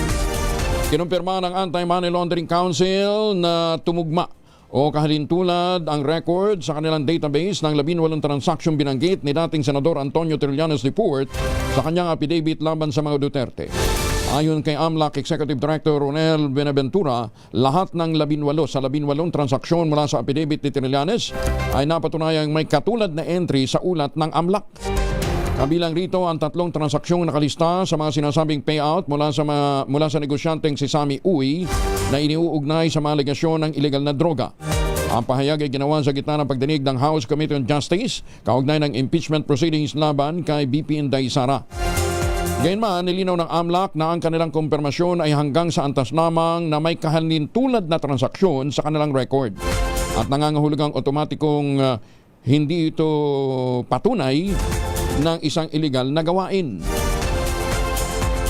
Kinumpirma ng Anti-Money Laundering Council na tumugma o kahalintulad ang record sa kanilang database ng 18 transaksyong binanggit ni dating Senador Antonio Trillanes Report sa kanyang affidavit laban sa mga Duterte. Ayon kay AMLAC Executive Director Ronel Benaventura, lahat ng 18 sa 18 transaksyon mula sa affidavit ni Trillanes ay napatunayang may katulad na entry sa ulat ng AMLAC. Kabilang rito ang 3 transaksyong nakalista sa mga sinasabing payout mula sa negosyanteng si Sammy Uy na iniuugnay sa mga alegasyon ng illegal na droga. Ang pahayag ay ginawa sa gitna ng pagdinig ng House Committee on Justice kaugnay ng impeachment proceedings laban kay BP Inday Sara. Gayunman, nilinaw ng AMLAC na ang kanilang kumpirmasyon ay hanggang sa antas lamang na may kahalintulad na transaksyon sa kanilang record. At nangangahulugang otomatikong hindi ito patunay ng isang illegal na gawain.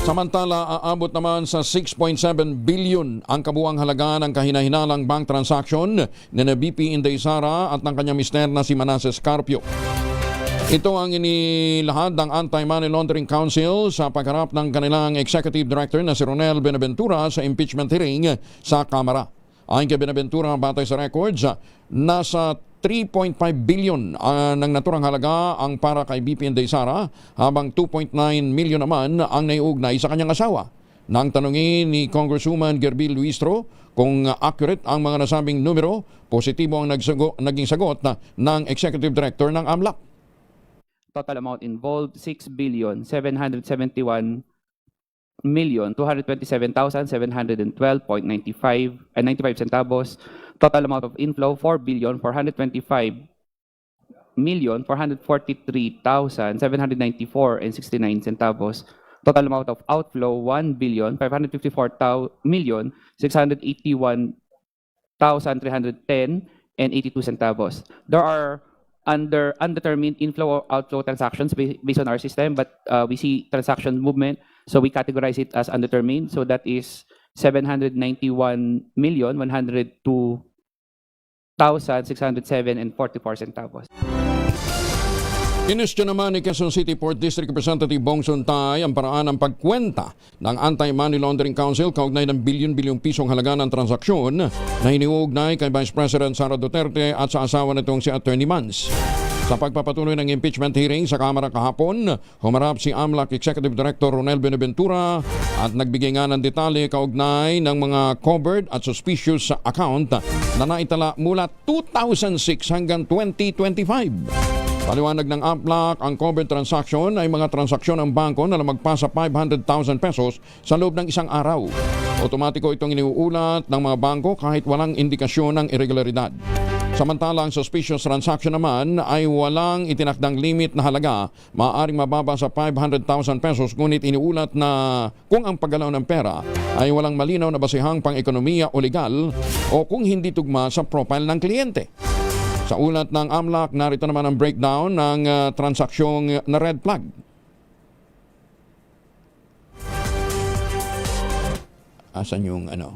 Samantala, aabot naman sa 6.7 billion ang kabuang halaga ng kahinahinalang bank transaction ni BP Inday Sara at ng kanyang mister na si Manasseh Carpio. Ito ang inilahad ng Anti-Money Laundering Council sa pagharap ng kanilang Executive Director na si Ronel Benaventura sa impeachment hearing sa Kamara. Ayon kay Benaventura, batay sa records, nasa 3.5 billion ng naturang halaga ang para kay BP Inday Sara, habang 2.9 million naman ang naiugnay sa kanyang asawa. Nang tanungin ni Congresswoman Gerbil Luistro kung accurate ang mga nasabing numero, positibo ang naging sagot ng Executive Director ng AMLAC.
Total amount involved, 6,771,227,712.95 centavos. Total amount of inflow, 4,425,443,794.69 centavos. Total amount of outflow, 1,554,681,310.82 centavos. There are undetermined inflow or outflow transactions based on our system, but we see transaction movement, so we categorize it as undetermined. So that is 791,102,607.44 centavos.
Kinestyon naman ni Quezon City Port District Representative Bong Suntay ang paraan ng pagkwenta ng Anti-Money Laundering Council kaugnay ng bilyon-bilyong pisong halaga ng transaksyon na hiniuugnay kay Vice President Sara Duterte at sa asawa nitong si Attorney Mans. Sa pagpapatuloy ng impeachment hearing sa Kamara kahapon, humarap si AMLAC Executive Director Ronel Benaventura at nagbigay nga ng detalye kaugnay ng mga covered at suspicious account na naitala mula 2006 hanggang 2025. Paliwanag ng AMLAC, ang covered transaction ay mga transaksyon ng bangko na lamagpas sa 500,000 pesos sa loob ng isang araw. Otomatiko itong iniuulat ng mga bangko kahit walang indikasyon ng irregularidad. Samantala, ang suspicious transaction naman ay walang itinakdang limit na halaga, maaaring mababa sa 500,000 pesos, ngunit iniulat na kung ang paggalaw ng pera ay walang malinaw na basihang pang-ekonomiya o legal o kung hindi tugma sa profile ng kliyente. Sa ulat ng AMLAC, narito naman ang breakdown ng transaksyong na red flag. Asan yung ano?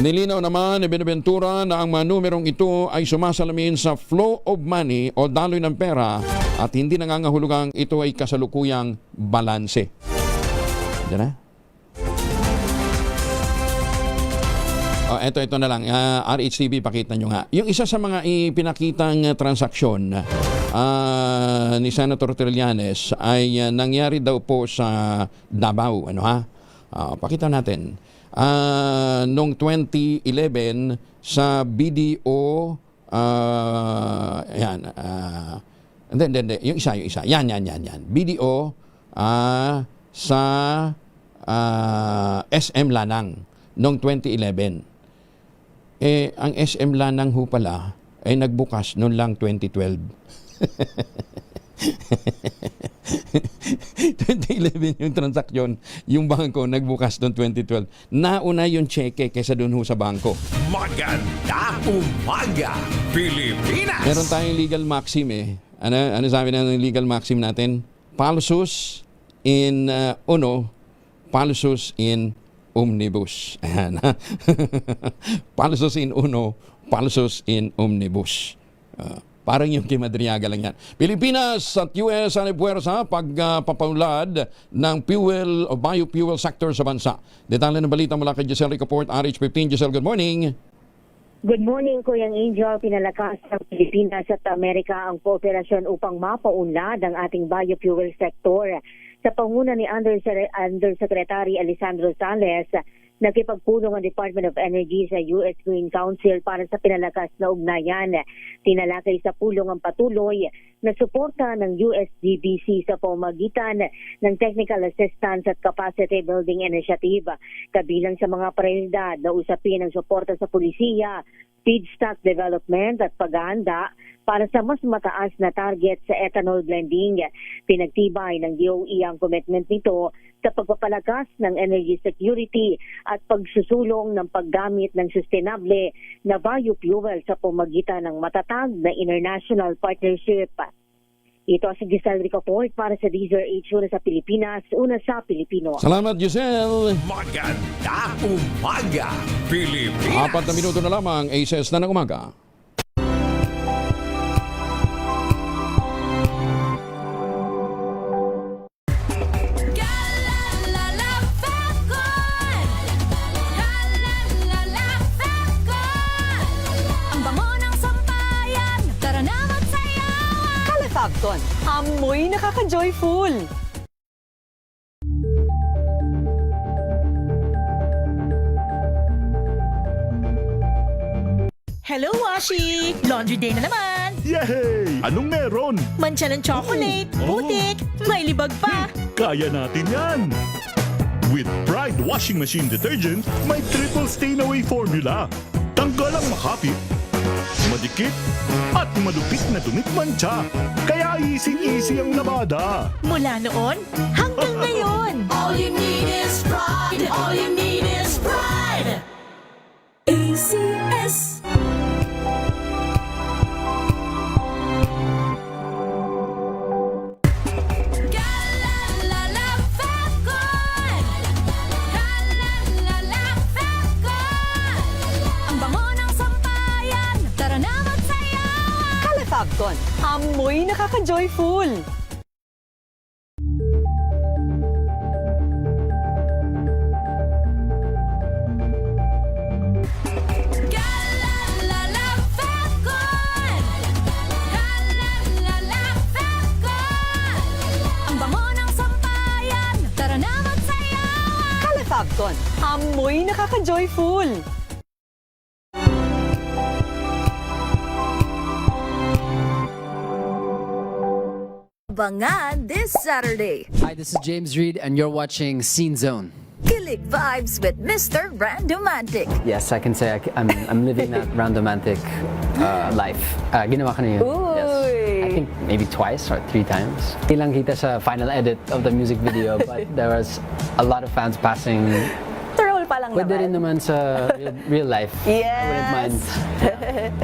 Nilinaw naman ni Benaventura na ang mga numerong ito ay sumasalamin sa flow of money o daloy ng pera at hindi nangangahulugang ito ay kasalukuyang balanse. Diyan na? Ito na lang. RHTV, pakita nyo nga. Yung isa sa mga ipinakitang transaksyon ni Senator Trillanes ay nangyari daw po sa Davao. Pakita natin. Noong 2011 sa BDO, hindi. Yung isa. Yan. BDO sa SM Lanang noong 2011. Ang SM Lanang ho pala ay nagbukas noon lang 2012. 2011 yung transaksyon, yung bangko nagbukas noong 2012. Nauna yung cheque kaysa doon ho sa bangko.
Maganda umaga, Pilipinas!
Meron tayong legal maxim Ano sabi na ng legal maxim natin? Pausus in uno, pausus in omnibus. Ayan. Pausus in uno, pausus in omnibus. Parang yung kay Madriaga lang yan. Pilipinas at US ang puwersa pagpapaulad ng fuel o biofuel sector sa bansa. Detalye ng balita mula kay Giselle Ricaport, RH15. Giselle, good morning.
Good morning, Kuyang Angel. Pinalakas ng Pilipinas at Amerika ang kooperasyon upang mapaunlad ang ating biofuel sector. Sa panguna ni Undersecretary Alessandro Sales, Nakipagpulong ang Department of Energy sa US Green Council para sa pinalakas na ugnayan. Tinalakay sa pulong ang patuloy na suporta ng USGBC sa pamamagitan ng Technical Assistance at Capacity Building Initiative. Kabilang sa mga prioridad na usapin ang suporta sa pulisiya, feedstock development at paghahanda para sa mas mataas na target sa ethanol blending. Pinagtibay ng DOE ang commitment nito sa pagpapalakas ng energy security at pagsusulong ng paggamit ng sustainable na biofuel sa pamamagitan ng matatag na international partnership. Ito si Giselle Ricoport para sa DZRH una sa Pilipinas, una sa Pilipino.
Salamat, Giselle.
Maganda umaga, Pilipinas.
4 na minuto na lamang, ACS na ng umaga.
Fabcon, amoy nakaka-joyful.
Hello, Washi! Laundry day na naman!
Yay! Anong meron?
Mancha ng chocolate, putik, may libag pa!
Kaya natin yan! With Pride Washing Machine Detergent, may triple stain-away formula. Tanggal ang makapit, madikit, at malupit na dumit mancha. Kaya easy-easy ang labada.
Mula noon hanggang ngayon. All you need is pride. All you need is pride. ACS.
Fabcon, amoy nakaka-joyful.
Ang bango ng sampayan, tara na magsayawan.
Kala Fabcon, amoy nakaka-joyful.
Abangan this Saturday.
Hi, this is James Reed and you're watching Scene Zone.
Kilig vibes with Mr. Randomantic.
Yes, I can say I'm living that Randomantic life. Ginawa ko na yun. Yes. I think maybe twice or 3 times. Ilang kita sa final edit of the music video, but there was a lot of fans passing.
Troll pa lang
Pwede
naman.
rin naman sa real life.
Yes.
I wouldn't mind.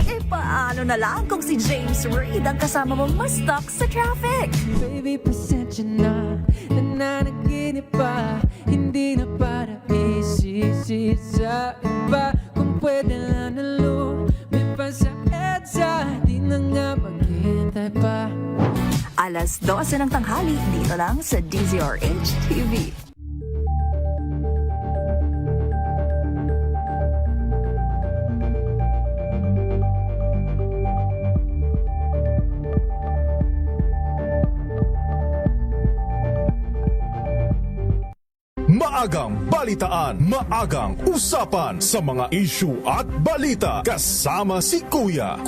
E paano na lang kung si James Reid ang kasama mo mas stuck sa traffic?
Baby, pasensya na nananaginip pa. Hindi na para isisi sa iba. Kung pwede lang na lumipas sa EDSA, di na nga maghintay pa.
Alas 12 ng tanghali, dito lang sa DZRH TV.
Maagang balitaan, maagang usapan sa mga issue at balita. Kasama si Kuya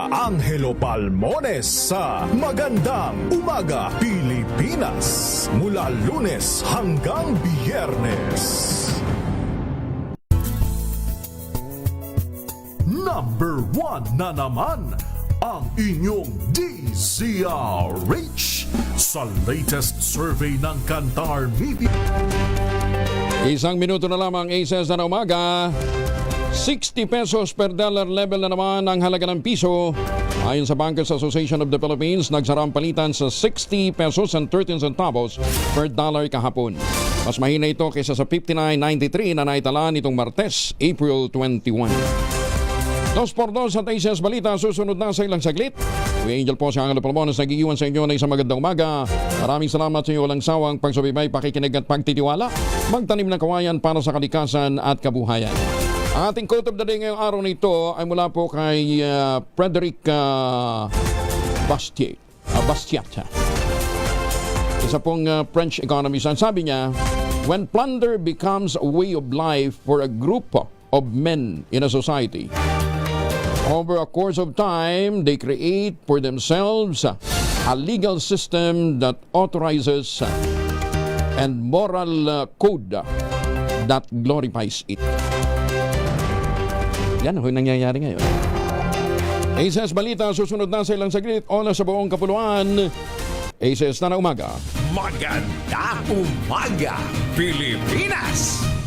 Angelo Palmones sa Magandang Umaga Pilipinas. Mula Lunes hanggang Biyernes. Number 1 na naman ang inyong DZRH sa latest survey ng Kantar Media.
1 minuto na lamang, ACS na umaga. 60 pesos per dollar level na naman ang halaga ng piso. Ayon sa Bankers Association of the Philippines, nagsara ang palitan sa 60 pesos and 13 centavos per dollar kahapon. Mas mahina ito kaysa sa 59.93 na naitala nitong Martes, April 21. 2x2 sa ACS Balita, susunod na sa ilang saglit. Kuya Angel po si Angelo Palmones, nag-iiwan sa inyo na isang magandang umaga. Maraming salamat sa inyo walang sawang pagsubaybay, pakikinig at pagtitiwala. Magtanim ng kawayan para sa kalikasan at kabuhayan. Ang ating quote of the day ngayong araw na ito ay mula po kay Frederick Bastiat. Isa pong French economist. Ang sabi niya, When plunder becomes a way of life for a group of men in a society, over a course of time, they create for themselves a legal system that authorizes and moral code that glorifies it. Yan ang nangyayari ngayon. ACS Balita, susunod na sa ilang saglit. Oras sa buong kapuluan. ACS na umaga.
Magandang umaga, Pilipinas!